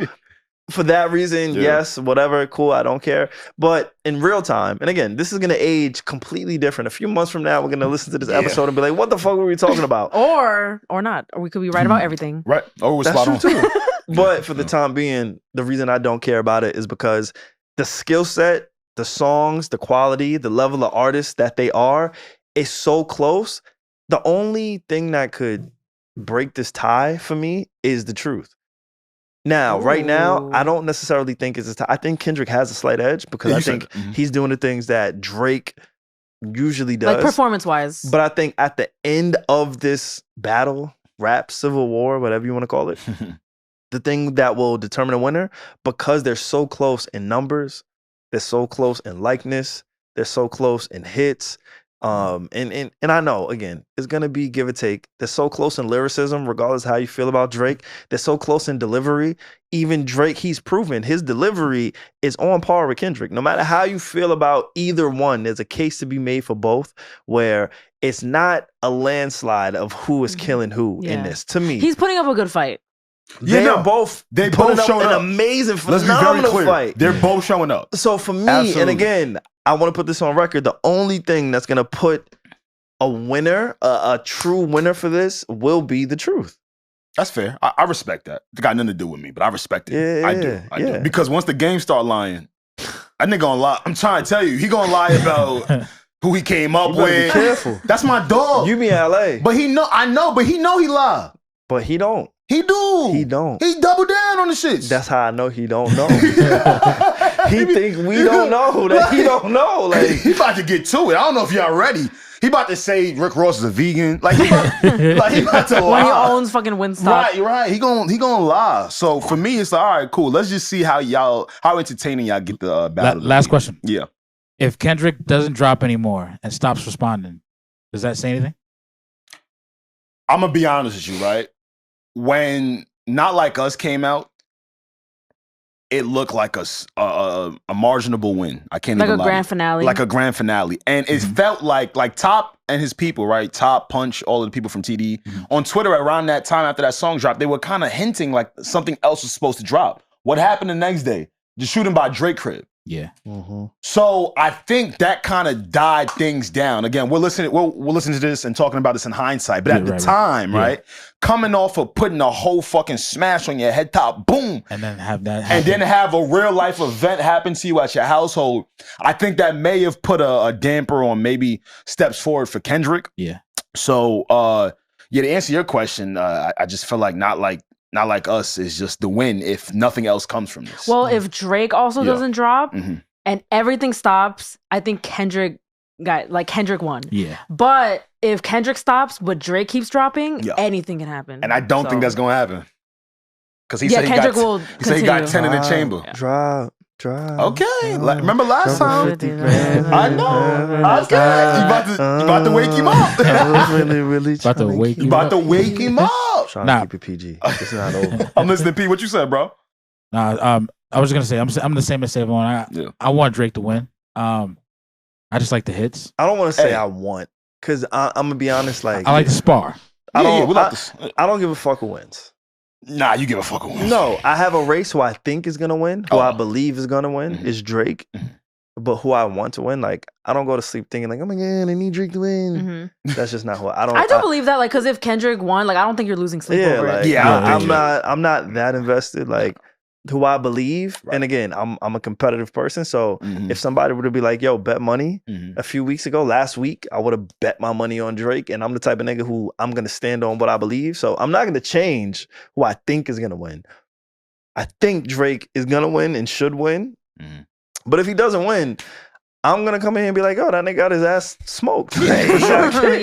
For that reason, yes, whatever, cool, I don't care. But in real time, and again, this is going to age completely different. A few months from now, we're going to listen to this episode and be like, what the fuck were we talking about? Or not. Or we could be right about everything. Right. Oh, we're That's spot true on. too. But for the time being, the reason I don't care about it is because the skill set, the songs, the quality, the level of artists that they are is so close. The only thing that could break this tie for me is the truth. Now, right now, I don't necessarily think it's a tie. I think Kendrick has a slight edge because I think he's doing the things that Drake usually does. Like performance-wise. But I think at the end of this battle, rap, civil war, whatever you want to call it, the thing that will determine a winner, because they're so close in numbers, they're so close in likeness, they're so close in hits, and I know, again, it's going to be give or take. They're so close in lyricism, regardless of how you feel about Drake. They're so close in delivery. Even Drake, he's proven his delivery is on par with Kendrick. No matter how you feel about either one, there's a case to be made for both where it's not a landslide of who is killing who in this. To me, he's putting up a good fight. They both showing an up. amazing, Let's be very phenomenal clear. fight. They're both showing up. So for me, Absolutely. and again, I want to put this on record. The only thing that's going to put a winner, a true winner for this will be the truth. That's fair. I respect that. It got nothing to do with me, but I respect it. Yeah, I do. Because once the game start lying, that nigga gonna lie. I'm trying to tell you, he gonna lie about who he came up with. Be careful. That's my dog. You be in LA. But he know, I know, but he know he lie. But he don't. He do. He don't. He double down on the shits. That's how I know he don't know. He think we don't know that he don't know. Like he about to get to it. I don't know if y'all ready. He about to say Rick Ross is a vegan. Like he about to lie. When he owns fucking Wingstop. Right. He gonna lie. So for me, it's like, all right, cool. Let's just see how entertaining y'all get the battle. Last question. Yeah. If Kendrick doesn't drop anymore and stops responding, does that say anything? I'm gonna be honest with you, right? When Not Like Us came out, it looked like a marginable win. I can't like even lie. Like a grand finale. Like a grand finale. And it felt like Top and his people, right? Top, Punch, all of the people from TD. On Twitter around that time after that song dropped, they were kind of hinting like something else was supposed to drop. What happened the next day? The shooting by Drake crib. Yeah. Mm-hmm. So I think that kind of died things down. Again, we're listening to this and talking about this in hindsight. But at the time, right? Coming off of putting a whole fucking smash on your head top, boom. And then have that happen. And then have a real life event happen to you at your household. I think that may have put a damper on maybe steps forward for Kendrick. Yeah. So to answer your question, I just feel like not like us is just the win if nothing else comes from this. Well, if Drake also doesn't drop and everything stops, I think Kendrick won. Yeah. But if Kendrick stops, but Drake keeps dropping, anything can happen. And I don't think that's gonna happen. Because he said Kendrick he got 10 in the chamber. Drop. Okay. Remember last time? I know. Okay. You about to wake him up. really about to wake him about to wake him up. Trying to keep it PG. It's not over. I'm listening to P. What you said, bro? Nah, I was gonna say I'm the same as SaVon. I want Drake to win. I just like the hits. I don't want to say I want, because I'm gonna be honest. Like, I like to spar. I don't give a fuck who wins. Nah, you give a fuck who wins. No, I have a race who I think is gonna win, who I believe is gonna win, is Drake. But who I want to win, like, I don't go to sleep thinking like, oh my god, I need Drake to win. That's just not who I don't. I do believe that, like, because if Kendrick won, like, I don't think you're losing sleep over it. I'm not that invested. Like, who I believe, and again, I'm a competitive person. So if somebody were to be like, yo, bet money, a few weeks ago, last week, I would have bet my money on Drake, and I'm the type of nigga who I'm gonna stand on what I believe. So I'm not gonna change who I think is gonna win. I think Drake is gonna win and should win. But if he doesn't win, I'm gonna come in here and be like, oh, that nigga got his ass smoked. Like, it is what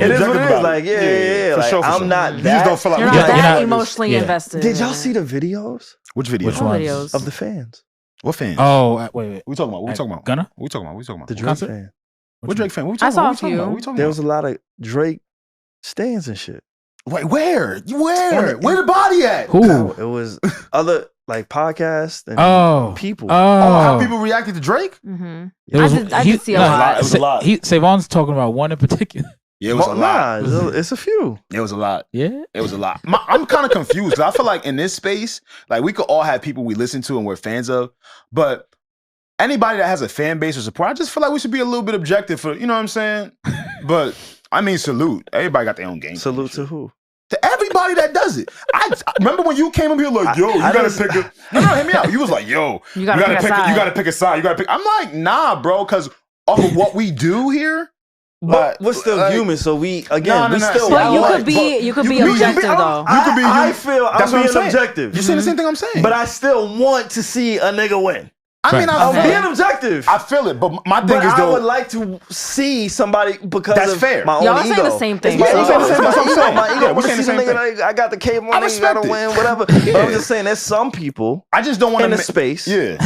it is. Like, yeah. Like, I'm not that. You just don't feel like you're not that emotionally invested. Did y'all see the videos? Which videos? Which ones? Of the fans. What fans? Oh, wait. What we talking about? Gunna? What we talking about? The Drake fan. What Drake fan? What we I talking saw about? a few. There was a lot of Drake stands and shit. Wait, where? Where the body at? Who? It was other like podcasts and people. How people reacted to Drake? I did see a lot. It was a lot. SaVon's talking about one in particular. Yeah, it was a lot. It's a few. It was a lot. Yeah, it was a lot. I'm kind of confused because I feel like in this space, like we could all have people we listen to and we're fans of, but anybody that has a fan base or support, I just feel like we should be a little bit objective for, you know what I'm saying? But I mean, salute. Everybody got their own game. Salute to who? To everybody that does it. I remember when you came up here like, yo, you gotta pick a. No, hear me out. You was like, yo, you gotta pick a side. You gotta pick a side. You gotta pick. I'm like, nah, bro, because off of what we do here. But we're still human, so we still. But you could be objective though. You could be. I feel I'm being objective. You're saying the same thing I'm saying. But I still want to see a nigga win. I mean, I'm being objective. I feel it, but my thing is though. I would like to see somebody because that's fair. My own Y'all ego. saying the same thing. That's what I'm saying. My ego. Yeah, we're saying the same thing. I got the cable. I gotta win. Whatever. But I'm just saying, there's some people. I just don't want in the space. Yeah.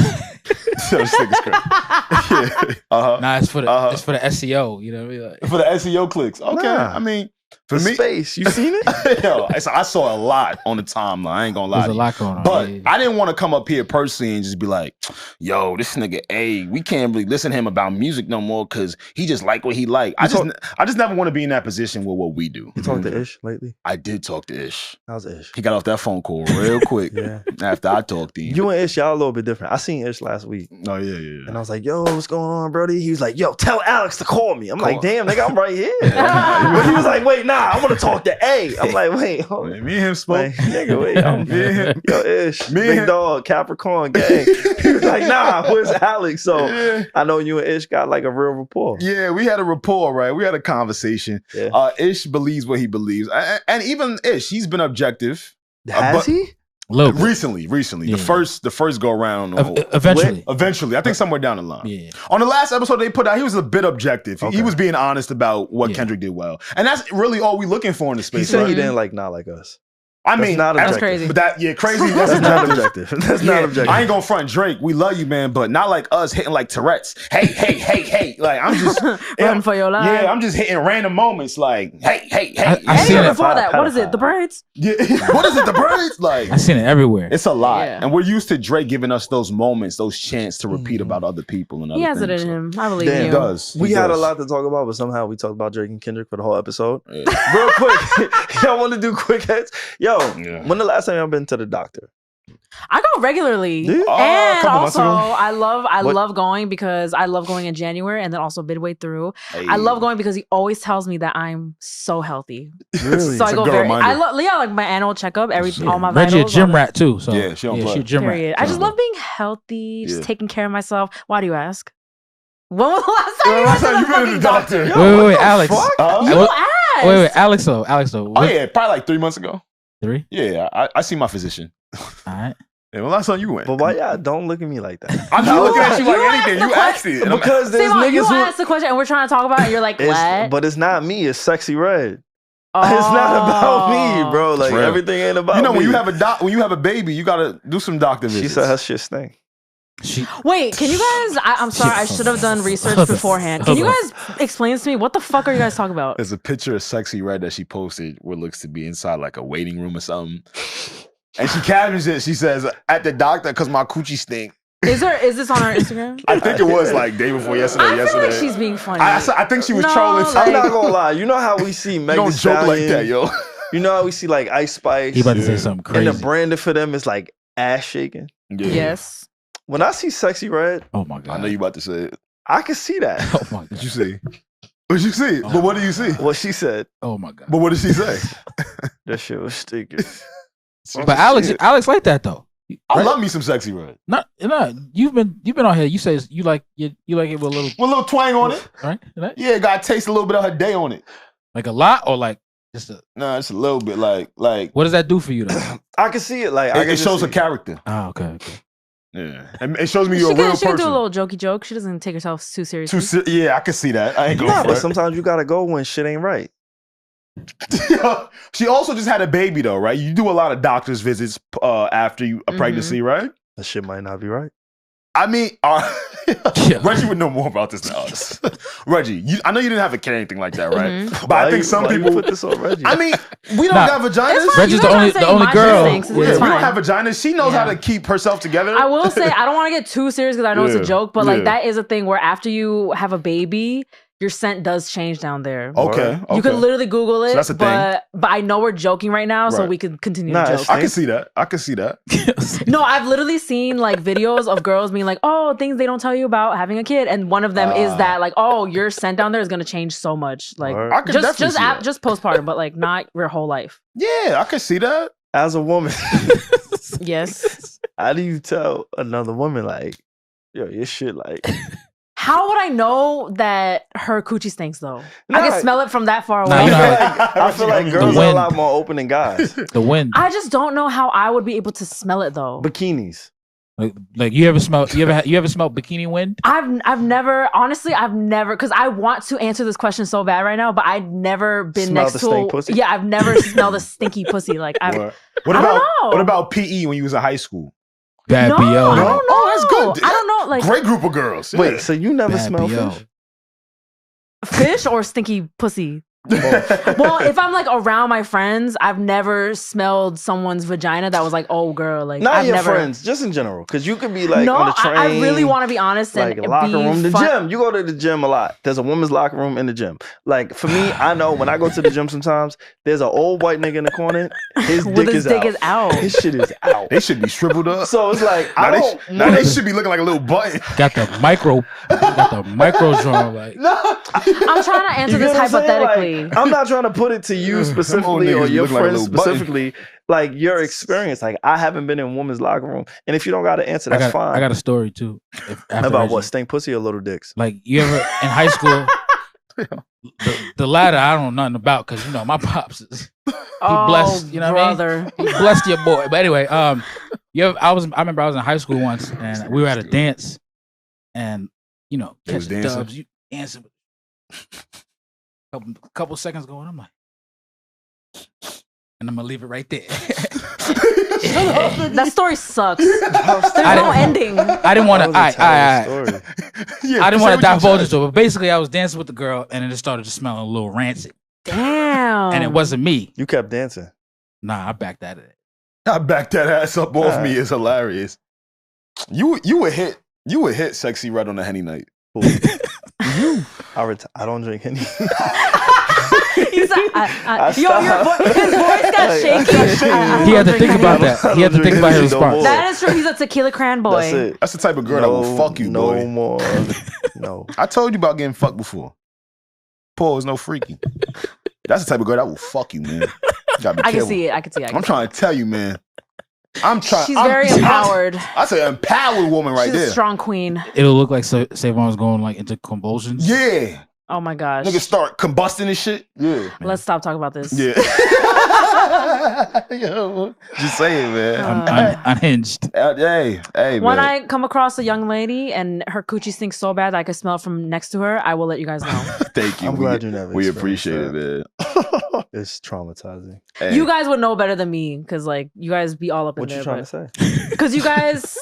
So this nigga's crazy. Nah, it's for the SEO. You know what I mean? Like, for the SEO clicks. Okay. Nah. I mean, for me, space. You seen it? Yo, I saw a lot on the timeline. I ain't gonna lie. There's a lot going on. But I didn't want to come up here personally and just be like, yo, this nigga A, we can't really listen to him about music no more because he just like what he like. I just never want to be in that position with what we do. You talked to Ish lately? I did talk to Ish. How's Ish? He got off that phone call real quick after I talked to him. You and Ish, y'all a little bit different. I seen Ish last week. Oh, yeah. And I was like, yo, what's going on, Brody? He was like, yo, tell Alex to call me. I'm like, damn, nigga, I'm right here. But he was like, wait, nah, I want to talk to A. I'm like, wait, hold on. Me and him spoke. Like, nigga, wait, yo, Ish, big dog, Capricorn gang. He was like, nah, where's Alex? So I know you and Ish got like a real rapport. Yeah, we had a rapport, right? We had a conversation. Yeah. Ish believes what he believes. And even Ish, he's been objective. Has he? Recently. Yeah. The first go around. Eventually. I think somewhere down the line. Yeah. On the last episode they put out, he was a bit objective. Okay. He was being honest about what Kendrick did well. And that's really all we looking for in the space. He said he didn't like Not Like Us. I mean, that's crazy. But crazy. That's not objective. That's not objective. I ain't gonna front Drake. We love you, man, but not like us hitting like Tourette's. Hey. Like I'm just running for your life. Yeah, I'm just hitting random moments. Like hey. I seen it before that. What is it? The Braids? Yeah. What is it? The Braids? Like I seen it everywhere. It's a lot, and we're used to Drake giving us those moments, those chants to repeat about other people and other things. He has it in him. I believe you. He does. We had a lot to talk about, but somehow we talked about Drake and Kendrick for the whole episode. Yeah. Real quick, y'all want to do quick hits? Yo, when the last time y'all been to the doctor? I go regularly, and also I love going because I love going in January and then also midway through. Hey. I love going because he always tells me that I'm so healthy. Really? So I go very. I love like my annual checkup. All my Reggie vitals, a gym rat too. So yeah, she a gym rat. I just love being healthy, just taking care of myself. Why do you ask? When was the last time you been to the doctor? Wait, Alex. Wait, Alex though. Oh yeah, probably like 3 months ago. 3? Yeah, I see my physician. All right. Yeah, well, last time you went. But why y'all don't look at me like that? I'm not looking at you like anything. You asked it. Because there's SaVon, niggas you who asked the question and we're trying to talk about it and you're like, what? But it's not me. It's Sexyy Red. Oh. It's not about me, bro. Like everything ain't about me. When you have a baby, you gotta do some doctor visits. She said her shit stink. Wait, can you guys? I'm sorry, I should have done research beforehand. Can you guys explain this to me? What the fuck are you guys talking about? There's a picture of Sexyy Red that she posted where it looks to be inside like a waiting room or something. And she captions it. She says, "At the doctor because my coochie stink." Is this on her Instagram? I think it was like day before yesterday. I feel like she's being funny. I think she was trolling. I'm not gonna lie. You know how we see Meg Don't joke like that, yo. You know how we see like Ice Spice. He about to say something crazy. And the branding for them is like ass shaking. Yeah. Yes. When I see Sexyy Red, oh my god, I know you about to say it. I can see that. Oh my god, what you see? What you see? But what do you see? What she said. Oh my god. But what did she say? That shit was stinking. But Alex like that though. I love me some Sexyy Red. No, you've been on here. You say you like it with a little twang on it, right? Yeah, gotta taste a little bit of her day on it. Like a lot or like just a? No, it's a little bit. Like. What does that do for you though? I can see it. Like it shows her character. Oh, okay. Yeah, and it shows me you're a real person. She can do a little jokey joke. She doesn't take herself too seriously. Yeah, I can see that. I ain't going for it. But sometimes you gotta go when shit ain't right. She also just had a baby though, right? You do a lot of doctor's visits after a pregnancy, right? That shit might not be right. I mean, Reggie would know more about this than us. Reggie, I know you didn't have a kid or anything like that, right? But I think some people put this on Reggie. I mean, we don't have vaginas. Reggie's the only girl. We don't have vaginas. She knows how to keep herself together. I will say, I don't want to get too serious because I know it's a joke, but like that is a thing where after you have a baby, your scent does change down there. Okay. You can literally Google it. So that's a thing. But I know we're joking right now, so we can continue to joke. I can see that. No, I've literally seen like videos of girls being like, oh, things they don't tell you about having a kid. And one of them is that like, oh, your scent down there is going to change so much. Like just postpartum, but like not your whole life. Yeah, I can see that. As a woman. Yes. How do you tell another woman like, yo, your shit like... How would I know that her coochie stinks though? I can smell it from that far away. I feel like girls are a lot more open than guys. The wind. I just don't know how I would be able to smell it though. Bikinis. Like you ever smelled bikini wind? I've never because I want to answer this question so bad right now, but I've never been next to stink pussy? Yeah, I've never smelled a stinky pussy. Like what about PE when you was in high school? Bad no, BO. I don't know. Oh, that's good. I don't know. Like great group of girls. Yeah. Wait, so you never smell fish? Fish or stinky pussy? Well, if I'm like around my friends, I've never smelled someone's vagina that was like, oh girl, like not I've your never... friends, just in general, because you could be like on the train. I really want to be honest and like locker room, the gym. You go to the gym a lot. There's a woman's locker room in the gym. Like for me, I know when I go to the gym sometimes, there's an old white nigga in the corner. His dick is out. His shit is out. They should be shriveled up. So it's like now they should be looking like a little button. Got the micro drum. Like I'm trying to answer this hypothetically. Like, I'm not trying to put it to you specifically or your friends specifically. Like your experience. Like I haven't been in a woman's locker room, and if you don't got to answer, that's fine. I got a story too. About what? Stink pussy or little dicks? Like you ever in high school? The latter I don't know nothing about because you know my pops is blessed. You know brother. What I mean? He blessed your boy. But anyway, I remember I was in high school once and we were at a dance, and you know, catch the dubs, you dancing. Couple seconds going, I'm like, and I'm gonna leave it right there. That story sucks. There's no ending. I didn't want to. I didn't want to divulge into it, but basically, I was dancing with the girl, and it just started to smell a little rancid. Damn. And it wasn't me. You kept dancing. Nah, I backed that. I backed that ass up off me. It's hilarious. You would hit Sexyy Red on a Henny night. I don't drink Henny. He said, his voice got shaky. He had to think about that. He had to think about his response. That is true. He's a tequila cran boy. That's it. That's the type of girl that will fuck you, boy. No more. No. I told you about getting fucked before. Paul is no freaky. That's the type of girl that will fuck you, man. You gotta be I careful. can see it. I can see it. I'm trying to tell you, man. She's very empowered. I say empowered woman right She's there. a strong queen. It'll look like SaVon's going like into convulsions. Yeah. Oh my gosh. Niggas start combusting and shit. Yeah. Let's stop talking about this. Yeah. Yo, just saying, man. Unhinged. Hey, When man. I come across a young lady and her coochie stinks so bad that I can smell it from next to her, I will let you guys know. Thank you. I'm glad you never. We appreciate it, man. It's traumatizing. Hey. You guys would know better than me because, like, you guys be all up in What there. you trying to say? Because you guys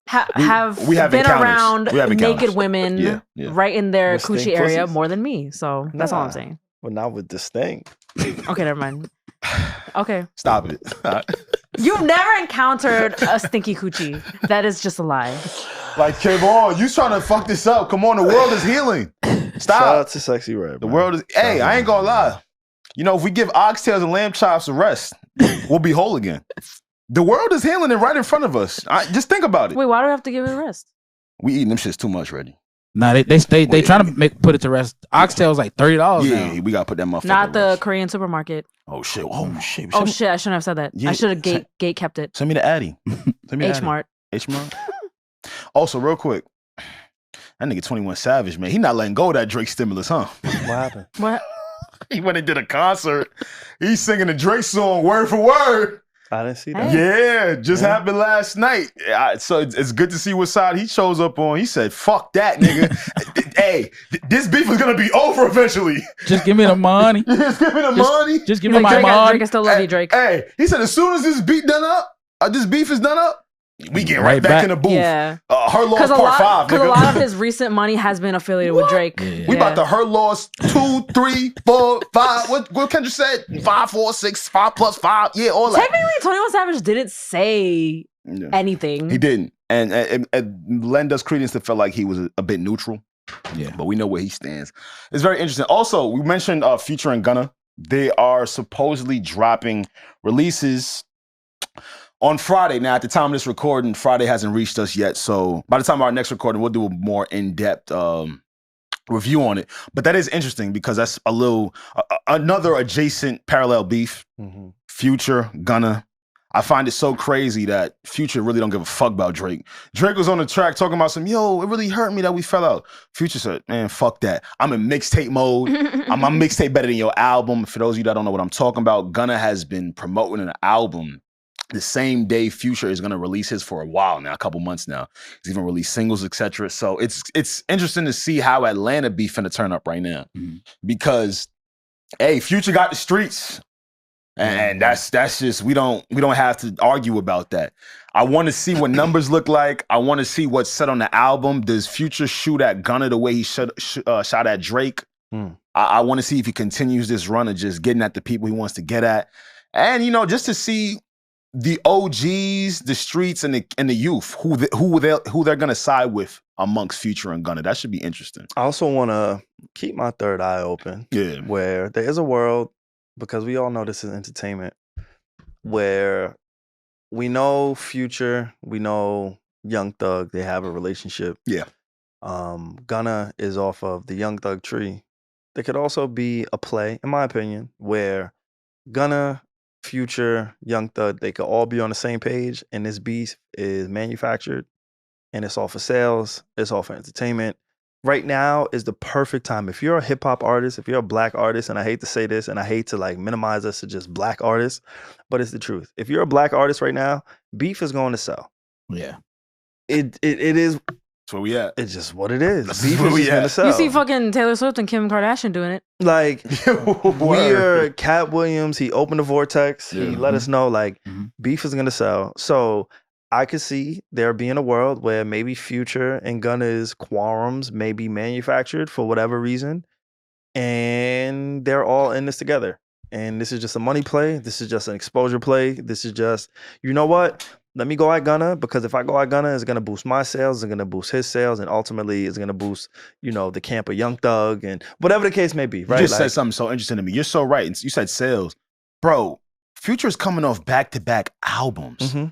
have we have been encounters. around We have encounters. naked women Yeah. right in their With stink coochie area pussies? more than me. So that's all I'm saying. Well, not with this thing. Okay, never mind. Okay. Stop it. You've never encountered a stinky coochie. That is just a lie. Like, Kevon, you trying to fuck this up. Come on, the world is healing. Stop. Shout out to Sexyy Red. The man. world is. Hey, I ain't gonna lie. You know, if we give oxtails and lamb chops a rest, we'll be whole again. The world is healing it right in front of us. Just think about it. Wait, why do we have to give it a rest? We eating them shits too much, Reggie. Nah, they trying to put it to rest. Oxtail's like $30 Yeah, now. we gotta put that motherfucker. Not to the rest. Korean supermarket. Oh shit! Oh shit! Oh shit! I shouldn't have said that. Yeah, I should have gate kept it. Send me the Addy. Send me the H Addy. Mart. H Mart. Also, real quick, that nigga 21 Savage, man, he not letting go of that Drake stimulus, huh? What happened? What? He went and did a concert. He's singing the Drake song word for word. I didn't see that. Yeah, just happened last night. So it's good to see what side he shows up on. He said, "Fuck that, nigga." Hey, this beef is gonna be over eventually. Just give me the money. Just give me the money. Just give He's me like, my Drake, money. Drake, I still love you, Drake. Hey, he said, as soon as this beat done up, this beef is done up, we get right back in the booth. Yeah. Her Loss Part 5, Because a nigga. lot of his recent money has been affiliated with Drake. Yeah. We about to Her Loss 2, 3, 4, 5. What Kendrick said? 5, 4, 6, 5 plus 5. Yeah, all that. Technically, 21 Savage didn't say anything. He didn't. And lend us credence to feel like he was a bit neutral. Yeah. But we know where he stands. It's very interesting. Also, we mentioned Future and Gunna. They are supposedly dropping releases on Friday. Now, at the time of this recording, Friday hasn't reached us yet. So by the time of our next recording, we'll do a more in-depth review on it. But that is interesting because that's another adjacent parallel beef. Mm-hmm. Future, Gunna. I find it so crazy that Future really don't give a fuck about Drake. Drake was on the track talking about it really hurt me that we fell out. Future said, man, fuck that. I'm in mixtape mode. My mixtape better than your album. For those of you that don't know what I'm talking about, Gunna has been promoting an album the same day Future is going to release his for a while now, a couple months now. He's even released singles, etc. So it's interesting to see how Atlanta beef finna turn up right now. Mm-hmm. Because, hey, Future got the streets. And that's just we don't have to argue about that. I want to see what numbers look like. I want to see what's said on the album. Does Future shoot at Gunna the way he shot at Drake? I want to see if he continues this run of just getting at the people he wants to get at, and just to see the OGs, the streets, and the youth who they're gonna side with amongst Future and Gunna. That should be interesting. I also want to keep my third eye open. Yeah, where there is a world. Because we all know this is entertainment, where we know Future, we know Young Thug, they have a relationship. Yeah. Gunna is off of the Young Thug tree. There could also be a play, in my opinion, where Gunna, Future, Young Thug, they could all be on the same page, and this beef is manufactured, and it's all for sales, it's all for entertainment. Right now is the perfect time. If you're a hip hop artist, if you're a black artist, and I hate to say this, and I hate to minimize us to just black artists, but it's the truth. If you're a black artist right now, beef is going to sell. Yeah. It is. That's where we at. It's just what it is. Beef where is we just going to at. sell. You see fucking Taylor Swift and Kim Kardashian doing it. Like, we are Cat Williams. He opened the vortex. He let us know, beef is going to sell. So I could see there being a world where maybe Future and Gunna's quorums may be manufactured for whatever reason, and they're all in this together. And this is just a money play. This is just an exposure play. This is just, you know what? let me go at Gunna, because if I go at Gunna, it's going to boost my sales, it's going to boost his sales, and ultimately it's going to boost, the camp of Young Thug and whatever the case may be, right? You just said something so interesting to me. You're so right. You said sales. Bro, Future's coming off back-to-back albums. Mm-hmm.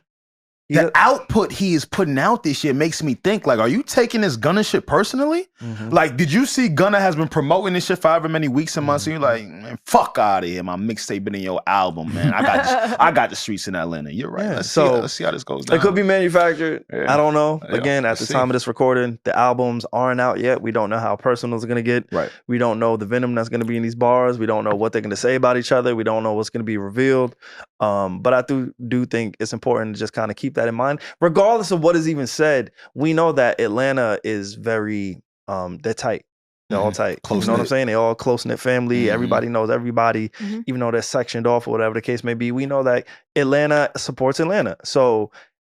The output he is putting out this year makes me think, like, are you taking this Gunna shit personally? Mm-hmm. Like, did you see Gunna has been promoting this shit for however many weeks and months? And you're like, man, fuck out of here. My mixtape been in your album, man. I got the streets in Atlanta. You're right. Yeah, Let's see how this goes down. It could be manufactured. Yeah. I don't know. Yeah, Again, at the time of this recording, the albums aren't out yet. We don't know how personal it's going to get. Right. We don't know the venom that's going to be in these bars. We don't know what they're going to say about each other. We don't know what's going to be revealed. But I do think it's important to just kind of keep that in mind. Regardless of what is even said, we know that Atlanta is very, they're tight. They're all tight. Close-knit. You know what I'm saying? They're all close-knit family. Mm-hmm. Everybody knows everybody, even though they're sectioned off or whatever the case may be. We know that Atlanta supports Atlanta. So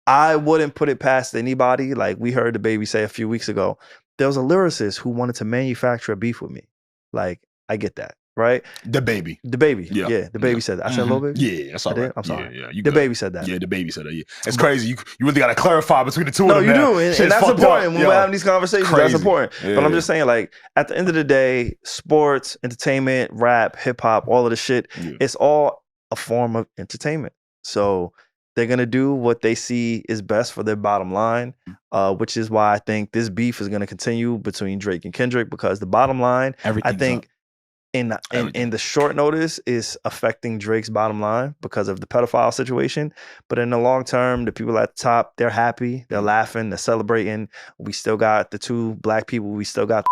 I wouldn't put it past anybody. Like we heard the baby say a few weeks ago, there was a lyricist who wanted to manufacture a beef with me. Like, I get that. Right? The baby. The baby. Yeah. The baby said that. I said Lil Baby? Yeah, that's all right. I'm sorry. Yeah, the baby said that. Yeah, the baby said that. Yeah. It's crazy. You really got to clarify between the two of them. No, you man. do. And Shit's that's fucked important. up. When we're having these conversations, Crazy. that's important. Yeah, but I'm just saying, like, at the end of the day, sports, entertainment, rap, hip hop, all of the shit, it's all a form of entertainment. So they're going to do what they see is best for their bottom line, which is why I think this beef is going to continue between Drake and Kendrick, because the bottom line, I think, in the short notice is affecting Drake's bottom line because of the pedophile situation. But in the long term, the people at the top, they're happy, they're laughing, they're celebrating. We still got the two black people. We still got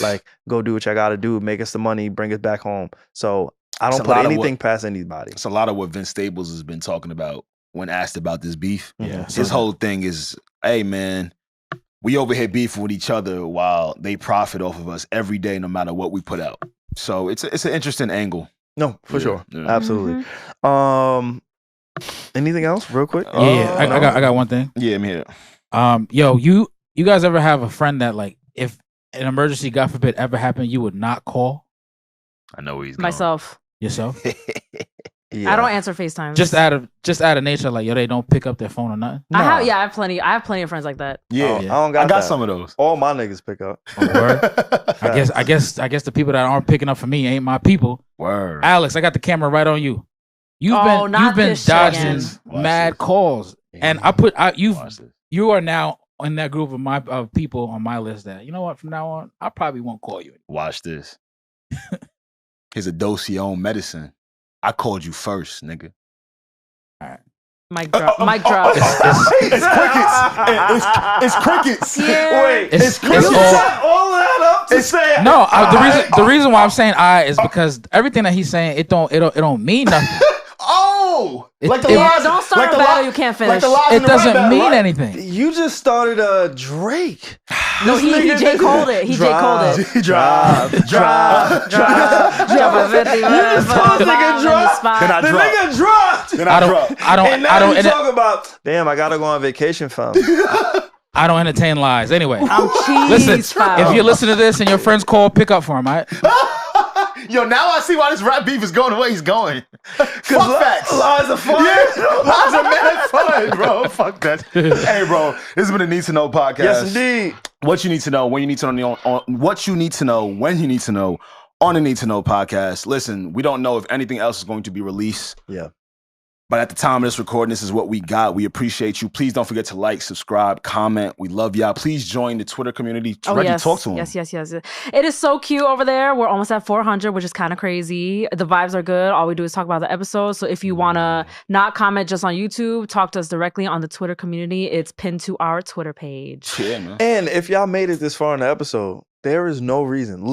like, go do what y'all got to do, make us the money, bring us back home. So I don't put anything past anybody. It's a lot of what Vince Staples has been talking about when asked about this beef. Yeah. His whole thing is, hey, man, we over here beefing with each other while they profit off of us every day, no matter what we put out. So it's an interesting angle. No, for sure. Yeah. Absolutely. Anything else real quick? I got one thing. Yeah, I'm here. Yo, you guys ever have a friend that, like, if an emergency, God forbid, ever happened, you would not call? I know where he's going. Myself. Yourself? I don't answer FaceTime. Just out of nature, like, yo, they don't pick up their phone or nothing. I have plenty of friends like that. Yeah, I got that. Some of those. All my niggas pick up. Word. I guess the people that aren't picking up for me ain't my people. Word. Alex, I got the camera right on you. You've been dodging mad calls, and you are now in that group of people on my list that, you know what, from now on I probably won't call you. Watch this. Here's a dose of your own medicine. I called you first, nigga. All right. Mic drop. Mic drop. It's crickets. It's crickets. Yeah. Wait, it's crickets. You set all of that up to say No, the reason why I'm saying is because everything that he's saying, it don't mean nothing. Oh, don't start a battle you can't finish. It doesn't mean anything. You just started a Drake. No, he J. Called it. He J. Called it. Drop. You just told nigga drop. The nigga dropped. I don't talk about, damn, I gotta go on vacation, fam. I don't entertain lies. Anyway, I'm cheese. Listen, if you listen to this and your friends call, pick up for him, all right? Yo, now I see why this rap beef is going the way he's going. Fuck facts. Lies are fun. Yeah, lies are mad fun, bro. Fuck that. Hey, bro, this has been a Need to Know podcast. Yes, indeed. What you need to know when you need to know what you need to know when you need to know on the Need to Know podcast. Listen, we don't know if anything else is going to be released. Yeah. But at the time of this recording, this is what we got. We appreciate you. Please don't forget to like, subscribe, comment. We love y'all. Please join the Twitter community. Regi, talk to them. Yes. It is so cute over there. We're almost at 400, which is kind of crazy. The vibes are good. All we do is talk about the episodes. So if you want to not comment just on YouTube, talk to us directly on the Twitter community. It's pinned to our Twitter page. Yeah, man. And if y'all made it this far in the episode, there is no reason.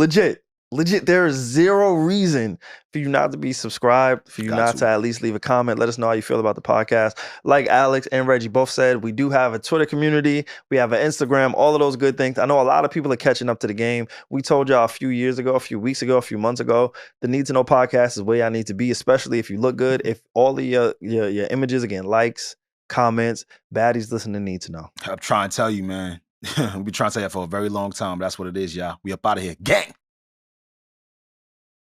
Legit, there is zero reason for you not to be subscribed, for you not to at least leave a comment. Let us know how you feel about the podcast. Like Alex and Regi both said, we do have a Twitter community. We have an Instagram, all of those good things. I know a lot of people are catching up to the game. We told y'all a few years ago, a few weeks ago, a few months ago, the Need to Know podcast is where y'all need to be, especially if you look good. If all of your images, again, likes, comments, baddies listen to Need to Know. I'm trying to tell you, man. We've been trying to tell you for a very long time, but that's what it is, y'all. We up out of here. Gang!